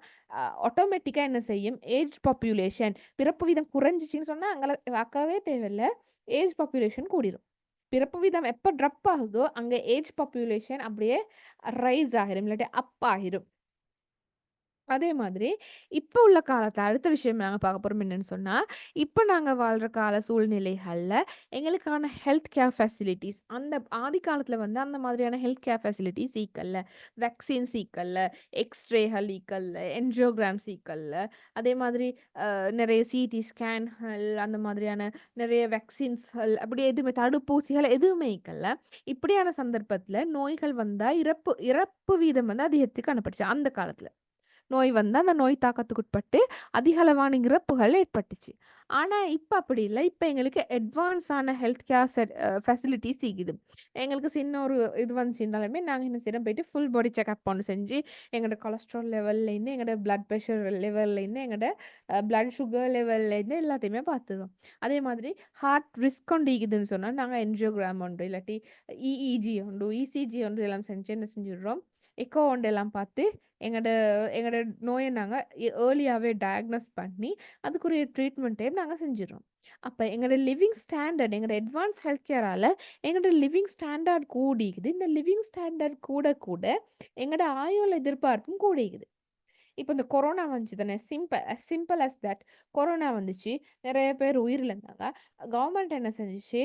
Speaker 1: ஆட்டோமேட்டிக்கா என்ன செய்யும், ஏஜ் பாப்புலேஷன் பிறப்பு வீதம் குறைஞ்சுச்சுன்னு சொன்னா, அங்கள பார்க்கவே தேவையில்ல. ஏஜ் பாப்புலேஷன் கூடிரும். பிறப்பு வீதம் எப்ப ட்ராப் ஆகுதோ, அங்க ஏஜ் பாப்புலேஷன் அப்படியே ரைஸ் ஆகிரும். இல்லாட்டி அப் ஆகிரும். அதே மாதிரி இப்ப உள்ள காலத்துல அடுத்த விஷயம் நாங்க பார்க்க போறோம் என்னன்னு சொன்னா, இப்ப நாங்க வாழ்ற கால சூழ்நிலைகள்ல எங்களுக்கான ஹெல்த் கேர் ஃபெசிலிட்டீஸ் அந்த ஆதி காலத்துல வந்து அந்த மாதிரியான ஹெல்த் கேர் ஃபெசிலிட்டீஸ் ஈக்கல்ல. வேக்சின்ஸ் ஈக்கல்ல, எக்ஸ்ரேகள் ஈக்கல்ல, என்ஜியோகிராம்ஸ் ஈக்கல்ல. அதே மாதிரி நெறைய சிடி ஸ்கேன்கள் அந்த மாதிரியான நெறைய வேக்சின்ஸ்கள் அப்படி எதுவுமே தடுப்பூசிகள் எதுவுமே ஈக்கல்ல. இப்படியான சந்தர்ப்பத்துல நோய்கள் வந்தா இறப்பு இறப்பு வீதம் வந்து அதிகரித்து காணப்பட்டுச்சு அந்த காலத்துல. நோய் வந்தா, அந்த நோய் தாக்கத்துக்குட்பட்டு அதிக அளவான இறப்புகள் ஏற்பட்டுச்சு. ஆனா, இப்ப அப்படி இல்ல. இப்ப எங்களுக்கு அட்வான்ஸான ஹெல்த் கேர் ஃபெசிலிட்டீஸ் இருக்குது. எங்களுக்கு சின்ன ஒரு இது வந்துச்சுன்னாலுமே, நாங்க என்ன செய்றோம், போயிட்டு ஃபுல் பாடி செக்கப் ஒண்ணு செஞ்சு, எங்களோட கொலஸ்ட்ரால் லெவல்லேருந்து, எங்களோட பிளட் பிரஷர் லெவல்லேருந்து, எங்களோட பிளட் சுகர் லெவல்லேருந்து எல்லாத்தையுமே பார்த்துருவோம். அதே மாதிரி ஹார்ட் ரிஸ்க் கொண்டு இருக்குதுன்னு சொன்னா, நாங்க என்ஜியோகிராம் உண்டு, இல்லாட்டி இஇஜி உண்டு, இசிஜி உண்டு எல்லாம் செஞ்சு என்ன செஞ்சுடுறோம், எக்கோ உண்டு எல்லாம் பார்த்து எங்களோட எங்களோட நோய நாங்க ஏர்லியாவே டயக்னோஸ் பண்ணி, அதுக்குரிய ட்ரீட்மெண்ட்டையும் நாங்க செஞ்சுர்றோம். அப்ப எங்களோட லிவிங் ஸ்டாண்டர்ட் எங்களோட அட்வான்ஸ் ஹெல்த் கேரால எங்களோட லிவிங் ஸ்டாண்டர்ட் கூடிக்குது. இந்த லிவிங் ஸ்டாண்டர்ட் கூட கூட எங்களோட ஆயுள் எதிர்பார்ப்பும் கூடிக்குது. இப்ப இந்த கொரோனா வந்துச்சு தானே, சிம்பிள் அஸ் தட். கொரோனா வந்துச்சு. நெறைய பேர் உயிரிழந்தாங்க. கவர்மெண்ட் என்ன செஞ்சுச்சு,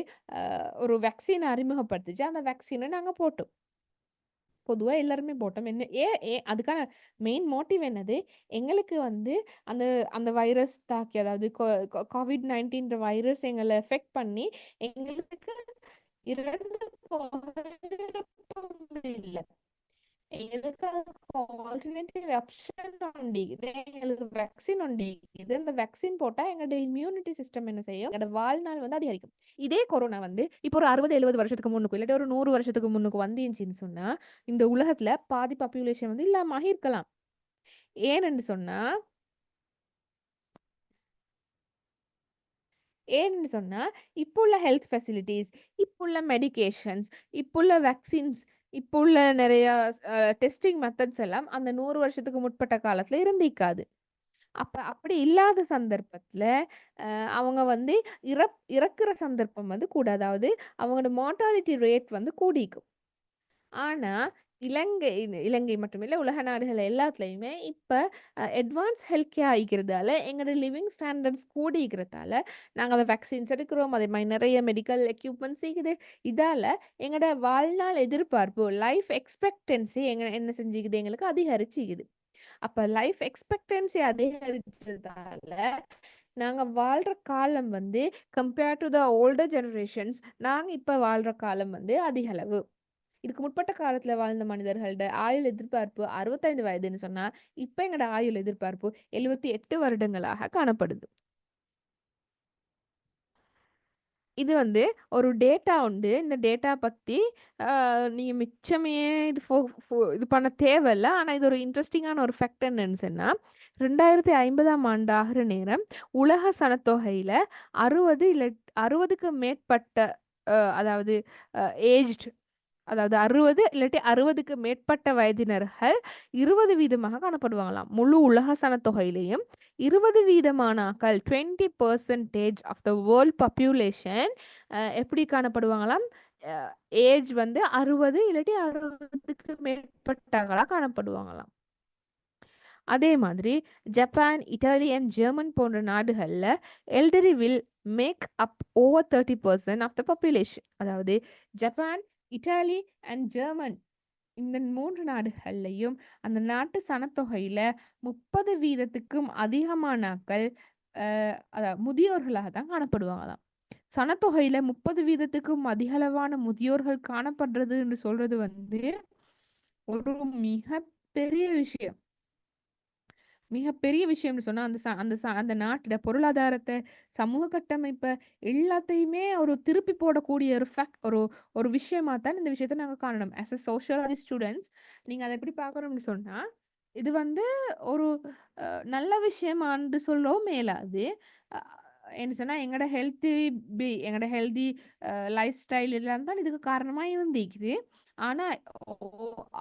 Speaker 1: ஒரு வேக்சின் அறிமுகப்படுத்துச்சு. அந்த வேக்சின நாங்க போட்டோம். பொதுவா எல்லாருமே போட்டோம். என்ன ஏன் அதுக்கான மெயின் மோட்டிவ் என்னது? எங்களுக்கு வந்து அந்த அந்த வைரஸ் தாக்கி அதாவது கோவிட்-19ன்ற வைரஸ் எங்கள எஃபெக்ட் பண்ணி எங்களுக்கு இறந்து போக விருப்பம் இல்ல. எங்களுக்கு அதுக்கு ஆல்டர்னேட்டிவ் ஆப்ஷன் உண்டு, எங்களுக்கு வேக்சின் உண்டு. இந்த வேக்சின் போட்டா எங்களோட இம்யூனிட்டி சிஸ்டம் என்ன செய்யும், எங்களோட வாழ்நாள் வந்து அதிகரிக்கும். இதே கொரோனா வந்து இப்போ ஒரு 60-70 வருஷத்துக்கு முன்னுக்கு இல்லாட்டி ஒரு 100 வருஷத்துக்கு முன்னுக்கு வந்துச்சுன்னு சொன்னா இந்த உலகத்துல பாதி பாப்புலேஷன் வந்து இல்லாம இருக்கலாம். ஏன்னு சொன்னா ஏன்னு சொன்னா இப்போ உள்ள ஹெல்த் ஃபெசிலிட்டிஸ், இப்போ உள்ள மெடிகேஷன்ஸ், இப்போ உள்ள வேக்சின்ஸ், இப்போ உள்ள நிறைய டெஸ்டிங் மெத்தட்ஸ் எல்லாம் அந்த 100 வருஷத்துக்கு முற்பட்ட காலத்துல இருந்திருக்காது. அப்ப அப்படி இல்லாத சந்தர்ப்பத்துல அவங்க வந்து இறக்குற சந்தர்ப்பம் வந்து கூட, அதாவது அவங்களோட மார்டாலிட்டி ரேட் வந்து கூடிக்கும். ஆனா இலங்கை இலங்கை மட்டுமில்ல உலக நாடுகள் எல்லாத்துலயுமே இப்ப அட்வான்ஸ் ஹெல்த் கேர் ஆகிக்கிறதால எங்களோட லிவிங் ஸ்டாண்டர்ட்ஸ் கூடிக்கிறதால நாங்கள் அதை வேக்சின்ஸ் எடுக்கிறோம், அதே மாதிரி நிறைய மெடிக்கல் எக்யூப்மெண்ட்ஸ் இருக்குது. இதால எங்களோட வாழ்நாள் எதிர்பார்ப்பு லைஃப் எக்ஸ்பெக்டன்சி என்ன செஞ்சுக்குது, எங்களுக்கு அதிகரிச்சுக்குது. அப்ப லைஃப் எக்ஸ்பெக்டன்சி அதிகரிச்சதால நாங்க வாழ்ற காலம் வந்து compare to the older generations, நாங்க இப்ப வாழ்ற காலம் வந்து அதிக அளவு. இதுக்கு முற்பட்ட காலத்துல வாழ்ந்த மனிதர்களோட ஆயுள் எதிர்பார்ப்பு 65 வயதுன்னு சொன்னா இப்ப எங்களோட ஆயுள் எதிர்பார்ப்பு 78 வருடங்களாக காணப்படுது. இது வந்து ஒரு டேட்டா உண்டு. இந்த டேட்டா பத்தி நீங்க மிச்சமே இது பண்ண தேவையில்ல. ஆனா இது ஒரு இன்ட்ரெஸ்டிங்கான ஒரு ஃபேக்ட் என்னன்னு சொன்னா 2050ஆம் ஆண்டு ஆகுற நேரம் உலக சனத்தொகையில 60 இல்ல 60க்கு மேற்பட்ட அதாவது ஏஜ்ட், அதாவது 60 இல்லாட்டி 60க்கு மேற்பட்ட வயதினர்கள் 20% காணப்படுவாங்களாம். முழு உலக சனத்தொகையிலையும் 20% ஆக்கள் 20% ஆஃப் த வேர்ல்ட் பாப்புலேஷன் எப்படி காணப்படுவாங்களாம், ஏஜ் வந்து 60 இல்லாட்டி 60க்கு மேற்பட்டவங்களா காணப்படுவாங்களாம். அதே மாதிரி ஜப்பான், இட்டாலி அண்ட் ஜெர்மன் போன்ற நாடுகள்ல elderly will make up over 30% of the population. அதாவது ஜப்பான், இட்டாலி அண்ட் ஜெர்மன் இந்த 3 நாடுகள்லையும் அந்த நாட்டு சனத்தொகையில 30%க்கும் அதிகமானாக்கள் அதாவது முதியோர்களாக தான் காணப்படுவாங்களாம். சனத்தொகையில 30%க்கும் அதிகளவான முதியோர்கள் காணப்படுறதுன்னு சொல்றது வந்து ஒரு மிகப்பெரிய விஷயம். மிகப்பெரிய விஷயம்னு சொன்னா அந்த நாட்டோட பொருளாதாரத்தை, சமூக கட்டமைப்பை எல்லாத்தையுமே ஒரு திருப்பி போடக்கூடிய ஒரு ஒரு ஒரு விஷயமா தான் இந்த விஷயத்த நாங்க காணணும். ஆஸ் அ சோஷியாலஜி ஸ்டூடெண்ட்ஸ் நீங்க அதை எப்படி பார்க்கணும்னு சொன்னா இது வந்து ஒரு நல்ல விஷயமான்னு சொல்லவும் மேலாது. என்ன சொன்னா எங்களோட ஹெல்தி லைஃப் ஸ்டைல் எல்லாம் தான் இதுக்கு காரணமா இருந்திருக்குது. ஆனா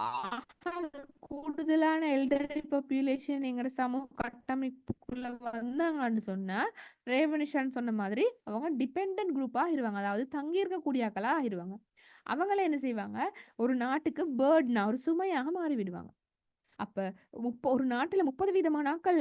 Speaker 1: ஆக கூடுதலான எல்டர்லி பாப்புலேஷன் எங்களோட சமூக கட்டமைப்புக்குள்ள வந்தாங்கன்னு சொன்னா ரேவனிஷான்னு சொன்ன மாதிரி அவங்க டிபெண்டன்ட் குரூப்பா ஆகிருவாங்க, அதாவது தங்கி இருக்கக்கூடிய ஆக்களா ஆகிருவாங்க. அவங்கள என்ன செய்வாங்க, ஒரு நாட்டுக்கு பேர்ட்னா ஒரு சுமையாக மாறி விடுவாங்க. அப்ப ஒரு நாட்டுல 30% ஆட்கள்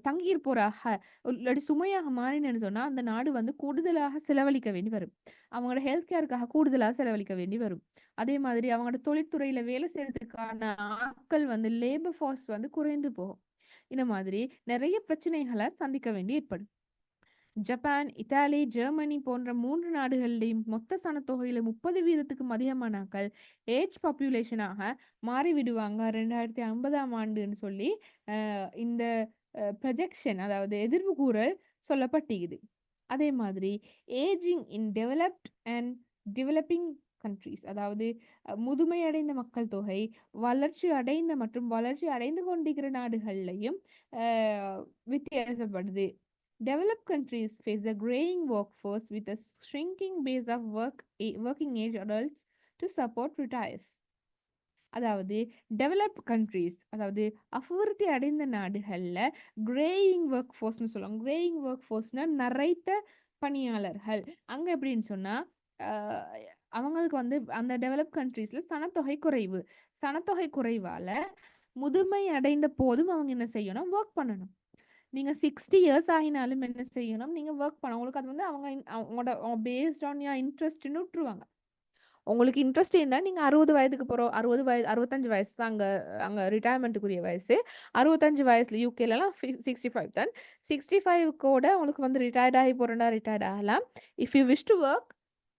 Speaker 1: தங்கியிருப்போராக இல்லாட்டி சுமையாக மாறினேன்னு சொன்னா அந்த நாடு வந்து கூடுதலாக செலவழிக்க வேண்டி வரும். அவங்களோட ஹெல்த் கேருக்காக கூடுதலாக செலவழிக்க வேண்டி வரும். அதே மாதிரி அவங்களோட தொழில்துறையில வேலை செய்யறதுக்கான ஆட்கள் வந்து லேபர் ஃபோர்ஸ் வந்து குறைந்து போகும். இந்த மாதிரி நிறைய பிரச்சனைகளை சந்திக்க வேண்டி ஏற்படும். ஜப்பான், இத்தாலி, ஜெர்மனி போன்ற 3 நாடுகளிலும் மொத்த சனத்தொகையில 30%க்கும் அதிகமானாக்கள் ஏஜ் பாப்புலேஷனாக மாறிவிடுவாங்க 2050ஆம் ஆண்டுன்னு சொல்லி இந்த ப்ரொஜெக்ஷன், அதாவது எதிர்வு கூறல் சொல்லப்பட்டிருக்குது. அதே மாதிரி ageing in developed and developing countries, அதாவது முதுமை அடைந்த மக்கள் தொகை வளர்ச்சி அடைந்த மற்றும் வளர்ச்சி அடைந்து கொண்டிருக்கிற நாடுகள்லையும் வித்தியாசப்படுது. Developed countries face a graying workforce with a shrinking base of working age adults to support retires. அதாவது டெவலப்ட் கண்ட்ரீஸ், அதாவது அபிவிருத்தி அடைந்த நாடுகள்ல கிரேயிங் ஒர்க் ஃபோர்ஸ்னு சொல்லுவாங்க. கிரேயிங் ஒர்க் ஃபோர்ஸ்னா நரைத்த பணியாளர்கள். அங்க எப்படின்னு சொன்னா அஹ், அவங்களுக்கு வந்து அந்த டெவலப் கண்ட்ரீஸ்ல சனத்தொகை குறைவு. சனத்தொகை குறைவால முதுமை அடைந்த போதும் அவங்க என்ன செய்யணும், ஒர்க் பண்ணணும். நீங்க 60 இயர்ஸ் ஆகினாலும் என்ன செய்யணும், நீங்க ஒர்க் பண்ணணும். உங்களுக்கு அது வந்து அவங்களோட பேஸ்ட் ஆன் யுவர் இன்ட்ரெஸ்ட்னு விட்டுருவாங்க. உங்களுக்கு இன்ட்ரெஸ்ட் இருந்தா நீங்க 60 வயதுக்கு போறோம், 60 வயது 65 வயசு தான் அங்க அங்க ரிட்டையர்மெண்ட்டுக்குரிய வயசு. 65 வயசுல யூகேலலாம் 65 தான். 65 கூட உங்களுக்கு வந்து ரிட்டையர்ட் ஆகி போறேன்டா ரிட்டையர்ட் ஆகலாம். If you wish to work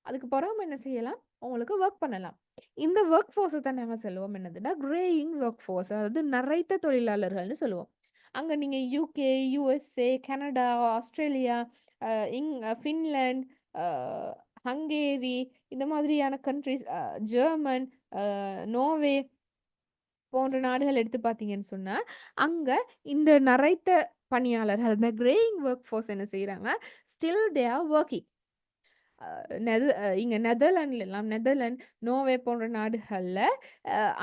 Speaker 1: அதுக்கு பிறகு என்ன செய்யலாம், உங்களுக்கு ஒர்க் பண்ணலாம். இந்த ஒர்க் ஃபோர்ஸ தான் நாங்க சொல்லுவோம் என்னதுன்னா, கிரேயிங் ஒர்க் ஃபோர்ஸ். அதாவது நரைத்த தொழிலாளர்கள்னு சொல்லுவோம். அங்க நீங்க யுகே, யுஎஸ்ஏ, கனடா, ஆஸ்திரேலியா, அ இங் ஃபின்லாண்ட், அ ஹங்கேரி இந்த மாதிரியான கண்ட்ரீஸ், ஜெர்மன், நோர்வே போன்ற நாடுகள் எடுத்து பார்த்தீங்கன்னு சொன்னா, அங்க இந்த நரைத்த பணியாளர்கள், இந்த கிரேயிங் ஒர்க் ஃபோர்ஸ் என்ன செய்றாங்க, ஸ்டில் தே ஆர் வொர்க்கிங். இங்க நெதர்லாண்ட்லலாம் நெதர்லாண்ட், நோர்வே போன்ற நாடுகள்ல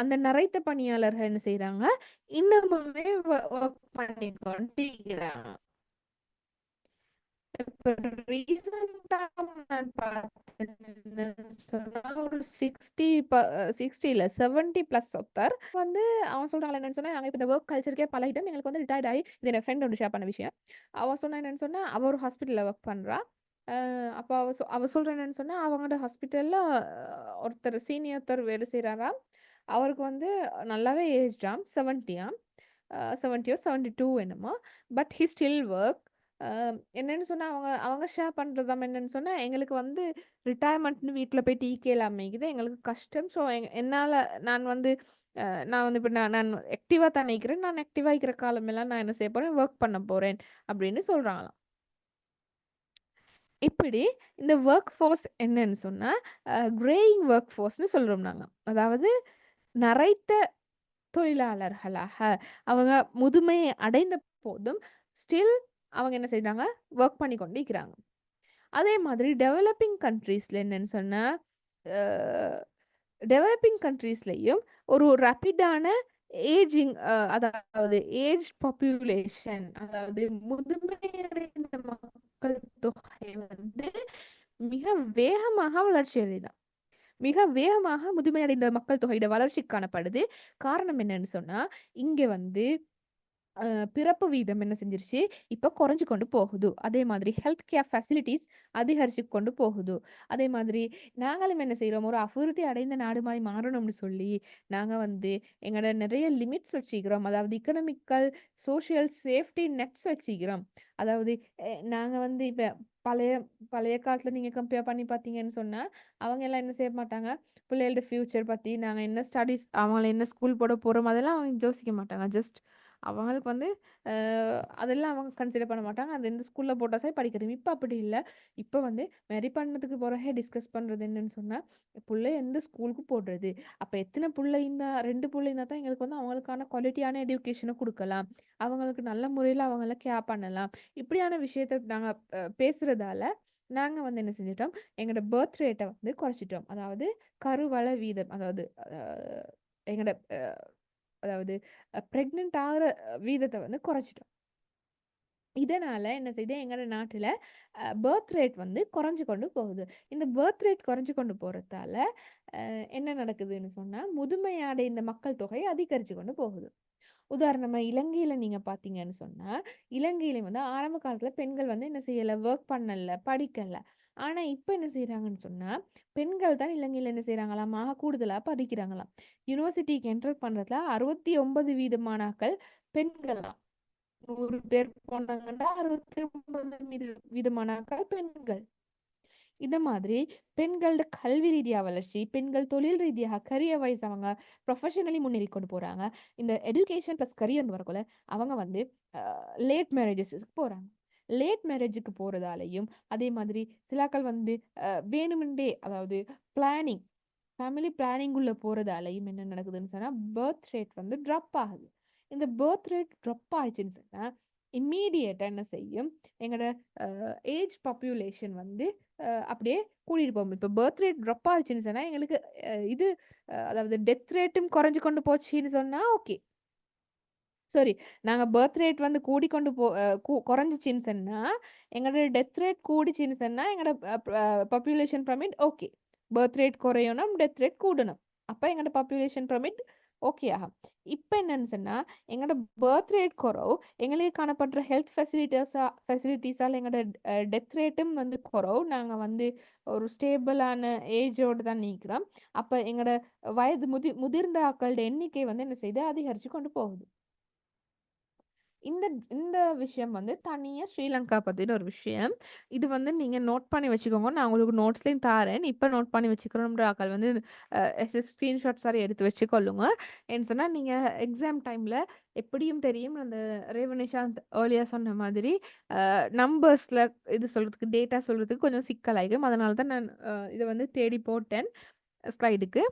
Speaker 1: அந்த நரைத்த பணியாளர்கள் என்ன செய்றாங்க, இன்னமுமே வொர்க் பண்ணிக் கொண்டு இருக்கிறாங்க. இப்ப ரீசென்ட்டா நான் பார்த்தேன்னு சொன்னா, ஒரு 60 இல்ல 70 பிளஸ் ஒருத்தர் வந்து அவன் சொல்றான்ல என்னன்னு சொன்னா, நாங்க இப்ப இந்த வொர்க் கல்ச்சருக்கே பழகிட்டோம். எங்களுக்கு வந்து ரிட்டயர்ட் ஆயி இது என் ஃப்ரெண்ட் ஒண்ணு ஷேர் பண்ண விஷயம். அவ சொன்னா என்னன்னு சொன்னா, அவ ஒரு ஹாஸ்பிட்டல்ல வொர்க் பண்றா. அப்ப அவ சொல்றா என்னன்னு சொன்னா, அவங்களோட ஹாஸ்பிட்டல்ல ஒருத்தர் வேலை செய்றாராம். அவருக்கு வந்து நல்லாவே ஏஜ்டாம் 70 70 72 என்னமோ. But he still work. அ என்னன்னு சொன்னா, அவங்க அவங்க ஷேர் பண்றதாம் என்னன்னு சொன்னா, எங்களுக்கு வந்து ரிட்டயர்மெண்ட்ன்னு வீட்ல போய் டீ கேளாமைக்குது. எங்களுக்கு கஷ்டம். ஸோ என்னால நான் வந்து நான் வந்து இப்ப நான் நான் ஆக்டிவா தானே இருக்கிறேன். நான் ஆக்டிவா இருக்கிற காலமெல்லாம் நான் என்ன செய்ய போறேன், வொர்க் பண்ண போறேன் அப்படின்னு சொல்றாங்களாம். இப்படி இந்த வொர்க் ஃபோர்ஸ் என்னன்னு சொன்னா, கிரேயிங் வொர்க் ஃபோர்ஸ்ன்னு சொல்றோம் நாங்க. அதாவது நரைத்த தொழிலாளர்களாக அவங்க முதுமையை அடைந்த போதும் ஸ்டில் அவங்க என்ன செய்றாங்க, வொர்க் பண்ணி கொண்டு இருக்கிறாங்க. அதே மாதிரி டெவலப்பிங் கண்ட்ரீஸ்ல என்னன்னு சொன்னா, அ டெவலப்பிங் கண்ட்ரீஸ்லயும் ஒரு ரேப்பிடான ஏஜிங், அதாவது ஏஜ் பாப்புலேஷன், அதாவது முதுமையடைந்த மக்கள் தொகை வந்து மிக வேகமாக வளர்ச்சி அடையுதாம். மிக வேகமாக முதுமையடைந்த மக்கள் தொகையோட வளர்ச்சி காணப்படுது. காரணம் என்னன்னு சொன்னா, இங்க வந்து அ பிறப்பு வீதம் என்ன செஞ்சிருச்சு, இப்ப குறைஞ்சு கொண்டு போகுது. அதே மாதிரி ஹெல்த் கேர் ஃபெசிலிட்டீஸ் அதிகரிச்சு கொண்டு போகுது. அதே மாதிரி நாங்களும் என்ன செய்றோம், ஒரு அபிவிருத்தி அடைந்த நாடு மாரி மாறணும்னு சொல்லி, நாங்க வந்து எங்களோட நெறைய லிமிட்ஸ் வச்சுக்கிறோம். அதாவது எக்கனாமிக்கல், சோசியல் சேஃப்டி நெட்ஸ் வச்சுக்கிறோம். அதாவது நாங்க வந்து இப்ப பழைய பழைய காலத்துல நீங்க கம்பேர் பண்ணி பார்த்தீங்கன்னு சொன்னா, அவங்க எல்லாம் என்ன செய்ய மாட்டாங்க, பிள்ளைகளோட ஃபியூச்சர் பத்தி, நாங்க என்ன ஸ்டடீஸ் அவங்கள என்ன ஸ்கூல் போட போறோம், அதெல்லாம் அவங்க யோசிக்க மாட்டாங்க. ஜஸ்ட் அவங்களுக்கு வந்து அ அதெல்லாம் அவங்க கன்சிடர் பண்ண மாட்டாங்க. அது எந்த ஸ்கூல்ல போட்டா சரி படிக்கட்டும். இப்ப அப்படி இல்ல. இப்ப வந்து மேரி பண்ணதுக்கு பிறகே டிஸ்கஸ் பண்றது என்னன்னு சொன்னா, புள்ளைய எந்த ஸ்கூலுக்கு போடுறது? அப்ப எத்தன புள்ள இருந்தா 2 புள்ள இருந்தா தான் எங்களுக்கு வந்து அவங்களுக்கான குவாலிட்டியான எஜுகேஷன குடுக்கலாம். அவங்களுக்கு நல்ல முறையில அவங்கள கேர் பண்ணலாம். இப்படியான விஷயத்த நாங்க பேசுறதால, நாங்க வந்து என்ன செஞ்சுட்டோம், எங்களோட பர்த் ரேட்ட வந்து குறைச்சுட்டோம். அதாவது கருவள வீதம். அதாவது எங்களோட அதாவது பிரெக்னன்ட் ஆகுற வீதத்த வந்து குறைச்சுட்டோம். இதனால என்ன செய்யுது, எங்கட நாட்டுல பர்த் ரேட் வந்து குறைஞ்சு கொண்டு போகுது. இந்த பர்த் ரேட் குறைஞ்சு கொண்டு போறதால, என்ன நடக்குதுன்னு சொன்னா, முதுமை அடைந்த மக்கள் தொகை அதிகரிச்சு கொண்டு போகுது. உதாரணமா இலங்கையில நீங்க பார்த்தீங்கன்னு சொன்னா, இலங்கையில வந்து ஆரம்ப காலத்துல பெண்கள் வந்து என்ன செய்யல, வொர்க் பண்ணல, படிக்கல. ஆனா இப்ப என்ன செய்றாங்கன்னு சொன்னா, பெண்கள் தான் இலங்கையில என்ன செய்றாங்களாம், கூடுதலா படிக்கிறாங்களாம். யுனிவர்சிட்டிக்கு என்டர் பண்றதுல 69% மாணாக்கள் பெண்களாம். 100 பேர் போனாங்கன்னா 69 வீதமானாக்கள் பெண்கள். இந்த மாதிரி பெண்களோட கல்வி ரீதியா வளர்ச்சி, பெண்கள் தொழில் ரீதியாக கரியர் வைஸ் அவங்க ப்ரொஃபஷனலி முன்னேறி கொண்டு போறாங்க. இந்த எடுகேஷன் பிளஸ் கரியர்ன்னு வரக்குள்ள அவங்க வந்து லேட் மேரேஜஸ்க்கு போறாங்க. லேட் மேரேஜுக்கு போறதாலயும், அதே மாதிரி சிலாக்கள் வந்து வேணுமென்றே அதாவது பிளானிங் ஃபேமிலி பிளானிங் உள்ள போறதாலயும் என்ன நடக்குதுன்னு சொன்னா, பர்த் ரேட் வந்து ட்ராப் ஆகுது. இந்த பர்த் ரேட் ட்ராப் ஆயிடுச்சுன்னு சொன்னா, இம்மீடியேட்டா என்ன செய்யும், எங்களோட ஏஜ் பாப்புலேஷன் வந்து அப்படியே கூட்டிட்டு போகும். இப்ப பர்த் ரேட் ட்ராப் ஆச்சுன்னு சொன்னா, எங்களுக்கு இது அதாவது டெத் ரேட்டும் குறைஞ்சு கொண்டு போச்சுன்னு சொன்னா ஓகே. சாரி, நாங்க பர்த் ரேட் வந்து கூடிக்கொண்டு போ அ கு குறைஞ்சுச்சுன்னு சொன்னா, எங்களோட டெத் ரேட் கூடிச்சுன்னு சொன்னா, எங்களோட population pyramid okay. Birth rate குறையணும், டெத் ரேட் கூடணும். அப்ப எங்களோட பாப்புலேஷன் பிரமிட் ஓகே ஆகும். இப்ப என்னன்னு சொன்னா, எங்களோட பர்த் ரேட் குறவு, எங்களுக்கு காணப்படுற ஹெல்த் ஃபெசிலிட்டீஸால எங்களோட டெத் ரேட்டும் வந்து குறவு. நாங்க வந்து ஒரு ஸ்டேபிளான ஏஜோட தான் நிக்கிறோம். அப்ப எங்களோட வயது முதிர்ந்த ஆட்களோட எண்ணிக்கை வந்து என்ன செய்யுது, அதிகரிச்சு கொண்டு போகுது. இந்த இந்த விஷயம் வந்து தனியா ஸ்ரீலங்கா பத்தின ஒரு விஷயம். இது வந்து நீங்க நோட் பண்ணி வச்சுக்கோங்க. நான் உங்களுக்கு நோட்ஸ்லயும் தாரேன். இப்ப நோட் பண்ணி வச்சுக்கணும்ன்ற ஆட்கள் வந்து ஸ்கிரீன்ஷாட் சாரி எடுத்து வச்சுக்கொள்ளுங்க. ஏன்னு சொன்னா நீங்க எக்ஸாம் டைம்ல எப்படியும் தெரியும் அந்த ரேவனிஷாந்த் ஏர்லியா சொன்ன மாதிரி நம்பர்ஸ்ல இது சொல்றதுக்கு டேட்டா சொல்றதுக்கு கொஞ்சம் சிக்கலாயிடும். அதனால தான் நான் இத வந்து தேடி போட்டேன் ஸ்லைடுக்கு.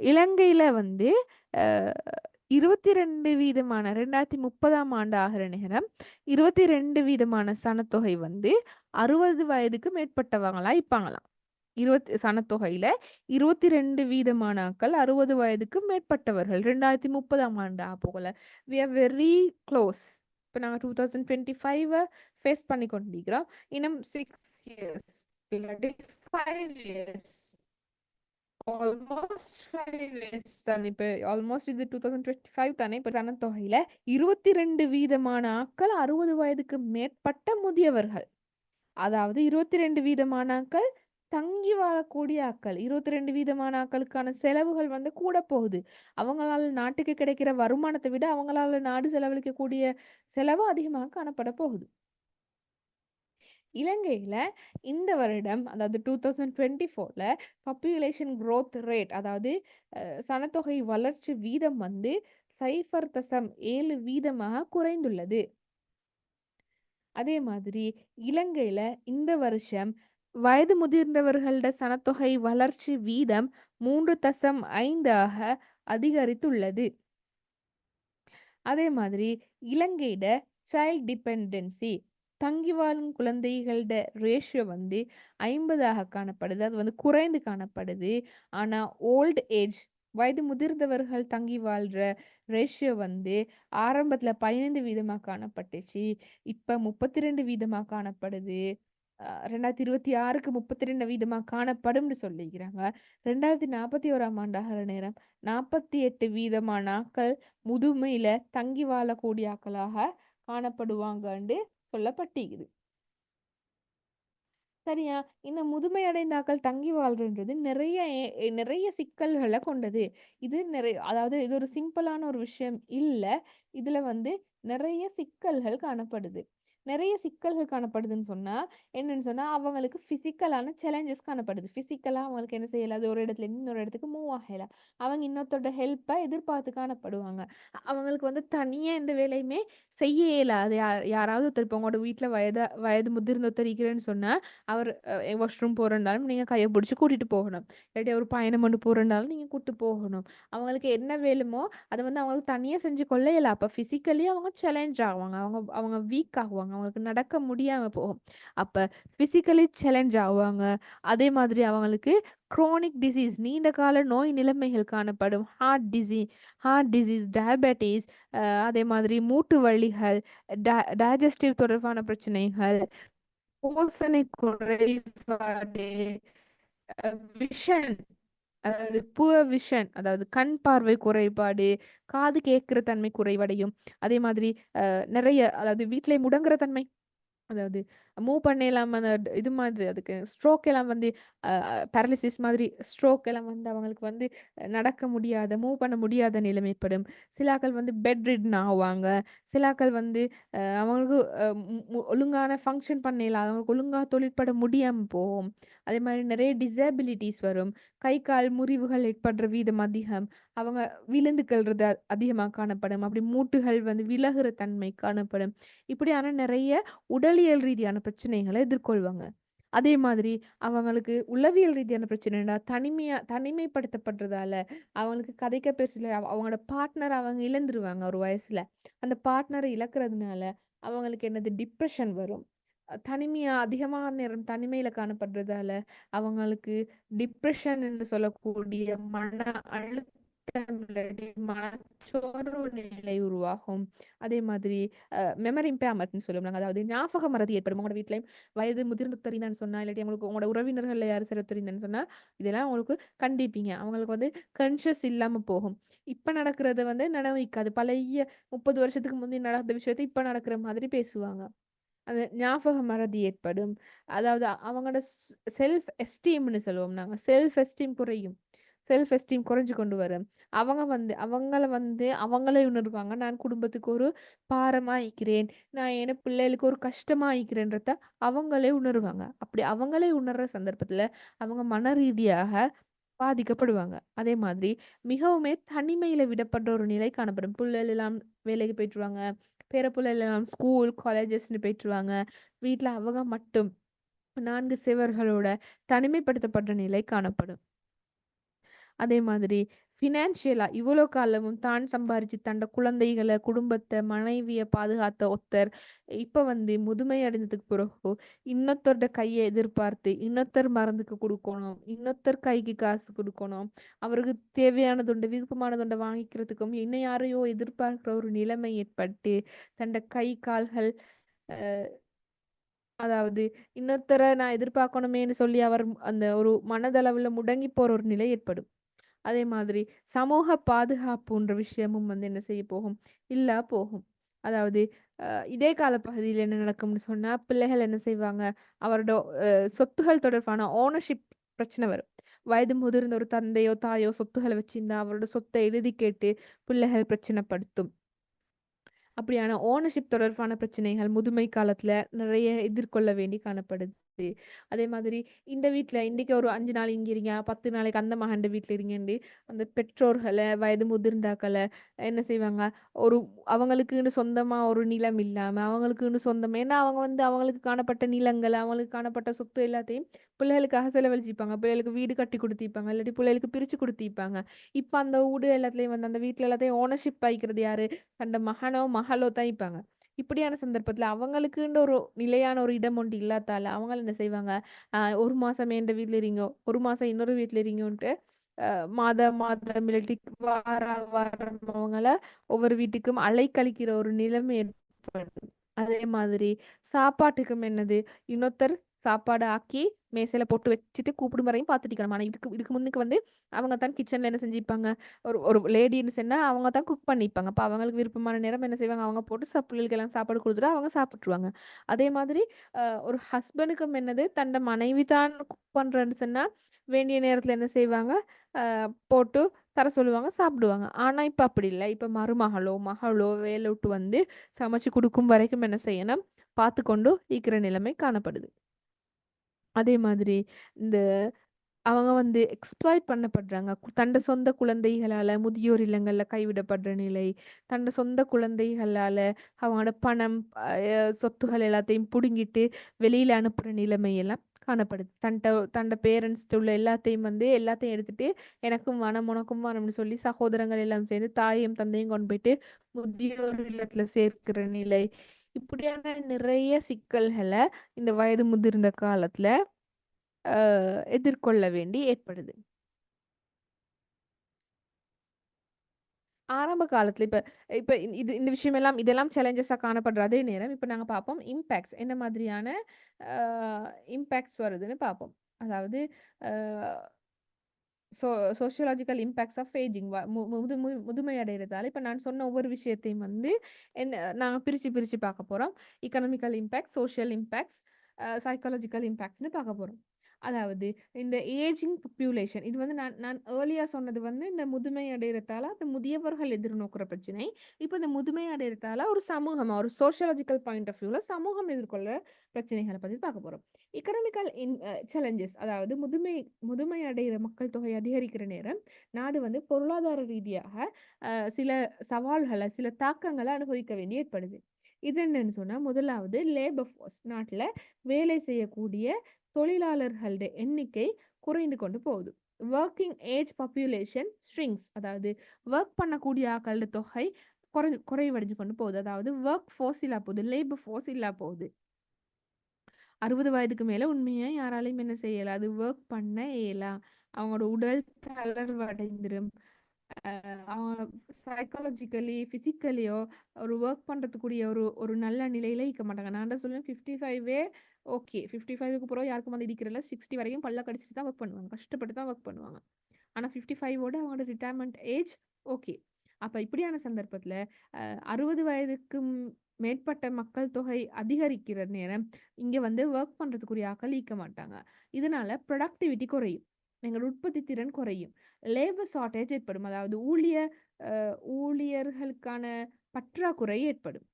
Speaker 1: இலங்கையில வந்து அ 22% 2030ஆம் ஆண்டு ஆகிற நேரம் 22% சனத்தொகை வந்து 60 வயதுக்கு மேற்பட்டவங்களா இருப்பாங்களாம். சனத்தொகையில 22% ஆட்கள் 60 வயதுக்கு மேற்பட்டவர்கள் 2030ஆம் ஆண்டு போகல. We are very close. இப்ப நாங்க 2025 ஃபேஸ் பண்ணி கொண்டிருக்கிறோம். இன்னும் 6 இயர்ஸ் இல்லாட்டி 5 இயர்ஸ் ஆல்மோஸ்ட் 5 இயர்ஸ் தான். இப்ப ஆல்மோஸ்ட் இது 2025 தானே. இப்ப சனத்தொகையில 22% ஆட்கள் 60 வயதுக்கு மேற்பட்ட முதியவர்கள். அதாவது 22% ஆட்கள் தங்கி வாழக்கூடிய ஆட்கள். 22% ஆட்களுக்கான செலவுகள் வந்து கூட போகுது. அவங்களால நாட்டுக்கு கிடைக்கிற வருமானத்தை விட அவங்களால நாடு செலவழிக்கக்கூடிய செலவு அதிகமாக காணப்பட போகுது. இலங்கையில இந்த வருடம் அதாவது 2024ல பாப்புலேஷன் growth ரேட் அதாவது சனத்தொகை வளர்ச்சி வீதம் வந்து 0.7% குறைந்துள்ளது. அதே மாதிரி இலங்கையில இந்த வருஷம் வயது முதிர்ந்தவர்களோட சனத்தொகை வளர்ச்சி வீதம் 3.5 அதிகரித்துள்ளது. அதே மாதிரி இலங்கையிட சைல்ட் டிபெண்டன்சி தங்கி வாழும் குழந்தைகளோட ரேஷியோ வந்து 50 காணப்படுது. அது வந்து குறைந்து காணப்படுது. ஆனா ஓல்ட் ஏஜ் வயது முதிர்ந்தவர்கள் தங்கி வாழ்ற ரேஷியோ வந்து ஆரம்பத்துல 15% காணப்பட்டுச்சு. இப்ப 32% காணப்படுது. 2026க்கு 32% காணப்படும்னு சொல்லிக்கிறாங்க. 2041ஆம் ஆண்டு ஆகிற நேரம் 48% ஆட்கள் முதுமையில தங்கி வாழக்கூடிய ஆட்களாக காணப்படுவாங்கன்னு சொல்லப்பட்டிருக்குது. சரியா? இந்த முதுமை அடைந்த ஆட்கள் தங்கி வாழ்றன்றது நிறைய சிக்கல்கள கொண்டது. அதாவது இது ஒரு சிம்பிளான ஒரு விஷயம் இல்ல. இதுல வந்து நிறைய சிக்கல்கள் காணப்படுது. நிறைய சிக்கல்கள் காணப்படுதுன்னு சொன்னா, என்னன்னு சொன்னா, அவங்களுக்கு பிசிக்கலான சேலஞ்சஸ் காணப்படுது. பிசிக்கலா அவங்களுக்கு என்ன செய்யலாம்? அது ஒரு இடத்துல இருந்து இன்னொரு இடத்துக்கு மூவ் ஆகலாம். அவங்க இன்னொருத்தரோட ஹெல்ப்ப எதிர்பார்த்து காணப்படுவாங்க. அவங்களுக்கு வந்து தனியா எந்த வேலையுமே செய்ய இயலாது. யாராவது ஒருத்தர் இப்ப உங்களோட வீட்ல வயது முதிர்ந்த ஒருத்தர் இருக்கிறேன்னு சொன்னா, அவர் வாஷ்ரூம் போறன்னாலும் நீங்க கைய புடிச்சு கூட்டிட்டு போகணும். இல்லாட்டி ஒரு பயணம் கொண்டு போறனாலும் நீங்க கூட்டு போகணும். அவங்களுக்கு என்ன வேணுமோ அத வந்து அவங்களுக்கு தனியா செஞ்சு கொள்ள இயலா. அப்ப பிசிக்கலி அவங்க சேலஞ்ச் ஆவாங்க. அவங்க அவங்க வீக் ஆகுவாங்க. அவங்களுக்கு நடக்க முடியாம போகும். அப்ப பிசிக்கலி சேலஞ்ச் ஆவாங்க. அதே மாதிரி அவங்களுக்கு குரோனிக் டிசீஸ் நீண்ட கால நோய் நிலைமைகள் காணப்படும். ஹார்ட் டிசீஸ், டயபெட்டிஸ் அதே மாதிரி மூட்டு வலிகள், டைஜஸ்டிவ் தொடர்பான பிரச்சனைகள், ஓசனை குறைபாடு, விஷன் அதாவது புவர் விஷன் அதாவது கண் பார்வை குறைபாடு, காது கேட்கிற தன்மை குறைவடையும். அதே மாதிரி நிறைய அதாவது வீட்டிலே முடங்குற தன்மை அதாவது மூவ் பண்ணலாம் அந்த இது மாதிரி அதுக்கு ஸ்ட்ரோக் எல்லாம் வந்து பேரலிசிஸ் மாதிரி ஸ்ட்ரோக் எல்லாம் வந்து அவங்களுக்கு வந்து நடக்க முடியாத மூவ் பண்ண முடியாத நிலைமை ஏற்படும். சிலாக்கள் வந்து பெட் ரிட்டன் ஆவாங்க. சிலாக்கள் வந்து அவங்களுக்கு ஒழுங்கான ஃபங்க்ஷன் பண்ணல அவங்களுக்கு ஒழுங்கா தொழிற்பட முடியாம போகும். அதே மாதிரி நிறைய டிசபிலிட்டிஸ் வரும். கை கால் முறிவுகள் ஏற்படுற வீதம் அதிகம். அவங்க விழுந்துக்கிறது அதிகமாக காணப்படும். அப்படி மூட்டுகள் வந்து விலகுற தன்மை காணப்படும். இப்படியான நிறைய உடலியல் ரீதியான பிரச்சனைகளை எதிர்கொள்வாங்க. அதே மாதிரி அவங்களுக்கு உளவியல் ரீதியான பிரச்சனைனா தனிமைப்படுத்தப்படுறதால அவங்களுக்கு கதைக்க பேசல அவங்களோட பார்ட்னர் அவங்க இழந்துருவாங்க ஒரு வயசுல. அந்த பார்ட்னரை இழக்கிறதுனால அவங்களுக்கு என்னது டிப்ரெஷன் வரும். தனிமையா அதிகமான நேரம் தனிமையில காணப்படுறதால அவங்களுக்கு டிப்ரெஷன் என்று சொல்லக்கூடிய மன அழுத்தம் இல்லாட்டி மனச்சோர்வு நிலை உருவாகும். அதே மாதிரி மெமரி இம்பேர்மெண்ட்னு சொல்லுவாங்க. அதாவது ஞாபக மறதி ஏற்படும். உங்களோட வீட்லயும் வயது முதிர்ந்த தெரிந்தான்னு சொன்னா, இல்லாட்டி உங்களுக்கு உங்களோட உறவினர்கள்ல யாரும் சில தெரிந்தான்னு சொன்னா, இதெல்லாம் உங்களுக்கு கண்டிப்பீங்க. அவங்களுக்கு வந்து கான்ஷியஸ் இல்லாம போகும். இப்ப நடக்கிறத வந்து நினைவிக்காது. பழைய 30 வருஷத்துக்கு முந்தி நடந்த விஷயத்த இப்ப நடக்கிற மாதிரி பேசுவாங்க. அது ஞாபக மறதி ஏற்படும். அதாவது அவங்களோட செல்ஃப் எஸ்டீம்னு சொல்லுவோம் நாங்க. செல்ஃப் எஸ்டீம் குறையும். செல்ஃப் எஸ்டீம் குறைஞ்சு கொண்டு வரும். அவங்களே உணர்வாங்க. நான் குடும்பத்துக்கு ஒரு பாரமா இருக்கிறேன். நான் என் பிள்ளைகளுக்கு ஒரு கஷ்டமா இருக்கிறேன்றத அவங்களே உணருவாங்க. அப்படி அவங்களே உணர்ற சந்தர்ப்பத்துல அவங்க மன ரீதியாக பாதிக்கப்படுவாங்க. அதே மாதிரி மிகவுமே தனிமையில விடப்படுற ஒரு நிலை காணப்படும். புள்ளைகள் எல்லாம் வேலைக்கு போயிட்டுருவாங்க. பேர புள்ளைகள் எல்லாம் ஸ்கூல், காலேஜஸ்ன்னு போயிட்டுருவாங்க. வீட்ல அவங்க மட்டும் 4 சுவர்களோட தனிமைப்படுத்தப்பட்ட நிலை காணப்படும். அதே மாதிரி ஃபினான்ஷியலா இவ்வளோ காலமும் தான் சம்பாரிச்சு தன்னோட குழந்தைகள, குடும்பத்த, மனைவிய பாதுகாத்த ஒருத்தர், இப்ப வந்து முதுமை அடைந்ததுக்கு பிறகு இன்னொருத்தரோட கைய எதிர்பார்த்து, இன்னொருத்தர் மருந்துக்கு குடுக்கணும், இன்னொருத்தர் கைக்கு காசு குடுக்கணும், அவருக்கு தேவையானதுண்டு, விருப்பமானதுண்ட வாங்கிக்கிறதுக்கும் இன்னும் யாரையோ எதிர்பார்க்கிற ஒரு நிலைமை ஏற்பட்டு, தன்னோட கை, கால்கள் அதாவது இன்னொருத்தர நான் எதிர்பார்க்கணுமேன்னு சொல்லி அவர் அந்த ஒரு மனதளவுல முடங்கி போற ஒரு நிலை ஏற்படும். அதே மாதிரி சமூக பாதுகாப்புன்ற விஷயமும் வந்து என்ன செய்ய போகும்? இல்லா போகும். அதாவது இதே காலப்பகுதியில என்ன நடக்கும்னு சொன்னா, பிள்ளைகள் என்ன செய்வாங்க? அவரோட சொத்துகள் தொடர்பான ஓனர்ஷிப் பிரச்சனை வரும். வயது முதிர்ந்த ஒரு தந்தையோ, தாயோ சொத்துகள வச்சிருந்தா, அவரோட சொத்த எழுதி கேட்டு பிள்ளைகள் பிரச்சனைப்படுத்தும். அப்படியான ஓனர்ஷிப் தொடர்பான பிரச்சனைகள் முதுமை காலத்துல நிறைய எதிர்கொள்ள வேண்டி காணப்படுது. அதே மாதிரி இந்த வீட்ல இன்னைக்கு ஒரு 5 நாள் இங்க இருங்க, 10 நாளைக்கு அந்த மகன்ட வீட்ல இருங்கன்னு அந்த பெற்றோர்கள, வயது முதிர்ந்தாக்கள என்ன செய்வாங்க, ஒரு அவங்களுக்குன்னு சொந்தமா ஒரு நிலம் இல்லாம, அவங்களுக்குன்னு சொந்தமா ஏன்னா அவங்க வந்து அவங்களுக்கு காணப்பட்ட நிலங்கள், அவங்களுக்கு காணப்பட்ட சொத்து எல்லாத்தையும் பிள்ளைகளுக்காக செலவழிச்சிருப்பாங்க. பிள்ளைகளுக்கு வீடு கட்டி குடுத்திருப்பாங்க. இல்லாட்டி பிள்ளைகளுக்கு பிரிச்சு குடுத்திருப்பாங்க. இப்ப அந்த வீடு எல்லாத்துலயும் வந்து அந்த வீட்ல எல்லாத்தையும் ஓனர்ஷிப் ஆயிக்கிறது யாரு? தன்ட மகனோ, மகளோ தான் இருப்பாங்க. இப்படியான சந்தர்ப்பத்துல அவங்களுக்குன்ற ஒரு நிலையான ஒரு இடம் ஒன்று இல்லாதால அவங்க என்ன செய்வாங்க, 1 மாசம் என்ட வீட்ல இருங்கோ, 1 மாசம் இன்னொரு வீட்ல இருங்கோன்ட்டு மாதம் இல்லாட்டி வாரம் அவங்கள ஒவ்வொரு வீட்டுக்கும் அலைக்கழிக்கிற ஒரு நிலைமை ஏற்படும். அதே மாதிரி சாப்பாட்டுக்கும் என்னது, இன்னொருத்தர் சாப்பாடு ஆக்கி மேசையில போட்டு வச்சுட்டு கூப்பிடும் வரையும் பார்த்துட்டு இருக்கணும். ஆனா இதுக்கு இதுக்கு முன்னுக்கு வந்து அவங்க தான் கிச்சன்ல என்ன செஞ்சிருப்பாங்க, ஒரு ஒரு லேடின்னு சொன்னா அவங்க தான் குக் பண்ணிப்பாங்க. அப்ப அவங்களுக்கு விருப்பமான நேரம் என்ன செய்வாங்க, அவங்க போட்டு பிள்ளைகளுக்கு எல்லாம் சாப்பாடு குடுத்துட்டு அவங்க சாப்பிட்டுருவாங்க. அதே மாதிரி ஒரு ஹஸ்பண்டுக்கும் என்னது, தன்ட மனைவி தான் குக் பண்றேன்னு சொன்னா, வேண்டிய நேரத்துல என்ன செய்வாங்க, அ போட்டு தர சொல்லுவாங்க, சாப்பிடுவாங்க. ஆனா இப்ப அப்படி இல்ல. இப்ப மருமகளோ, மகளோ வேலை விட்டு வந்து சமைச்சு குடுக்கும் வரைக்கும் என்ன செய்யணும், பார்த்துக்கொண்டு இருக்கிற நிலைமை காணப்படுது. அதே மாதிரி இந்த அவங்க வந்து எக்ஸ்ப்ளாய்ட் பண்ணப்படுறாங்க. தன்ட சொந்த குழந்தைகளால முதியோர் இல்லங்கள்ல கைவிடப்படுற நிலை, தன்ட சொந்த குழந்தைகளால அவங்களோட பணம், சொத்துகள் எல்லாத்தையும் புடுங்கிட்டு வெளியில அனுப்புற நிலைமை எல்லாம் காணப்படுது. தன்ட பேரண்ட்ஸ்ட்ட உள்ள எல்லாத்தையும் வந்து எல்லாத்தையும் எடுத்துட்டு எனக்கும் வேணும், உனக்கும் வேணும்னு சொல்லி சகோதரங்கள் எல்லாம் சேர்ந்து தாயையும் தந்தையும் கொண்டு போயிட்டு முதியோர் இல்லத்துல சேர்க்கிற நிலை. இப்படியான நிறைய சிக்கல்கள இந்த வயது முதிர்ந்த காலத்துல எதிர்கொள்ள வேண்டி ஏற்படுது. ஆரம்ப காலத்துல இப்ப இப்ப இந்த விஷயம் எல்லாம் இதெல்லாம் சேலஞ்சஸா காணப்படுற அதே நேரம், இப்ப நாங்க பார்ப்போம் இம்பேக்ட்ஸ் என்ன மாதிரியான அ இம்பேக்ட்ஸ் வருதுன்னு பார்ப்போம். அதாவது அ சோ சோசியோலாஜிக்கல் இம்பேக்ட்ஸ் ஆஃப் ஏஜிங் வ மு முது மு முதுமை அடைறதால, இப்ப நான் சொன்ன ஒவ்வொரு விஷயத்தையும் வந்து நாங்க பிரிச்சு பிரிச்சு பார்க்க போறோம். Economical impacts, social impacts, psychological இம்பேக்ட்ஸ்ன்னு பார்க்க போறோம். அதாவது இந்த ஏஜிங் பாப்புலேஷன் இது வந்து நான் நான் ஏர்லியா சொன்னது வந்து இந்த முதுமை அடையறதால அந்த முதியவர்கள் எதிர்நோக்குற பிரச்சனை. இப்ப இந்த முதுமை அடையறதால ஒரு சமூகமா ஒரு சோசியோலாஜிக்கல் பாயிண்ட் ஆஃப் வியூல சமூகம் எதிர்கொள்ற பிரச்சனைகளை பத்தி பார்க்க போறோம். எக்கனாமிக்கல் சேலஞ்சஸ் அதாவது முதுமை அடைகிற மக்கள் தொகை அதிகரிக்கிற நேரம் நாடு வந்து பொருளாதார ரீதியாக சில சவால்களை, சில தாக்கங்களை அனுபவிக்க வேண்டி ஏற்படுது. இது என்னன்னு சொன்னா, முதலாவது லேபர் ஃபோர்ஸ் நாட்டுல வேலை செய்யக்கூடிய தொழிலாளர்களோட எண்ணிக்கை குறைந்து கொண்டு போகுது. ஒர்க்கிங் ஏஜ் பாப்புலேஷன் ஷ்ரிங்க்ஸ் அதாவது ஒர்க் பண்ணக்கூடிய ஆக்களோட தொகை குறைவடைஞ்சு கொண்டு போகுது. அதாவது ஒர்க் ஃபோர்ஸ் இல்லா போகுது, லேபர் ஃபோர்ஸ் இல்லா போகுது. 60 வயதுக்கு மேல உண்மையா யாராலையும் என்ன செய்யல அது ஒர்க் பண்ண இயலா. அவங்களோட உடல் தளர்வடைந்துரும். அவங்க சைக்காலஜிக்கலி, பிசிக்கலியோ ஒரு ஒர்க் பண்றதுக்குரிய ஒரு ஒரு நல்ல நிலையில இருக்க மாட்டாங்க. நான் தான் சொல்லுவேன் 55 ஓகே. 55க்கு பிறகு யாருக்கும் வந்து இடிக்கிறல்ல. 60 வரைக்கும் பல்ல கடிச்சிட்டு தான் ஒர்க் பண்ணுவாங்க. கஷ்டப்பட்டு தான் ஒர்க் பண்ணுவாங்க. ஆனா 55ஓட அவங்களோட ரிட்டயர்மெண்ட் ஏஜ் ஓகே. அப்ப இப்படியான சந்தர்ப்பத்துல 60 வயதுக்கும் மேற்பட்ட மக்கள் தொகை அதிகரிக்கிற நேரம், இங்க வந்து ஒர்க் பண்றதுக்குரிய ஆட்கள் ஈக்க மாட்டாங்க. இதனால ப்ரொடக்டிவிட்டி குறையும். எங்களோட உற்பத்தி திறன் குறையும். லேபர் ஷார்டேஜ் ஏற்படும். அதாவது ஊழியர்களுக்கான பற்றாக்குறை ஏற்படும்.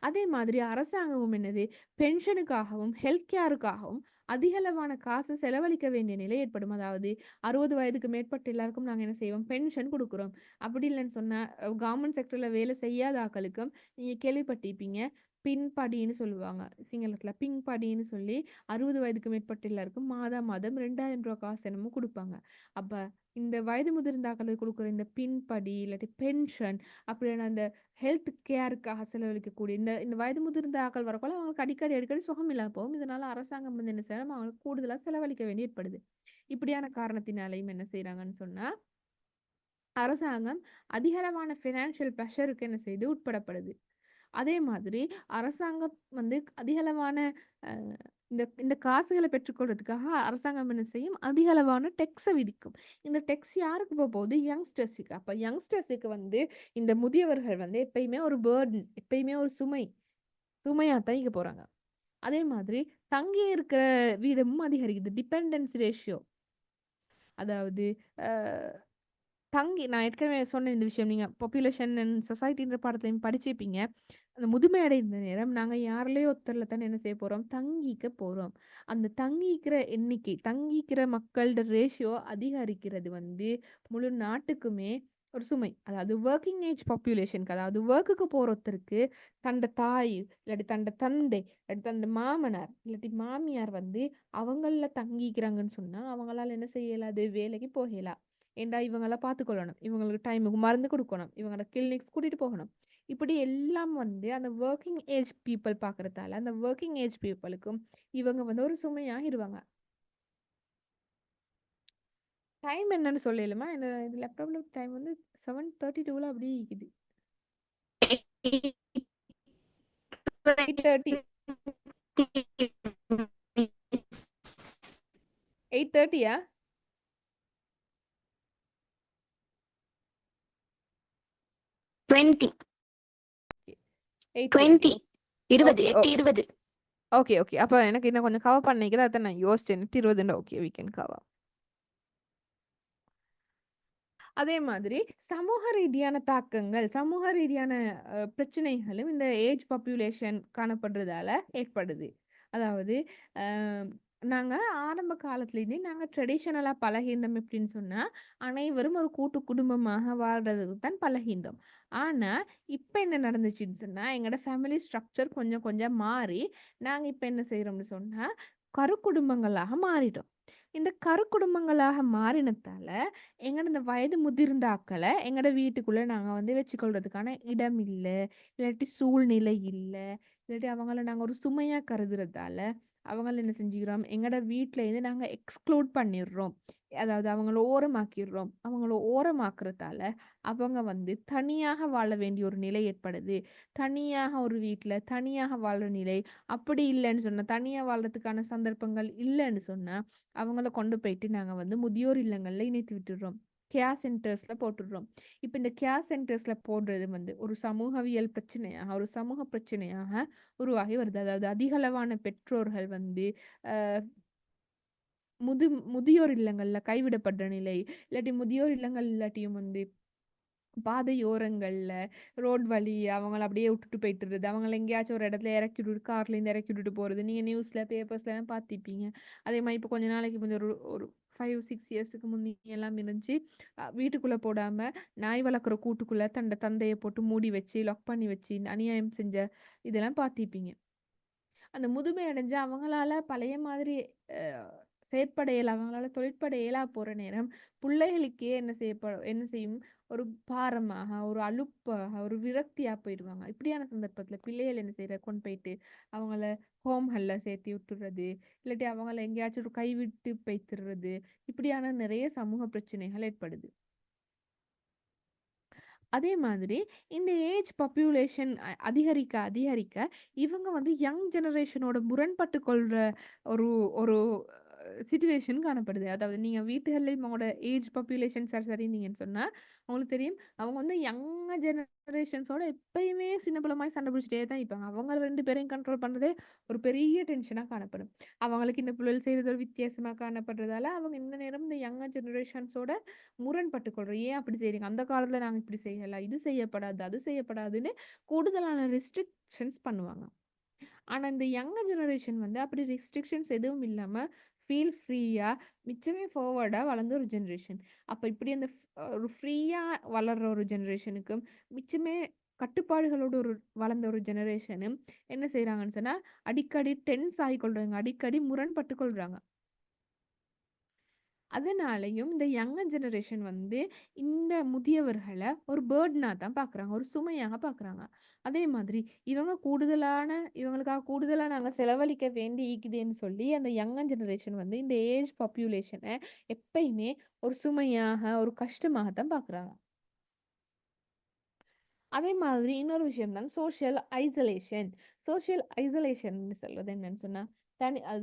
Speaker 1: அதே மாதிரி அரசாங்கமும் என்னது பென்ஷனுக்காகவும், ஹெல்த் கேருக்காகவும் அதிகளவான காசு செலவழிக்க வேண்டிய நிலை ஏற்படும். அதாவது 60 வயதுக்கு மேற்பட்ட எல்லாருக்கும் நாங்க என்ன செய்வோம்? பென்ஷன் குடுக்குறோம். அப்படி இல்லன்னு சொன்னா, கவர்ன்மெண்ட் செக்டர்ல வேலை செய்யாத ஆட்களுக்கும் நீங்க கேள்விப்பட்டிருப்பீங்க. பின் படின்னு சொல்லுவாங்க. சிங்களத்துல பின் படின்னு சொல்லி 60 வயதுக்கு மேற்பட்ட எல்லாருக்கும் மாதா மாதம் ரூ. 2000 காசு என்னமோ குடுப்பாங்க. அப்ப இந்த வயது முதிர்ந்த ஆட்களுக்கு குடுக்குற இந்த பின் படி, இல்லாட்டி பென்ஷன், அப்படியான அந்த ஹெல்த் கேருக்காக செலவழிக்கக்கூடிய இந்த இந்த வயது முதிர்ந்த ஆட்கள் வரக்குள்ள அவங்களுக்கு அடிக்கடி சுகம் இல்லாம போகும். இதனால அரசாங்கம் வந்து என்ன செய்யணும்? அவங்களுக்கு கூடுதலா செலவழிக்க வேண்டி ஏற்படுது. இப்படியான காரணத்தினாலையும் என்ன செய்றாங்கன்னு சொன்னா, அரசாங்கம் அதிகளவான ஃபினான்ஷியல் பிரஷருக்கு என்ன செய்து உட்படப்படுது. அதே மாதிரி அரசாங்கம் வந்து அதிகளவான அ இந்த இந்த காசுகள பெற்றுக்கொள்றதுக்காக அரசாங்கம் என்ன செய்யும்? அதிகளவான டெக்ஸ விதிக்கும். இந்த டெக்ஸ் யாருக்கு போகுது? யங்ஸ்டர்ஸுக்கு. அப்ப யங்ஸ்டர்ஸுக்கு வந்து இந்த முதியவர்கள் வந்து எப்பயுமே ஒரு பர்டன், எப்பயுமே ஒரு சுமையா தான் இருக்க போறாங்க. அதே மாதிரி தங்கி இருக்கிற வீதமும் அதிகரிக்குது. Dependence ratio. அதாவது அ நான் ஏற்கனவே சொன்ன இந்த விஷயம் நீங்க பாப்புலேஷன் அண்ட் சொசைட்டின்ற பாடத்திலயும் படிச்சிருப்பீங்க. அந்த முதுமை அடைந்த நேரம் நாங்க யாரிலயோ ஒருத்தர்ல தானே என்ன செய்ய போறோம்? தங்கிக்க போறோம். அந்த தங்கிக்கிற எண்ணிக்கை, தங்கிக்கிற மக்களோட ரேஷியோ அதிகரிக்கிறது வந்து முழு நாட்டுக்குமே ஒரு சுமை. அதாவது வொர்க்கிங் ஏஜ் பாப்புலேஷன்க்கு அதாவது வொர்க்குக்கு போற ஒருத்தருக்கு தண்ட தாய், இல்லாட்டி தண்ட தந்தை, இல்லாட்டி தண்ட மாமனார், இல்லாட்டி மாமியார் வந்து அவங்கள்ல தங்கிக்கிறாங்கன்னு சொன்னா, அவங்களால என்ன செய்ய இயலாது? வேலைக்கு போக இயலா. ஏன்டா இவங்கள பார்த்துக்கொள்ளணும். இவங்களுக்கு டைமுக்கு மருந்து குடுக்கணும். இவங்கள கிளினிக்ஸ் கூட்டிட்டு போகணும். இப்படி எல்லாம் வந்து அந்த வொர்க்கிங் ஏஜ் பீப்பிள் பார்க்கறதால, அந்த வொர்க்கிங் ஏஜ் பீப்பிளுக்கும் இவங்க வந்து ஒரு சுமையாகிருவாங்க. டைம் என்னன்னு சொல்லலுமா? இந்த இது லேப்டாப்ல டைம் வந்து 7:32ல அப்படியே இருக்குது. 8:30 8:30யா?
Speaker 3: 20
Speaker 1: 8:20.
Speaker 3: 20
Speaker 1: ஓகே.
Speaker 3: 8:20
Speaker 1: okay, okay. அப்ப எனக்கு இன்னும் கொஞ்சம் கவர் பண்ணிக்குது. அதான் நான் யோசிச்சேன். 8:20 ஓகே, வி கேன் கவர். அதே மாதிரி சமூக ரீதியான தாக்கங்கள், சமூக ரீதியான பிரச்சனைகளும் இந்த ஏஜ் பாப்புலேஷன் காணப்படுறதால ஏற்படுது. அதாவது அ நாங்க ஆரம்ப காலத்துலேருந்தே நாங்க ட்ரெடிஷனலா பழகியிருந்தோம் எப்படின்னு சொன்னா, அனைவரும் ஒரு கூட்டு குடும்பமாக வாழ்றதுக்கு தான் பழகியிருந்தோம். ஆனா, இப்ப என்ன நடந்துச்சுன்னு சொன்னா, எங்களோட ஃபேமிலி ஸ்ட்ரக்சர் கொஞ்சம் கொஞ்சம் மாறி, நாங்க இப்ப என்ன செய்றோம்னு சொன்னா, கருக்குடும்பங்களாக மாறிட்டோம். இந்த கருக்குடும்பங்களாக மாறினதால எங்கட இந்த வயது முதிர்ந்த ஆட்கள எங்கட வீட்டுக்குள்ள நாங்க வந்து வச்சுக்கொள்றதுக்கான இடம் இல்ல. இல்லாட்டி சூழ்நிலை இல்ல. இல்லாட்டி அவங்கள நாங்க ஒரு சுமையா கருதுறதால, அவங்கள என்ன செஞ்சுக்கிறோம், எங்கட வீட்ல இருந்து நாங்க எக்ஸ்க்ளூட் பண்ணிர்றோம். அதாவது அவங்கள ஓரமாக்கிர்றோம். அவங்கள ஓரமாக்குறதால, அவங்க வந்து தனியாக வாழ வேண்டிய ஒரு நிலை ஏற்படுது. தனியாக ஒரு வீட்ல, தனியாக வாழ்ற நிலை. அப்படி இல்லன்னு சொன்னா, தனியா வாழ்றதுக்கான சந்தர்ப்பங்கள் இல்லன்னு சொன்னா, அவங்கள கொண்டு போயிட்டு நாங்க வந்து முதியோர் இல்லங்கள்ல இணைத்து விட்டுடுறோம். கேர் சென்டர்ஸ்ல போட்டுடுறோம். இப்ப இந்த கேர் சென்டர்ஸ்ல போடுறது வந்து ஒரு சமூகவியல் பிரச்சனையாக, ஒரு சமூக பிரச்சனையாக உருவாகி வருது. அதாவது அதிகளவான பெற்றோர்கள் வந்து அ முதியோர் இல்லங்கள்ல கைவிடப்படுற நிலை, இல்லாட்டி முதியோர் இல்லங்கள் இல்லாட்டியும் வந்து பாதையோரங்கள்ல, ரோட் வழி அவங்கள அப்படியே விட்டுட்டு போயிட்டுறது. அவங்கள எங்கேயாச்சும் ஒரு இடத்துல இறக்கி விட்டுட்டு கார்லேருந்து இறக்கி விட்டுட்டு போறது. நீங்க நியூஸ்ல, பேப்பர்ஸ்லலாம் பார்த்திருப்பீங்க. அதே மாரி இப்ப கொஞ்ச நாளைக்கு முன்ன ஒரு ஒரு 5, 6 இயர்ஸ்க்கு முந்தி எல்லாம் இருந்துச்சு. வீட்டுக்குள்ள போடாம நாய் வளர்க்குற கூட்டுக்குள்ள தந்தைய போட்டு மூடி வச்சு, லாக் பண்ணி வச்சு அநியாயம் செஞ்ச இதெல்லாம் பார்த்திருப்பீங்க. அந்த முதுமை அடைஞ்சு அவங்களால பழைய மாதிரி அ செயற்பட இயலா அவங்களால தொழிற்பட இயலா போற நேரம், புள்ளைகளுக்கே என்ன செய்யும்? ஒரு பாரமாக, ஒரு அலுப்பாக, ஒரு விரக்தியா போயிருவாங்க. இப்படியான சந்தர்ப்பத்தில பிள்ளைகள் என்ன கொண்டு போயிட்டு அவங்கள ஹோம்கள்ல சேர்த்து விட்டுறது, இல்லாட்டி அவங்கள எங்கேயாச்சும் ஒரு கைவிட்டு வைத்துறது, இப்படியான நிறைய சமூக பிரச்சனைகள் ஏற்படுது. அதே மாதிரி இந்த ஏஜ் பாப்புலேஷன் அதிகரிக்க இவங்க வந்து யங் ஜெனரேஷனோட முரண்பட்டு கொள்ற ஒரு ஒரு சிச்சுவேஷன் காணப்படுது. அதாவது நீங்க வீட்டுகள்லயும் உங்களோட ஏஜ் பாப்புலேஷன் சரின்னீங்கன்னு சொன்னா, உங்களுக்கு தெரியும் அவங்க வந்து யங் ஜெனரேஷன்ஸோட எப்பயுமே சின்ன பிள்ளை மாரி சண்டை பிடிச்சுட்டே தான் இருப்பாங்க. அவங்க 2 பேரையும் கண்ட்ரோல் பண்றதே ஒரு பெரிய டென்ஷனா காணப்படும். அவங்களுக்கு இந்த பிள்ளைகள் செய்றது ஒரு வித்தியாசமா காணப்படுறதால, அவங்க இந்த நேரம் இந்த யங் ஜெனரேஷன்ஸோட முரண்பட்டுக் கொள்றோம். ஏன் அப்படி செய்றீங்க? அந்த காலத்துல நாங்க இப்படி செய்யல. இது செய்யப்படாது, அது செய்யப்படாதுன்னு கூடுதலான ரெஸ்ட்ரிக்ஷன்ஸ் பண்ணுவாங்க. ஆனா, இந்த யங்கர் ஜெனரேஷன் வந்து அப்படி ரெஸ்ட்ரிக்ஷன்ஸ் எதுவும் இல்லாம, ஃபீல் ஃப்ரீயா, மிச்சமே ஃபார்வர்டா வளர்ந்த ஒரு ஜெனரேஷன். அப்ப இப்படி அந்த ஒரு ஃப்ரீயா வளர்ற ஒரு ஜெனரேஷனுக்கும், மிச்சமே கட்டுப்பாடுகளோட வளர்ந்த ஒரு ஜெனரேஷனும் என்ன செய்றாங்கன்னு சொன்னா, அடிக்கடி டென்ஸ் ஆகிக்கொள்றாங்க. அடிக்கடி முரண்பட்டுக் கொள்றாங்க. அதனாலயும் இந்த யங்கர் ஜெனரேஷன் வந்து இந்த முதியவர்கள ஒரு பர்டனா தான் பார்க்குறாங்க. ஒரு சுமையாக பார்க்குறாங்க. அதே மாதிரி இவங்களுக்காக கூடுதலா நாங்க செலவழிக்க வேண்டி இருக்குதேன்னு சொல்லி அந்த யங்கர் ஜெனரேஷன் வந்து இந்த ஏஜ் பாப்புலேஷன எப்பயுமே ஒரு சுமையாக, ஒரு கஷ்டமாக தான் பார்க்குறாங்க. அதே மாதிரி இன்னொரு விஷயம் தான் சோஷியல் ஐசோலேஷன். சோஷியல் ஐசோலேஷன்னு சொல்றது என்னன்னு சொன்னா, அது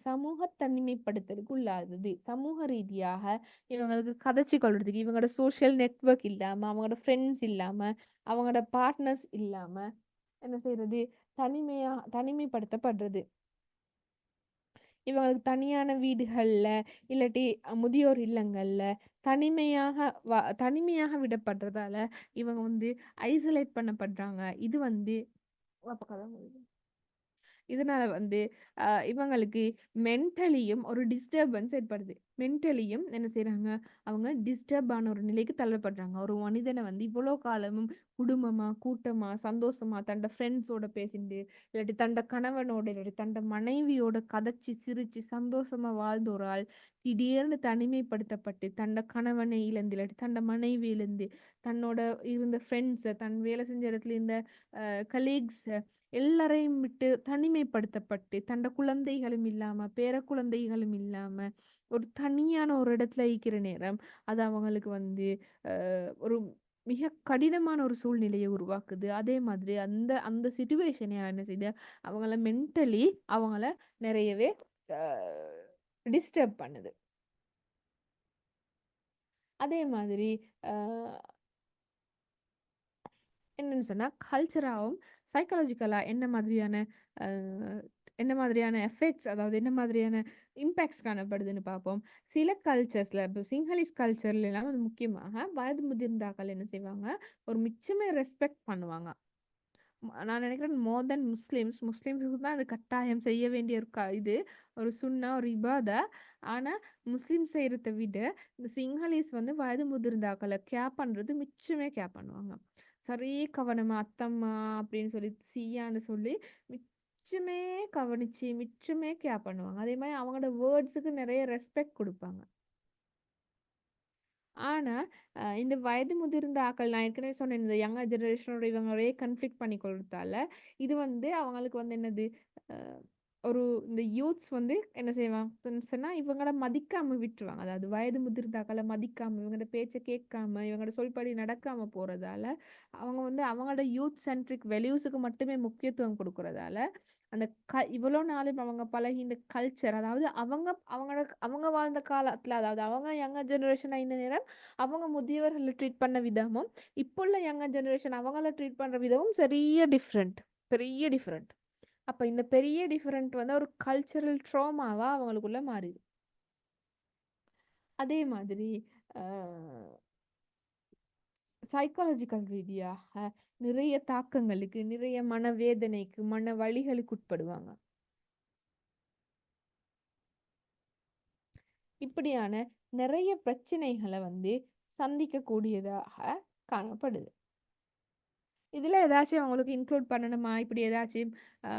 Speaker 1: சமூக தனிமைப்படுத்தலுக்கு உள்ளாகுது. சமூக ரீதியாக இவங்களுக்கு கதைச்சு கொள்றதுக்கு இவங்களோட சோஷியல் நெட்வொர்க் இல்லாம, அவங்களோட ஃப்ரெண்ட்ஸ் இல்லாம, அவங்களோட பார்ட்னர்ஸ் இல்லாம என்ன செய்றது? தனிமைப்படுத்தப்படுறது. இவங்களுக்கு தனியான வீடுகள்ல, இல்லாட்டி முதியோர் இல்லங்கள்ல தனிமையாக விடப்படுறதால, இவங்க வந்து ஐசோலேட் பண்ணப்படுறாங்க. இது வந்து அப்ப கதை முடியுது. இதனால வந்து இவங்களுக்கு மென்டலியும் ஒரு டிஸ்டர்பன்ஸ் ஏற்படுது. மென்டலியும் என்ன செய்றாங்க, அவங்க டிஸ்டர்ப் ஆன ஒரு நிலைக்கு தள்ளப்படுறாங்க. ஒரு மனிதன வந்து இவ்வளோ காலமும் குடும்பமா, கூட்டமா, சந்தோஷமா தன்ட ஃப்ரெண்ட்ஸோட பேசிண்டு, இல்லாட்டி தன்ட கணவனோட, இல்லாட்டி தன்ட மனைவியோட கதைச்சு, சிரிச்சு சந்தோஷமா வாழ்ந்த ஒரு ஆள், திடீர்னு தனிமைப்படுத்தப்பட்டு, தன்ட கணவனை இழந்து, இல்லாட்டி தன்ட மனைவி இழந்து, தன்னோட இருந்த ஃப்ரெண்ட்ஸ, தன் வேலை செஞ்ச இடத்துல இருந்த கலீக்ஸ எல்லாரையும் விட்டு தனிமைப்படுத்தப்பட்டு, தன்ட குழந்தைகளும் இல்லாம, பேரக்குழந்தைகளும் இல்லாம, ஒரு தனியான ஒரு இடத்துல இருக்கிற நேரம், அது அவங்களுக்கு வந்து ஒரு மிக கடினமான ஒரு சூழ்நிலையை உருவாக்குது. அதே மாதிரி அந்த அந்த சிச்சுவேஷன் என்ன செய்யுது, அவங்கள மென்டலி அவங்கள நிறையவே அ டிஸ்டர்ப் பண்ணுது. அதே மாதிரி அ என்னன்னு சொன்னா, கல்ச்சராவும், சைக்காலஜிக்கலா அ என்ன மாதிரியான எஃபெக்ட்ஸ் அதாவது என்ன மாதிரியான இம்பேக்ட்ஸ் காணப்படுதுன்னு பார்ப்போம். சில கல்ச்சர்ஸ்ல இப்போ சிங்களீஸ் கல்ச்சர்லலாம் வந்து முக்கியமாக வயது முதிர்ந்தாக்கள் என்ன செய்வாங்க, ஒரு மிச்சமே ரெஸ்பெக்ட் பண்ணுவாங்க. நான் நினைக்கிறேன் மோர் தென் முஸ்லிம்ஸுக்கு தான் அது கட்டாயம் செய்ய வேண்டிய ஒரு இது ஒரு சுன்னா, ஒரு இபாதா. ஆனா, முஸ்லிம் செய்றத விட இந்த சிங்களீஸ் வந்து வயது முதிர்ந்தாக்கள கேர் பண்றது மிச்சமே கேர் பண்ணுவாங்க. சரி கவனமா அத்தம்மா அப்படின்னு சொல்லி சீயான்னு சொல்லி மிச்சமே கவனிச்சு, மிச்சமே கேர் பண்ணுவாங்க. அதே மாரி அவங்களோட வேர்ட்ஸுக்கு நெறைய ரெஸ்பெக்ட் குடுப்பாங்க. ஆனா, இந்த வயது முதிர்ந்த ஆக்கள் நான் ஏற்கனவே சொன்னேன். இந்த யங்கர் ஜெனரேஷனோட இவங்களே கான்ஃப்ளிக்ட் பண்ணி கொள்றதால, இது வந்து அவங்களுக்கு வந்து என்னது, அ ஒரு இந்த யூத்ஸ் வந்து என்ன செய்வாங்கன்னு சொன்னா, இவங்கள மதிக்காம விட்டுருவாங்க. அதாவது வயது முதிர்ந்தாக்கள மதிக்காம, இவங்களோட பேச்ச கேட்காம, இவங்களோட சொல்படி நடக்காம போறதால, அவங்க வந்து அவங்களோட யூத் சென்ட்ரிக் வேல்யூஸுக்கு மட்டுமே முக்கியத்துவம் குடுக்குறதால, அந்த இவ்வளோ நாளும் அவங்க பழகி இந்த கல்ச்சர் அதாவது அவங்க வாழ்ந்த காலத்துல, அதாவது அவங்க யங்கர் ஜெனரேஷனா இந்த நேரம் அவங்க முதியவர்கள ட்ரீட் பண்ண விதமும், இப்போ உள்ள யங்கர் ஜெனரேஷன் அவங்கள ட்ரீட் பண்ற விதமும் பெரிய டிஃபரெண்ட். பெரிய டிஃபரெண்ட். அப்ப இந்த பெரிய டிஃபரெண்ட் வந்து ஒரு கல்ச்சரல் ட்ராமாவா அவங்களுக்குள்ள மாறிது. அதே மாதிரி அ சைக்காலஜிக்கல் ரீதியாக நிறைய தாக்கங்களுக்கு, நிறைய மனவேதனைக்கு, மன வலிகளுக்கு உட்படுவாங்க. இப்படியான நிறைய பிரச்சனைகள வந்து சந்திக்கக்கூடியதாக காணப்படுது. இதுல ஏதாச்சும் உங்களுக்கு இன்க்ளூட் பண்ணணுமா? இப்படி ஏதாச்சும் அ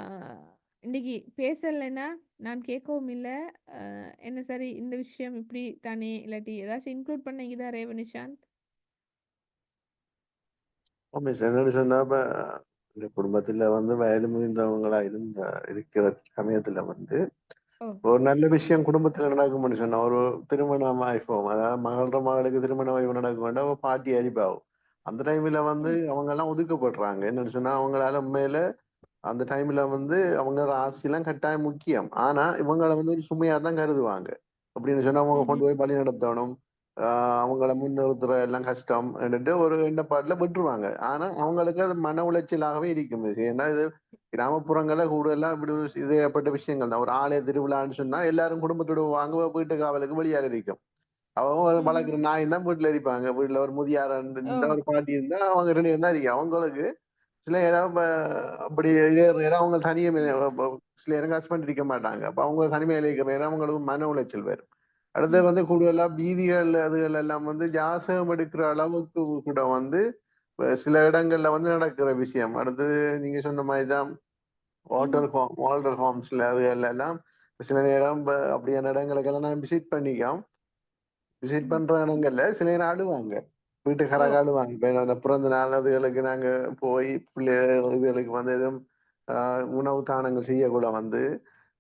Speaker 1: இன்னைக்கு பேசலைன்னா, நான் கேட்கவும் இல்ல. அ என்ன சரி இந்த விஷயம் இப்படி தானே, இல்லாட்டி ஏதாச்சும் இன்க்ளூட் பண்ண இதா ரேவனிஷாந்த்?
Speaker 2: மிஸ் என்னன்னு சொன்னா, இப்ப இந்த குடும்பத்துல வந்து வயது முதிர்ந்தவங்களா இருக்கிற சமயத்துல வந்து
Speaker 1: ஓ!
Speaker 2: ஒரு நல்ல விஷயம் குடும்பத்துல நடக்கும்னு சொன்னா, ஒரு திருமணம் ஆயிப்போம். அதாவது மகளுக்கு திருமண வைபவம் நடக்க வேண்டாம், அவ பாட்டி அடிப்பாவும். அந்த டைம்ல வந்து
Speaker 1: ம்.
Speaker 2: அவங்க எல்லாம் ஒதுக்கப்படுறாங்க. என்னன்னு சொன்னா, அவங்களால உண்மையில அந்த டைம்ல வந்து அவங்க ஆசையெல்லாம் கட்டாயம் முக்கியம். ஆனா இவங்கள வந்து ஒரு சுமையா தான் கருதுவாங்க. அப்படின்னு சொன்னா அவங்க கொண்டு போய் பலி நடத்தணும். அவங்கள முன்னிறுத்துற எல்லாம் கஷ்டம் என்றுட்டு ஒரு எண்ணப்பாட்டுல விட்டுருவாங்க. ஆனா அவங்களுக்கு அது மன உளைச்சலாகவே இருக்கும். ஏன்னா இது கிராமப்புறங்கள்ல கூடுதலா இப்படி ஒரு இதேப்பட்ட விஷயங்கள் தான். ஒரு ஆலய திருவிழான்னு சொன்னா எல்லாரும் குடும்பத்தோட வாங்க வீட்டு காவலுக்கு வெளியாக இருக்கும். அவங்க ஒரு வளர்க்குற நாய் தான் வீட்டுல இருப்பாங்க. வீட்டுல ஒரு முதியார்
Speaker 1: ஓ
Speaker 2: இருந்தா ஒரு பாட்டி இருந்தா அவங்க 2 பேரும் தான் இருக்காங்க. அவங்களுக்கு சில நேரம் அப்படி இதே நேரம் அவங்க தனியே சில நேரம் ஹஸ்பண்ட் இருக்க மாட்டாங்க. அப்ப அவங்க தனிமையில இருக்கிற நேரம் அவங்களுக்கு மன உளைச்சல் வரும். அடுத்து வந்து கூடுதலா பீதிகள் அதுகள் எல்லாம் வந்து ஜாசகம் எடுக்கிற அளவுக்கு கூட வந்து சில இடங்கள்ல வந்து நடக்கிற விஷயம். அடுத்து நீங்க சொன்ன மாதிரிதான் வால்டர் ஹோம்ஸ்ல அதுகள் எல்லாம் சில நேரம் அப்படியான இடங்களுக்கெல்லாம் நான் விசிட் பண்ணிக்கோம். விசிட் பண்ற இடங்கள்ல சில நேரம் அழுவாங்க.
Speaker 1: ஓ
Speaker 2: வீட்டுக்காரங்க அழுவாங்க. இப்ப அந்த பிறந்த நாள் அதுகளுக்கு நாங்க போய் இதுகளுக்கு வந்து எதுவும் உணவு தானங்கள் செய்யக்கூட வந்து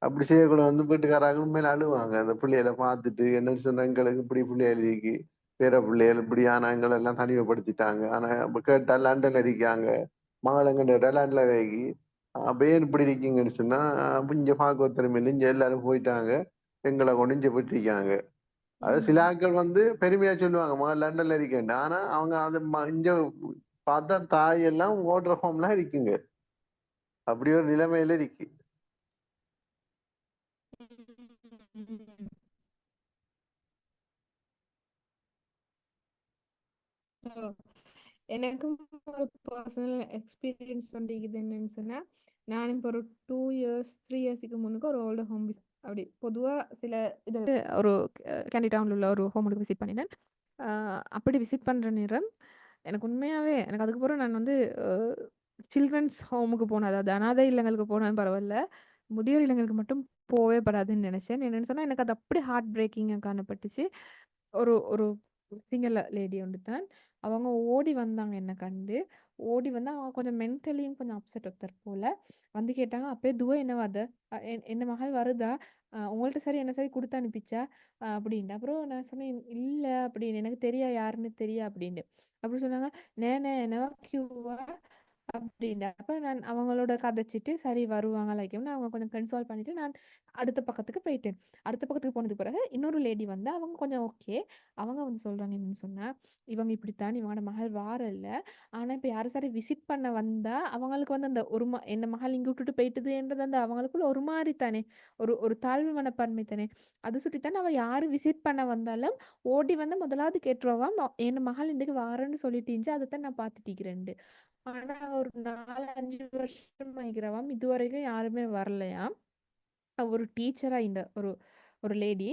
Speaker 2: அப்படி செய்யக்கூட வந்து வீட்டுக்காரங்க உண்மையில அழுவாங்க. அந்த பிள்ளைகளை பார்த்துட்டு என்ன சொன்னா எங்களுக்கு இப்படி பிள்ளைகள் இருக்கு. பேர பிள்ளைகள் இப்படியான எங்களை எல்லாம் தனிமைப்படுத்திட்டாங்க. ஆனா இப்ப கேட்டா லண்டன்ல இருக்காங்க. மகளங்கண்ட லண்டன்ல இருக்கு. அப்ப ஏன் இப்படி இருக்கீங்கன்னு சொன்னா இங்க பார்க்க திறமையில இங்க எல்லாரும் போயிட்டாங்க. எங்களை கொண்டு இங்க போயிட்டு அது சில
Speaker 1: ம்.
Speaker 2: ஆட்கள் வந்து பெருமையா சொல்லுவாங்க மகன் லண்டன்ல இருக்கேன் ஆனா அவங்க அது இங்க பார்த்தா தாய் எல்லாம் ஓடுற ஹோம்லாம் இருக்குங்க அப்படி ஒரு நிலைமையில இருக்கு
Speaker 1: ம். ஓ எனக்கும் ஒரு பர்சனல் எக்ஸ்பீரியன்ஸ் வந்துக்குது என்னன்னு சொன்னா நான் இப்போ ஒரு 2 இயர்ஸ் 3 இயர்ஸுக்கு முன்னுக்கு ஒரு ஓல்டு ஹோம் அப்படி பொதுவாக சில இது ஒரு கேண்டி டவுனில் உள்ள ஒரு ஹோமுக்கு விசிட் பண்ணினேன். அப்படி விசிட் பண்ணுற நேரம் எனக்கு உண்மையாகவே எனக்கு அதுக்கப்புறம் நான் வந்து சில்ட்ரன்ஸ் ஹோமுக்கு போனேன், அதாவது அனாதை இல்லங்களுக்கு போனாலும் பரவாயில்ல, முதியோர் இல்லங்களுக்கு மட்டும் போவே படாதுன்னு நினைச்சேன். என்னன்னு சொன்னா எனக்கு அது அப்படி ஹார்ட் பிரேக்கிங்காக காணப்பட்டுச்சு. ஒரு ஒரு சிங்கிள் லேடி ஒன்று தான். அவங்க ஓடி வந்தாங்க என்ன கண்டு. ஓடி வந்து அவங்க கொஞ்சம் மென்டலியும் கொஞ்சம் அப்செட் ஒருத்தர் போல. வந்து கேட்டாங்க, "அப்பயே துவ என்னவா அது? என்ன மகள் வருதா? உங்கள்ட்ட சரி என்ன சரி குடுத்து அனுப்பிச்சா?" அப்படின்ட்டு. அப்புறம் நான் சொன்னேன், "இல்ல" அப்படின்னு. "எனக்கு தெரியா யாருன்னு தெரியா" அப்படின்னு. அப்புறம் சொன்னாங்க, "நேனே என்னவா கியூவா?" அப்படின்னு. அப்ப நான் அவங்களோட கதைச்சிட்டு, சரி வருவாங்க லைக்ன்னு அவங்க கொஞ்சம் கன்சால் பண்ணிட்டு, நான் அடுத்த பக்கத்துக்கு போயிட்டேன். அடுத்த பக்கத்துக்கு போனதுக்கு பிறகு இன்னொரு லேடி வந்து அவங்க கொஞ்சம் ஓகே. அவங்க வந்து சொல்றாங்க என்னன்னு சொன்னா, "இவங்க இப்படித்தான் இவங்களோட மகள் வாரல்ல. ஆனா இப்ப யாரும் சரி விசிட் பண்ண வந்தா, அவங்களுக்கு வந்து அந்த ஒரு என்ன மகள் இங்க விட்டுட்டு போயிட்டுதுன்றது அந்த அவங்களுக்குள்ள ஒரு மாரி தானே, ஒரு ஒரு தாழ்வு மனப்பான்மை தானே. அது சுட்டித்தான் அவ யாரு விசிட் பண்ண வந்தாலும், ஓடி வந்து முதலாவது கேட்டுருவாம், என் மகள் இன்றைக்கு வாரேன்னு சொல்லிட்டீங்க. அதைத்தான் நான் பார்த்துட்டிருக்கிறேன்." ஆனா ஒரு 4, 5 வருஷம் ஆகிக்கிறவாம். இதுவரைக்கும் யாருமே வரலையாம். ஒரு டீச்சரா இந்த ஒரு ஒரு லேடி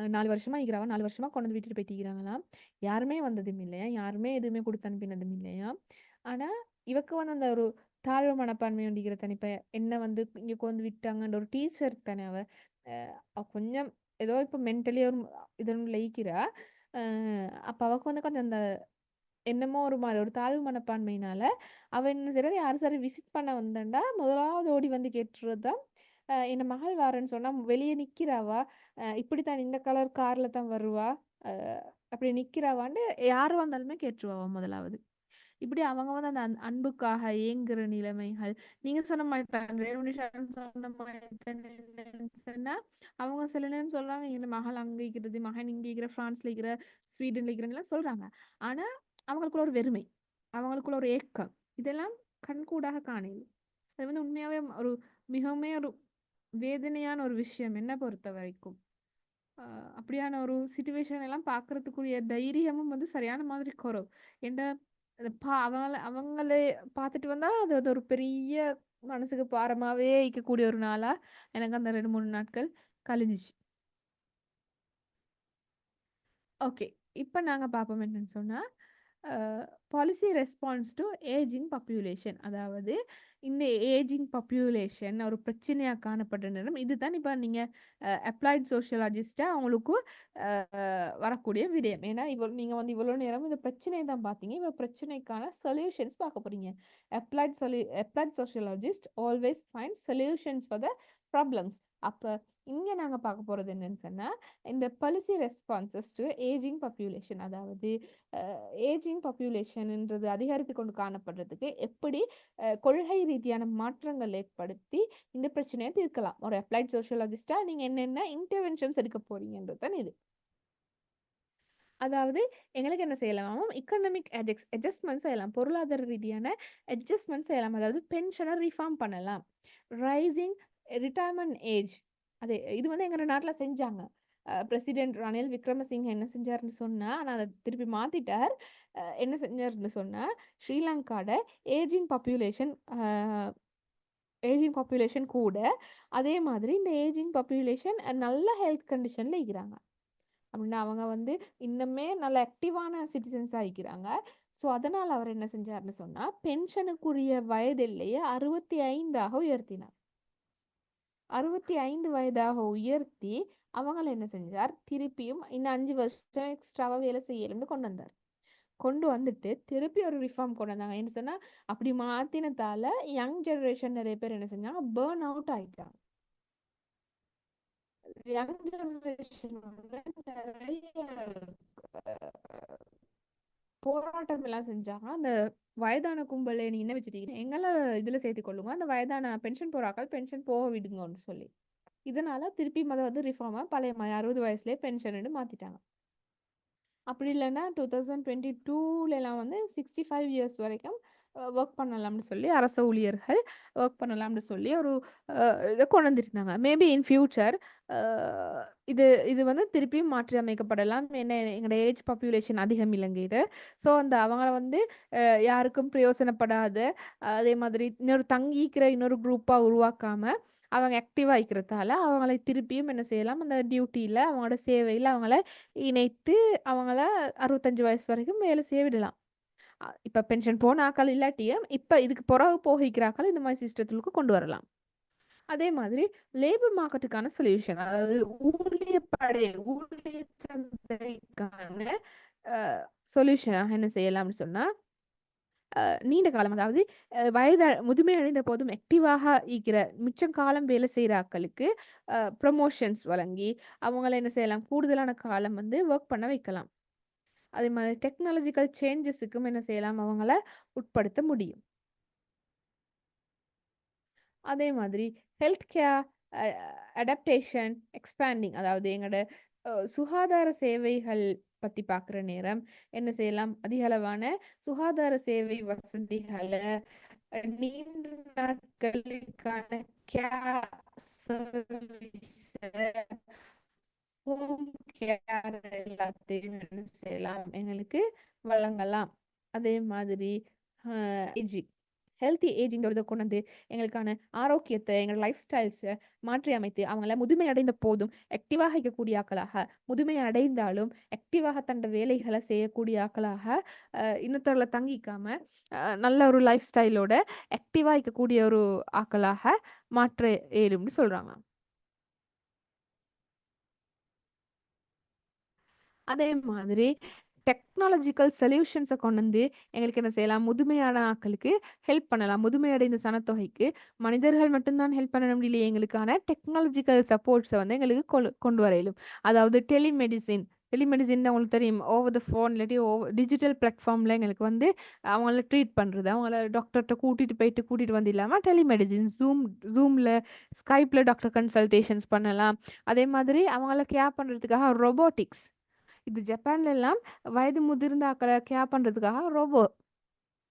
Speaker 1: 4 வருஷமா ஆகிக்கிறவா. 4 வருஷமா கொண்டு வந்து விட்டுட்டு போயிட்டிருக்கிறாங்களாம். யாருமே வந்ததும் இல்லையாம். யாருமே எதுவுமே குடுத்து அனுப்பினதும் இல்லையாம். ஆனா, இவக்கு வந்து அந்த ஒரு தாழ்வு மனப்பான்மை ஒண்டிக்கிற தானே. இப்ப என்ன வந்து இங்க கொண்டு விட்டாங்கன்ற ஒரு டீச்சர் தானே அவ. அ அவ கொஞ்சம் ஏதோ இப்ப மென்டலி ஒரு இது ஒண்ணு லயிக்கிறா. அ அப்ப அவக்கு வந்து கொஞ்சம் அந்த என்னமோ ஒரு மாரி ஒரு தாழ்வு மனப்பான்மையினால, அவ என்ன செய்றா, யாரும் சரி விசிட் பண்ண வந்தாண்டா, முதலாவது ஓடி வந்து கேட்டுறது தான், "என் மகள் வாரேன்னு சொன்னா, வெளிய நிக்கிறாவா, இப்படித்தான் இந்த கலர் கார்ல தான் வருவா, அ அப்படி நிக்கிறாவான்னு" யாரு வந்தாலுமே கேட்டுருவாவ முதலாவது. இப்படி அவங்க வந்து அந்த அன்புக்காக ஏங்குற நிலைமைகள். நீங்க சொன்ன மாரி தான் ரேணுனிஷா சொன்ன மாரி தான் என்னன்னு சொன்னா, அவங்க சில நேரம் சொல்றாங்க, "என் மகள் அங்க இருக்கிறது, மகன் இங்க இருக்கிற, பிரான்ஸ்ல இருக்கிற, ஸ்வீடன்ல இருக்கிறன்னுலாம்" சொல்றாங்க. ஆனா, அவங்களுக்குள்ள ஒரு வெறுமை, அவங்களுக்குள்ள ஒரு ஏக்கம். இதெல்லாம் கண்கூடாக காணேன். அது வந்து உண்மையாவே ஒரு மிகவுமே ஒரு வேதனையான ஒரு விஷயம் என்ன பொறுத்தவரைக்கும். அ அப்படியான ஒரு சிச்சுவேஷன் எல்லாம் பார்க்கறதுக்குரிய தைரியமும் வந்து சரியான மாதிரி குறைவு. ஏன்டா அது அவங்களே பார்த்துட்டு வந்தா, அது அது ஒரு பெரிய மனசுக்கு பாரமாவே இருக்கக்கூடிய ஒரு நாளா எனக்கு அந்த 2, 3 நாட்கள் கழிஞ்சுச்சு. ஓகே. இப்ப நாங்க பார்ப்போம் என்னன்னு சொன்னா, a policy response to ageing population. அதாவது இந்த ஏஜிங் பாப்புலேஷன் ஒரு பிரச்சனையா காணப்படுற நேரம், இதுதான் இப்ப நீங்க அப்ளைட் சோஷியாலஜிஸ்ட்டா உங்களுக்கு வரக்கூடிய விடயம். ஏன்னா, நீங்க வந்து இவ்வளோ நேரம் இந்த பிரச்சனைய தான் பார்த்தீங்க. இப்ப பிரச்சனைக்கான சொல்யூஷன்ஸ் பார்க்க போறீங்க. Applied sociologist always find solutions for the problems. அப்ப இங்க நாங்க பார்க்க போறது என்னன்னு சொன்னா, இந்த policy responses to ageing population. அதாவது ஏஜிங் பாப்புலேஷன்ன்றது அதிகரித்து கொண்டு காணப்படுறதுக்கு எப்படி கொள்கை ரீதியான மாற்றங்கள் ஏற்படுத்தி இந்த பிரச்சனையை தீர்க்கலாம். ஒரு அப்ளைட் சோஷியாலஜிஸ்டா நீங்க என்னென்ன இன்டர்வென்ஷன்ஸ் எடுக்க போறீங்கன்றது தான் இது. அதாவது எங்களுக்கு என்ன செய்யலாம், எக்கனாமிக் அட்ஜஸ்ட்மென்ட்ஸ் செய்யலாம். பொருளாதார ரீதியான அட்ஜஸ்ட்மென்ட்ஸ் செய்யலாம். அதாவது பென்ஷனை ரிஃபார்ம் பண்ணலாம். ரைசிங் ரிட்டயர்மென்ட் ஏஜ், அது இது வந்து எங்க நாட்டுல செஞ்சாங்க. பிரசிடென்ட் ரணில் விக்ரமசிங்க என்ன செஞ்சாருன்னு சொன்னா, ஆனா அதை திருப்பி மாத்திட்டார். என்ன செஞ்சாருன்னு சொன்னா, ஸ்ரீலங்காட ஏஜிங் பாப்புலேஷன் ஏஜிங் பாப்புலேஷன் கூட, அதே மாதிரி இந்த ஏஜிங் பாப்புலேஷன் நல்ல ஹெல்த் கண்டிஷன்ல இருக்கிறாங்க. அப்படின்னா அவங்க வந்து இன்னுமே நல்ல ஆக்டிவான சிட்டிசன்ஸ் ஆகிக்கிறாங்க. ஸோ அதனால அவர் என்ன செஞ்சாருன்னு சொன்னா, பென்ஷனுக்குரிய வயது எல்லையை 65ஆக உயர்த்தினார். 65 வயதாக உயர்த்தி அவங்கள என்ன செஞ்சார், திருப்பியும் இன்னும் 5 வருஷம் எக்ஸ்ட்ராவா வேலை செய்யலும்னு கொண்டு வந்தார். கொண்டு வந்துட்டு திருப்பி ஒரு ரிஃபார்ம் கொண்டு வந்தாங்க. என்ன சொன்னா, அப்படி மாத்தினதால யங் ஜெனரேஷன் நிறைய பேர் என்ன செஞ்சாங்க, பேர்ன் அவுட் ஆயிட்டாங்க. யங் ஜெனரேஷன் வந்து நிறைய போராட்டம் எல்லாம் செஞ்சாங்க. அந்த வயதான கும்பலை நீ என்ன வச்சுட்டீங்க, எங்களை இதுல சேர்த்து கொள்ளுங்க, அந்த வயதான பென்ஷன் போறாக்கள் பென்ஷன் போக விடுங்கன்னு சொல்லி. இதனால திருப்பி அதை வந்து ரிஃபார்மா பழைய 60 வயசுலயே பென்ஷன் மாத்திட்டாங்க. அப்படி இல்லைன்னா 2022 வந்து 65 இயர்ஸ் வரைக்கும் ஒர்க் பண்ணலாம்னு சொல்லி அரச ஊழியர்கள் ஒர்க் பண்ணலாம்னு சொல்லி ஒரு இதை கொண்டு வந்துருந்தாங்க. மேபி இன் ஃபியூச்சர் இது இது வந்து திருப்பியும் மாற்றி அமைக்கப்படலாம். என்ன எங்களோட ஏஜ் பாப்புலேஷன் அதிகம் இலங்கையில. ஸோ அந்த அவங்கள வந்து யாருக்கும் பிரயோசனப்படாத, அதே மாதிரி இன்னொரு தங்கிக்கிற இன்னொரு குரூப்பாக உருவாக்காம அவங்க ஆக்டிவாக இருக்கிறதால அவங்களை திருப்பியும் என்ன செய்யலாம், அந்த டியூட்டியில் அவங்களோட சேவையில் அவங்கள இணைத்து அவங்கள 65 வயசு வரைக்கும் வேலை செய்ய விடலாம். இப்ப பென்ஷன் போன ஆட்கள் இல்லாட்டியும் இப்ப இதுக்கு பிறகு போகிக்கிற ஆட்கள் இந்த மாதிரி சிஸ்டத்துக்கு கொண்டு வரலாம். அதே மாதிரி லேபர் மார்க்கெட்டுக்கான சொல்யூஷன், அதாவது ஊழிய சந்தைக்கான சொல்யூஷனாக என்ன செய்யலாம்னு சொன்னா, நீண்ட காலம், அதாவது முதுமை அடைந்த போதும் ஆக்டிவாக இருக்கிற மிச்சம் காலம் வேலை செய்கிற ஆட்களுக்கு ப்ரமோஷன்ஸ் வழங்கி அவங்கள என்ன செய்யலாம், கூடுதலான காலம் வந்து ஒர்க் பண்ண வைக்கலாம். அதே மாதிரி டெக்னாலஜிக்கல் சேஞ்சஸுக்கும் என்ன செய்யலாம், அவங்கள உட்படுத்த முடியும். அதே மாதிரி ஹெல்த் கேர் அடாப்டேஷன் எக்ஸ்பேண்டிங், அதாவது எங்களோட சுகாதார சேவைகள் பத்தி பார்க்குற நேரம் என்ன செய்யலாம், அதிக அளவான சுகாதார சேவை வசதிகளை நீண்ட நாட்களுக்கான கேர் சர்வீஸ், ஹோம் கேர் எல்லாத்தையும் என்ன செய்யலாம், எங்களுக்கு வழங்கலாம். அதே மாதிரி ஏஜிங் ஹெல்த்தி ஏஜிங் கொண்டு வந்து எங்களுக்கான ஆரோக்கியத்தை, எங்களோட லைஃப் ஸ்டைல்ஸை மாற்றி அமைத்து அவங்கள முதுமை அடைந்த போதும் ஆக்டிவாக இருக்கக்கூடிய ஆக்களாக, முதுமை அடைந்தாலும் ஆக்டிவாக தன்னோட வேலைகளை செய்யக்கூடிய ஆக்களாக, இன்னொருத்தர்களை தங்கிக்காம நல்ல ஒரு லைஃப் ஸ்டைலோட ஆக்டிவாக இருக்கக்கூடிய ஒரு ஆக்களாக மாற்ற இயலும்னு சொல்றாங்க. அதே மாதிரி டெக்னாலஜிக்கல் சொல்யூஷன்ஸை கொண்டு வந்து எங்களுக்கு என்ன செய்யலாம், முதுமையான ஆட்களுக்கு ஹெல்ப் பண்ணலாம். முதுமையடைந்த சனத்தொகைக்கு மனிதர்கள் மட்டும்தான் ஹெல்ப் பண்ண முடியலையே, எங்களுக்கான டெக்னாலஜிக்கல் சப்போர்ட்ஸை வந்து எங்களுக்கு கொண்டு வர இயலும். அதாவது டெலிமெடிசின் உங்களுக்கு தெரியும், ஓவர் த ஃபோன் இல்லாட்டி டிஜிட்டல் பிளாட்ஃபார்மில் எங்களுக்கு வந்து அவங்கள ட்ரீட் பண்ணுறது, அவங்கள டாக்டர்கிட்ட கூட்டிகிட்டு வந்து இல்லாமல் டெலிமெடிசின் ஜூமில் ஸ்கைப்பில் டாக்டர் கன்சல்டேஷன்ஸ் பண்ணலாம். அதே மாதிரி அவங்கள கேர் பண்ணுறதுக்காக ரொபோட்டிக்ஸ், இது ஜப்பான்ல எல்லாம் வயது முதிர்ந்த ஆட்களை கேர் பண்றதுக்காக ரோபோ,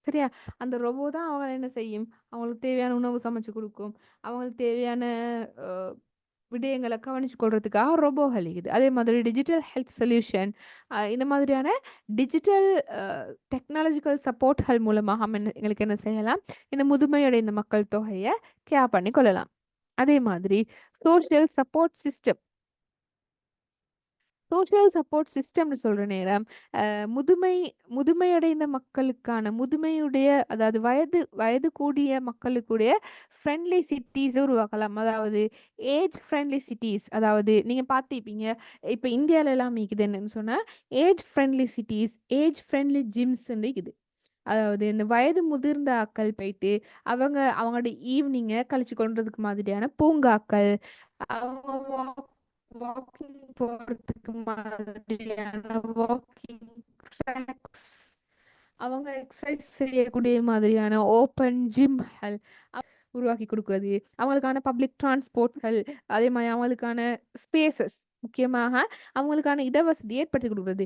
Speaker 1: சரியா, அந்த ரோபோ தான் அவங்க என்ன செய்யும், அவங்களுக்கு தேவையான உணவு சமைச்சு கொடுக்கும், அவங்களுக்கு தேவையான விடயங்களை கவனிச்சு கொள்றதுக்காக ரோபோகள் இருக்குது. அதே மாதிரி டிஜிட்டல் ஹெல்த் சொல்யூஷன், இந்த மாதிரியான டிஜிட்டல் டெக்னாலஜிக்கல் சப்போர்ட்கள் மூலமாக எங்களுக்கு என்ன செய்யலாம், இந்த முதுமையடைந்த மக்கள் தொகையை கேர் பண்ணி கொள்ளலாம். அதே மாதிரி social support system, social support சிஸ்டம்னு சொல்ற நேரம் முதுமையடைந்த மக்களுக்கான அதாவது வயது கூடிய மக்களுக்குடைய ஃப்ரெண்ட்லி சிட்டிஸ் உருவாக்கலாம். அதாவது ஏஜ் ஃப்ரெண்ட்லி சிட்டிஸ், அதாவது நீங்க பார்த்திருப்பீங்க இப்போ இந்தியாவில எல்லாம் இருக்குது என்னன்னு சொன்னா, age friendly cities, age friendly Cheems இருக்குது. அதாவது இந்த வயது முதிர்ந்த ஆட்கள் போயிட்டு அவங்களோட ஈவினிங்கை கழிச்சு கொள்றதுக்கு மாதிரியான பூங்காக்கள், அவங்க வாக்கிங் போறதுக்கு மாதிரியான வாக்கிங் ட்ராக்ஸ், அவங்க எக்ஸசைஸ் செய்யக்கூடிய மாதிரியான ஓப்பன் ஜிம்கள் உருவாக்கி கொடுக்குறது, அவங்களுக்கான பப்ளிக் டிரான்ஸ்போர்ட்கள், அதே மாதிரி அவங்களுக்கான ஸ்பேசஸ், முக்கியமாக அவங்களுக்கான இடவசதி ஏற்படுத்தி கொடுக்குறது.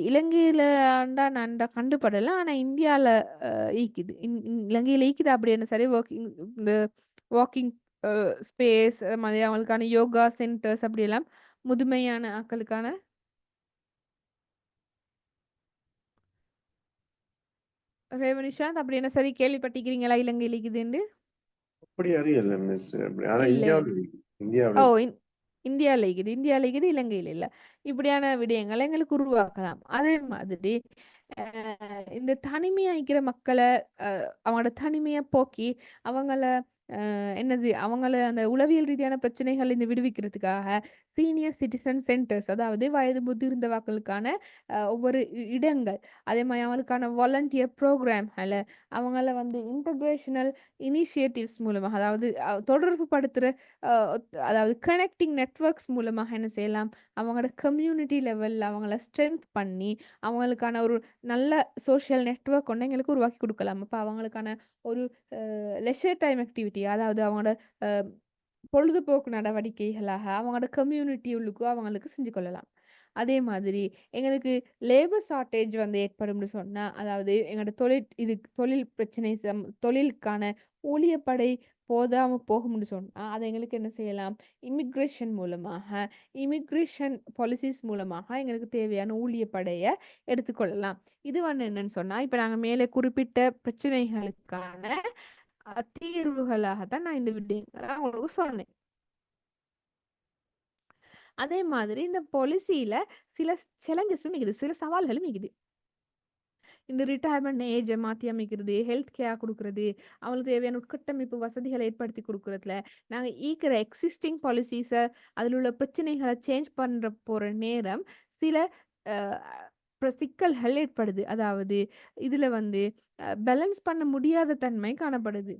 Speaker 1: இலங்கையில நான் கண்டுபடலை, ஆனா இந்தியால ஈக்குது. இலங்கையில ஈக்குது அப்படின்னு சரி. இந்த வாக்கிங் ஸ்பேஸ் மாதிரி அவங்களுக்கான யோகா சென்டர்ஸ் அப்படியெல்லாம் முதுமையான ஆட்களுக்கான ரேவனிஷாந்த் அப்படி என்ன சரி கேள்விப்பட்டிருக்கிறீங்களா இலங்கையில இருக்குதுன்னு?
Speaker 2: அப்படி அறியல மிஸ். ஆனா
Speaker 1: இல்லை.
Speaker 2: இந்தியாவில் இருக்கு.
Speaker 1: ஓ
Speaker 2: இந்தியாவில்
Speaker 1: இந்தியால இருக்குது, இந்தியால இருக்குது, இலங்கையில இல்ல. இப்படியான விடயங்களை எங்களுக்கு உருவாக்கலாம். அதே மாதிரி இந்த தனிமையா இருக்கிற மக்களை அவங்களோட தனிமையை போக்கி அவங்கள என்னது அவங்கள அந்த உளவியல் ரீதியான பிரச்சனைகள் இருந்து விடுவிக்கிறதுக்காக சீனியர் சிட்டிசன் சென்டர்ஸ், அதாவது வயது முதிர்ந்தவர்களுக்கான ஒவ்வொரு இடங்கள், அதே மாதிரி அவங்களுக்கான வாலண்டியர் ப்ரோக்ராம்களை அவங்கள வந்து இன்டகிரேஷனல் இனிஷியேட்டிவ்ஸ் மூலமாக, அதாவது தொடர்பு படுத்துகிற அதாவது கனெக்டிங் நெட்வொர்க்ஸ் மூலமாக என்ன செய்யலாம், அவங்களோட கம்யூனிட்டி லெவலில் அவங்கள ஸ்ட்ரென்த் பண்ணி அவங்களுக்கான ஒரு நல்ல சோஷியல் நெட்வொர்க் ஒன்று எங்களுக்கு உருவாக்கி கொடுக்கலாம். அப்போ அவங்களுக்கான ஒரு லெஷர் டைம் ஆக்டிவிட்டி, அதாவது அவங்களோட அஹ், பொழுதுபோக்கு நடவடிக்கைகளாக அவங்களோட கம்யூனிட்டி உள்ளுக்கும் அவங்களுக்கு செஞ்சு கொள்ளலாம். அதே மாதிரி எங்களுக்கு லேபர் ஷார்ட்டேஜ் வந்து ஏற்படும்னு சொன்னா, அதாவது எங்களோட தொழில் பிரச்சனை, தொழிலுக்கான ஊழியப்படை போதாம போகும்னு சொன்னா, அதை எங்களுக்கு என்ன செய்யலாம், இமிக்ரேஷன் மூலமாக, இமிக்ரேஷன் பாலிசிஸ் மூலமாக எங்களுக்கு தேவையான ஊழியப்படையை எடுத்துக்கொள்ளலாம். இது வந்து என்னன்னு சொன்னா, இப்ப நாங்க மேலே குறிப்பிட்ட பிரச்சனைகளுக்கான தீர்வுகளாக தான் நான் இந்த விடயங்களை உங்களுக்கு சொன்னேன். அதே மாதிரி இந்த பாலிசியில சில சேலஞ்சஸும் இருக்குது, சில சவால்களும் இருக்குது. இந்த ரிட்டையர்மெண்ட் ஏஜை மாற்றி அமைக்கிறது, ஹெல்த் கேர் கொடுக்கறது, அவங்களுக்கு தேவையான உட்கட்டமைப்பு வசதிகளை ஏற்படுத்தி கொடுக்கறதுல நாங்கள் ஈக்கிற எக்ஸிஸ்டிங் பாலிசிஸை அதில் உள்ள பிரச்சனைகளை சேஞ்ச் பண்ணுற போகிற நேரம் சில அஹ், சிக்கல்கள் ஏற்படுது. அதாவது இதில் வந்து பேலன்ஸ் பண்ண முடியாத தன்மை காணப்படுது.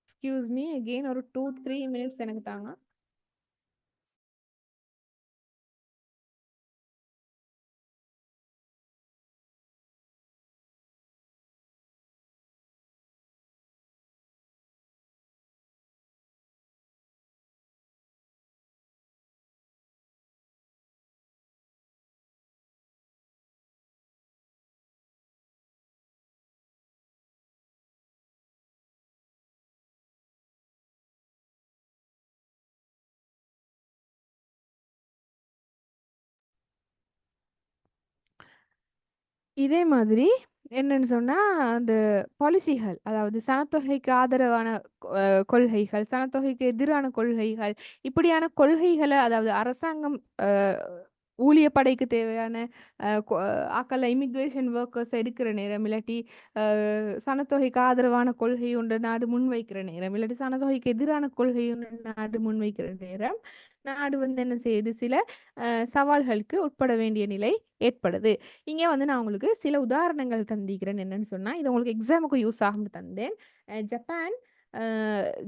Speaker 1: எக்ஸ்கியூஸ் மீ அகெயின், ஒரு 2-3 மினிட்ஸ் எனக்கு தாங்க. இதே மாதிரி என்னன்னு சொன்னா, அந்த பாலிசிகள், அதாவது சனத்தொகைக்கு ஆதரவான கொள்கைகள், சனத்தொகைக்கு எதிரான கொள்கைகள், இப்படியான கொள்கைகளை, அதாவது அரசாங்கம் அஹ், ஊழியப்படைக்கு தேவையான ஆக்களை இமிக்ரேஷன் ஒர்க்கர்ஸ் எடுக்கிற நேரம், இல்லாட்டி சனத்தொகைக்கு ஆதரவான கொள்கை ஒன்று நாடு முன்வைக்கிற நேரம், இல்லாட்டி சனத்தொகைக்கு எதிரான கொள்கை ஒன்று நாடு முன்வைக்கிற நேரம், நாடு வந்து என்ன செய்யுது, சில சவால்களுக்கு உட்பட வேண்டிய நிலை ஏற்படுது. இங்கே வந்து நான் உங்களுக்கு சில உதாரணங்கள் தந்திக்கிறேன். என்னன்னு சொன்னா, இது உங்களுக்கு எக்ஸாமுக்கு யூஸ் ஆகும்னு தந்தேன். ஜப்பான்,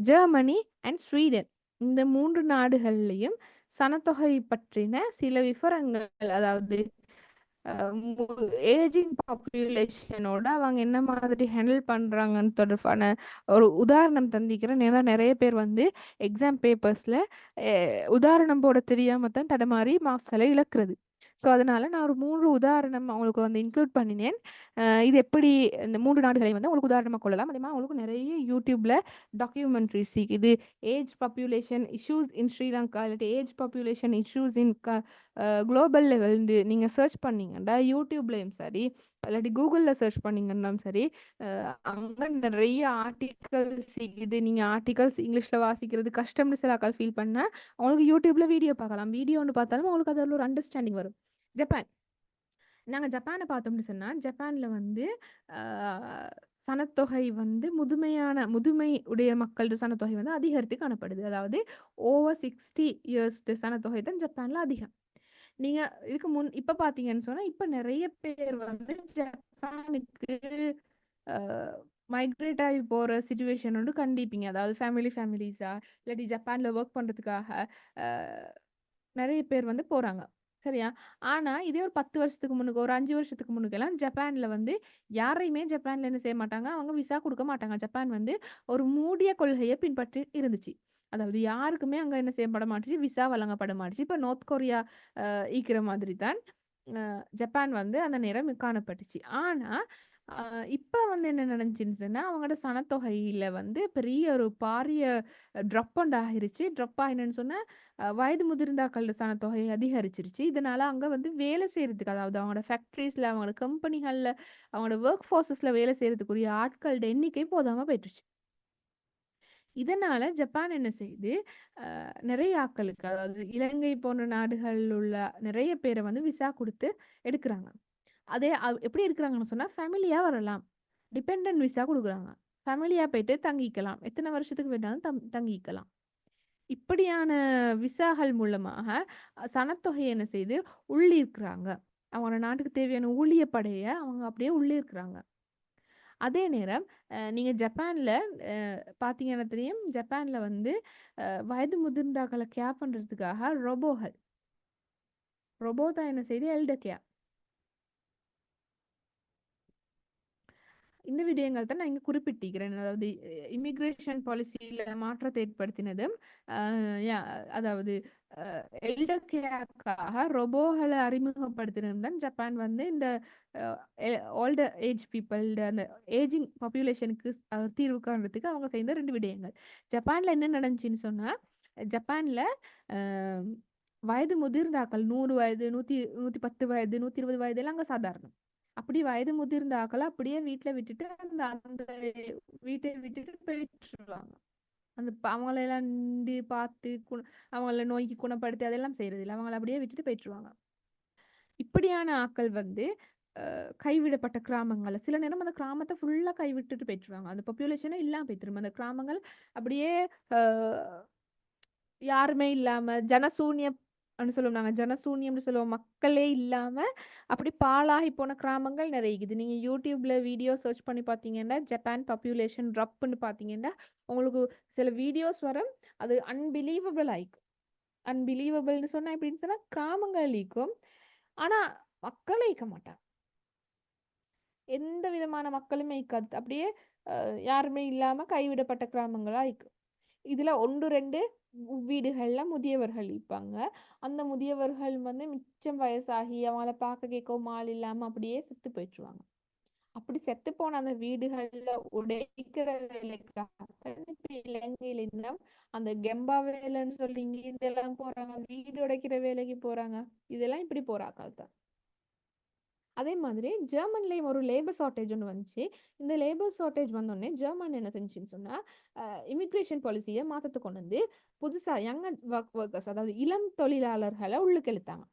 Speaker 1: ஜெர்மனி அண்ட் ஸ்வீடன், இந்த 3 நாடுகள்லையும் சனத்தொகை பற்றின சில விவரங்கள், அதாவது ஏஜிங் பாப்புலேஷனோட அவங்க என்ன மாதிரி ஹேண்டில் பண்றாங்கன்னு தொடர்பான ஒரு உதாரணம் தந்திக்கிறேன். ஏன்னா நிறைய பேர் வந்து எக்ஸாம் பேப்பர்ஸ்ல உதாரணம் போட தெரியாம தான் தடமாறி மார்க்ஸ்களை இழக்கிறது. ஸோ அதனால நான் ஒரு 3 உதாரணம் அவங்களுக்கு வந்து இன்க்ளூட் பண்ணினேன். இது எப்படி இந்த 3 நாடுகளை வந்து உங்களுக்கு உதாரணமாக கொள்ளலாம். அதே மாதிரி உங்களுக்கு நிறைய யூடியூப்ல டாக்குமெண்ட்ரிஸ் இது, ஏஜ் பாப்புலேஷன் இஷ்யூஸ் இன் ஸ்ரீலங்கா, இல்லாட்டி ஏஜ் பாப்புலேஷன் இஷ்யூஸ் இன் குளோபல் லெவல் நீங்கள் சர்ச் பண்ணீங்கன்னா யூடியூப்லேயும் சரி, இல்லாட்டி கூகுளில் சர்ச் பண்ணீங்கன்னாலும் சரி, அங்கே நிறைய ஆர்டிகல்ஸ் இது. நீங்கள் ஆர்டிகல்ஸ் இங்கிலீஷில் வாசிக்கிறது கஷ்டம்னு சில ஆக்கள் ஃபீல் பண்ணால் அவங்களுக்கு யூடியூப்ல வீடியோ பார்க்கலாம். வீடியோன்னு பார்த்தாலும் அவங்களுக்கு அதில் ஒரு அண்டர்ஸ்டாண்டிங் வரும். ஜப்பான், நாங்கள் ஜப்பானை பார்த்தோம்னு சொன்னால், ஜப்பானில் வந்து சனத்தொகை வந்து முதுமை உடைய மக்கள் சனத்தொகை வந்து அதிகரித்து காணப்படுது. அதாவது ஓவர் 60 இயர்ஸ் சனத்தொகை தான் ஜப்பானில் அதிகம். நீங்க இதுக்கு இப்ப பார்த்தீங்கன்னு சொன்னா, இப்ப நெறைய பேர் வந்து ஜப்பானுக்கு அ மைக்ரேட் ஆகி போற சிச்சுவேஷன் வந்து கண்டிப்பீங்க. அதாவது ஃபேமிலிஸா இல்லாட்டி ஜப்பான்ல வொர்க் பண்றதுக்காக அ நெறைய பேர் வந்து போறாங்க. சரியா? ஆனா, இதே ஒரு 10 வருஷத்துக்கு முன்னுக்கு, ஒரு 5 வருஷத்துக்கு முன்னுக்கெல்லாம் ஜப்பான்ல வந்து யாரையுமே ஜப்பான்ல என்ன செய்ய மாட்டாங்க, அவங்க விசா குடுக்க மாட்டாங்க. ஜப்பான் வந்து ஒரு மூடிய கொள்கைய பின்பற்றி இருந்துச்சு. அதாவது யாருக்குமே அங்க என்ன செய்யப்பட மாட்டுச்சு, விசா வழங்கப்பட மாட்டுச்சு. இப்ப நார்த் கொரியா ஈக்கிற மாதிரி தான் ஜப்பான் வந்து அந்த நேரம் காணப்பட்டுச்சு. ஆனா, அ இப்ப வந்து என்ன நடந்துச்சுன்னு சொன்னா, அவங்களோட சனத்தொகையில வந்து பெரிய ஒரு பாரிய ட்ராப் ஒண்டு ஆயிருச்சு. ட்ராப் ஆயினன்னு சொன்னா, வயது முதிர்ந்தாக்கள் சனத்தொகை அதிகரிச்சிருச்சு. இதனால அங்க வந்து வேலை செய்றதுக்கு, அதாவது அவங்களோட ஃபேக்டரிஸ்ல, அவங்களோட கம்பெனிகள்ல, அவங்களோட வொர்க் ஃபோர்ஸஸ்ல வேலை செய்றதுக்குரிய ஆட்களோட எண்ணிக்கை போதாம போயிட்டுருச்சு. இதனால ஜப்பான் என்ன செய்யுது, நெறைய ஆட்களுக்கு, அதாவது இலங்கை போன்ற நாடுகள்ல உள்ள நெறைய பேர வந்து விசா குடுத்து எடுக்குறாங்க. அதே எப்படி எடுக்குறாங்கன்னு சொன்னா, ஃபேமிலியா வரலாம். டிபெண்டன்ட் விசா குடுக்குறாங்க. ஃபேமிலியா போயிட்டு தங்கிக்கலாம். எத்தன வருஷத்துக்கு வேணாலும் தங்கிக்கலாம். இப்படியான விசாகள் மூலமாக சனத்தொகை என்ன செய்யுது, உள்ளீர்க்கிறாங்க. அவங்க நாட்டுக்கு தேவையான ஊழிய படைய அவங்க அப்படியே உள்ளீர்க்கிறாங்க. அதே நேரம் நீங்க ஜப்பான்ல அ பார்த்தீங்கன்னா தெரியும், ஜப்பான்ல வந்து வயது முதிர்ந்தாக்கள கேர் பண்றதுக்காக ரொபோ தான் என்ன செய்யுது, எல்டர் கேர். இந்த விடயங்கள் தான் நான் இங்க குறிப்பிட்டிருக்கிறேன். அதாவது இமிகிரேஷன் பாலிசியில மாற்றத்தை ஏற்படுத்தினதும், அ யா அதாவது எல்டர் கேர்க்காக ரொபோகள அறிமுகப்படுத்தினதும் தான் ஜப்பான் வந்து இந்த அ எ ஓல்டர் ஏஜ் பீப்பிள்ட அந்த ஏஜிங் பாப்புலேஷனுக்கு தீர்வு காண்றதுக்கு அவங்க செய்த 2 விடயங்கள். ஜப்பான்ல என்ன நடந்துச்சுன்னு சொன்னா, ஜப்பான்ல அ வயது முதிர்ந்தாக்கள் 100 வயது, 110 வயது, 120 வயதெல்லாம் அங்க சாதாரணம். அப்படி வயது முதிர்ந்த ஆக்கள அப்படியே வீட்ல விட்டுட்டு, அந்த அந்த வீட்டை விட்டுட்டு போயிட்டுருவாங்க. அந்த அவங்களெல்லாம் நிண்டு பார்த்து, அவங்கள நோய்க்கு குணப்படுத்தி அதெல்லாம் செய்றதில்ல. அவங்கள அப்படியே விட்டுட்டு போயிட்டுருவாங்க. இப்படியான ஆட்கள் வந்து கைவிடப்பட்ட கிராமங்கள்ல சில நேரம் அந்த கிராமத்த ஃபுல்லா கைவிட்டுட்டு போயிட்டுருவாங்க. அந்த பாப்புலேஷனே இல்லாம போய்த்திரும். அந்த கிராமங்கள் அப்படியே அ யாருமே இல்லாம ஜனசூன்யம்னு சொல்லுவோம் நாங்க. ஜனசூன்யம்னு சொல்லுவோம். மக்களே இல்லாம அப்படி பாழாகி போன கிராமங்கள் நெறைய இருக்குது. நீங்க YouTubeல வீடியோ சர்ச் பண்ணி பார்த்தீங்கன்னா, ஜப்பான் பாப்புலேஷன் ட்ராப்ன்னு பார்த்தீங்கன்னா, உங்களுக்கு சில வீடியோஸ் வரும். அது அன்பிலீவபிள் ஆயிக்கும். அன்பிலீவபிள்ன்னு சொன்னா எப்படின்னு சொன்னா, கிராமங்கள் ஈக்கும். ஆனா மக்களே இருக்க மாட்டாங்க. எந்த விதமான மக்களுமே இருக்காது. அப்படியே யாருமே இல்லாம கைவிடப்பட்ட கிராமங்களா இருக்கு. இதுல 1, 2 வீடுகள்ல முதியவர்கள் இருப்பாங்க. அந்த முதியவர்கள் வந்து மிச்சம் வயசாகி அவங்கள பார்க்க கேட்கவும் ஆள் இல்லாம அப்படியே செத்து போயிட்டுருவாங்க. அப்படி செத்து போன அந்த வீடுகள்ல உடைக்கிற வேலைக்காக இப்ப இலங்கையில இன்னும் அந்த கெம்பா வேலைன்னு சொல்லி இங்க இதெல்லாம் போறாங்க. வீடு உடைக்கிற வேலைக்கு போறாங்க. இதெல்லாம் இப்படி போற ஆட்கள் தான். அதே மாதிரி ஜெர்மன்லயும் ஒரு லேபர் ஷார்டேஜ் ஒண்ணு வந்துச்சு. இந்த லேபர் ஷார்டேஜ் வந்தோனே ஜெர்மன் என்ன செஞ்சுச்சுன்னு சொன்னா, இமிகிரேஷன் பாலிசிய மாத்தத்த கொண்டு வந்து புதுசா யங் வொர்க்கர்ஸ், அதாவது இளம் தொழிலாளர்கள உள்ளுக்கு இழுத்தாங்க.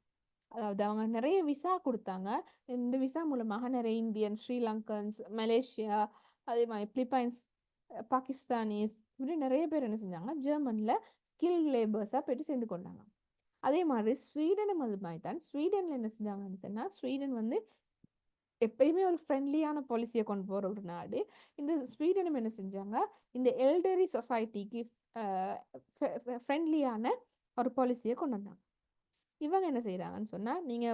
Speaker 1: அதாவது அவங்க நெறைய விசா குடுத்தாங்க. இந்த விசா மூலமாக நெறைய இந்தியன், ஸ்ரீலங்கன்ஸ், மலேசியா, அதே மாரி பிலிப்பைன்ஸ், பாகிஸ்தானிஸ் இப்படி நெறைய பேர் என்ன செஞ்சாங்க, ஜெர்மன்ல ஸ்கில் லேபர்ஸா போயிட்டு சேர்ந்து கொண்டாங்க. அதே மாதிரி ஸ்வீடனும் அது மாரி தான். ஸ்வீடன்ல என்ன செஞ்சாங்கன்னு சொன்னா, ஸ்வீடன் வந்து எப்பயுமே ஒரு ஃப்ரெண்ட்லியான பாலிசிய கொண்டு போற ஒரு நாடு. இந்த ஸ்வீடனும் என்ன செஞ்சாங்க, இந்த எல்டரி சொசைட்டிக்கு அ ஃப்ரெண்ட்லியான ஒரு பாலிசிய கொண்டு வந்தாங்க. இவங்க என்ன செய்றாங்கன்னு சொன்னா, நீங்க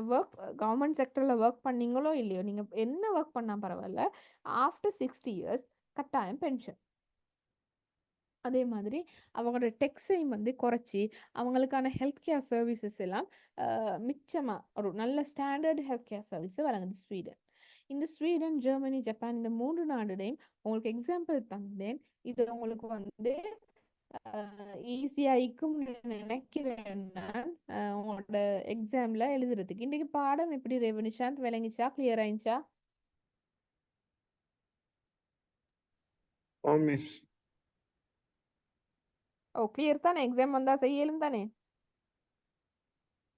Speaker 1: கவர்ன்மெண்ட் செக்டர்ல வொர்க் பண்ணீங்களோ இல்லையோ, நீங்க என்ன வொர்க் பண்ணா பரவால்ல. ஆஃப்டர் 60 இயர்ஸ் கட்டாயம் பென்ஷன். அதே மாதிரி அவங்களோட டெக்ஸையும் வந்து குறைச்சு, அவங்களுக்கான ஹெல்த் கேர் சர்வீசஸ் எல்லாம் மிச்சமா ஒரு நல்ல ஸ்டாண்டர்ட் ஹெல்த் கேர் சர்வீஸ வழங்குது ஸ்வீடன். இந்த ஸ்வீடன், ஜெர்மனி, ஜப்பான் இந்த 3 நாடுடையும் உங்களுக்கு எக்ஸாம்பிள் தந்தேன். இது உங்களுக்கு வந்து ஈஸியா இருக்கும்னு நினைக்கிறேன் நான். உங்களோட எக்ஸாம்ல எழுதுறதுக்கு. இன்னைக்கு பாடம் எப்படி நிஷாந்த் விளங்கிச்சா? கிளியர் ஆயிடுச்சா?
Speaker 2: ஓ மிஸ்.
Speaker 1: ஓ கிளியர் தானே? எக்ஸாம் வந்தா செய்யலும் தானே?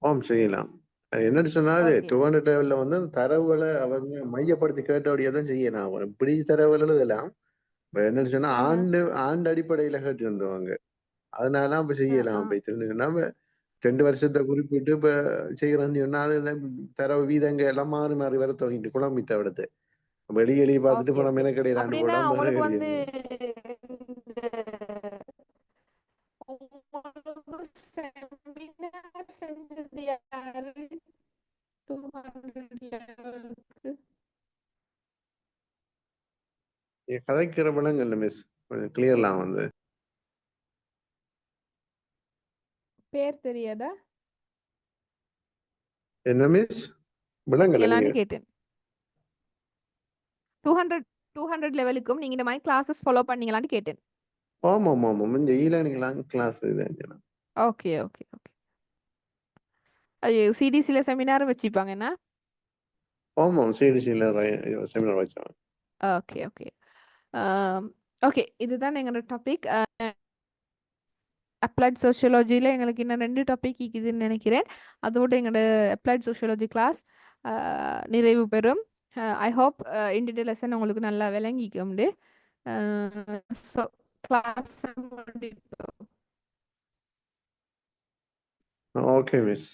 Speaker 2: ஓம் செய்யலாம். என்னன்னு சொன்னா, அது
Speaker 1: ஓகே.
Speaker 2: துவண்ட லெவல்ல வந்து அந்த தரவுகள அவங்க மையப்படுத்தி கேட்டபடியே தான் செய்யணும். அவங்க இப்படி தரவுகள் எழுதலாம். இப்ப என்னன்னு சொன்னா,
Speaker 1: ஆஹா.
Speaker 2: ஆண்டு ஆண்டு அடிப்படையில கேட்டிருந்தவங்க. அதனால அப்ப
Speaker 1: ஆ,
Speaker 2: செய்யலாம்.
Speaker 1: ஆ.
Speaker 2: அப்ப தெரிஞ்சுக்கணும். 2 வருஷத்தை குறிப்பிட்டு இப்ப செய்யறேன்னு சொன்னா அதுல தரவு வீதங்க எல்லாம் மாறி மாறி வர துவங்கிட்டு குழம்பிட்ட விடுத்து வெளியே பார்த்துட்டு
Speaker 1: ஓகே,
Speaker 2: இப்ப நம்ம
Speaker 1: ஓகே.
Speaker 2: மெனக்கடையிலான்னு
Speaker 1: அப்படின்னா
Speaker 2: போனா
Speaker 1: உங்களுக்கு வந்து
Speaker 2: மெனக்கடியாது.
Speaker 1: உங்களுக்கு செமினார் செஞ்சது யாரு? 200 லெவலுக்கு.
Speaker 2: நீங்க கதைக்கிற பழங்க இல்லை மிஸ், கொஞ்சம் கிளியர்லாம் வந்து
Speaker 1: பேர் தெரியாதா?
Speaker 2: என்ன மிஸ் விளங்கல நீங்க?
Speaker 1: எல்லான்னு கேட்டேன். 200 200 லெவலுக்கும் நீங்க இந்த மாதிரி கிளாஸஸ் ஃபாலோ பண்ணீங்களான்னு கேட்டேன்.
Speaker 2: ஆமா ஆமா ஆமா இந்த ஈலேர்னிங் கிளாஸ் இது.
Speaker 1: Okay, okay, okay. ஐயோ சிடிசில செமினார் வச்சுப்பாங்க என்ன?
Speaker 2: ஆமா சிடிசியில் செமினார் வச்சோம்.
Speaker 1: Okay, okay. ஓகே இதுதான் எங்களோட டாபிக். அப்ளைட் சோஷியாலஜியில் எங்களுக்கு இன்னும் 2 டாபிக் இருக்குதுன்னு நினைக்கிறேன். அதோட எங்களோட அப்ளைட் சோஷியாலஜி கிளாஸ் நிறைவு பெறும். ஐ ஹோப் இந்த லெசன் உங்களுக்கு நல்லா விளங்கிக்கும். So class
Speaker 2: okay miss.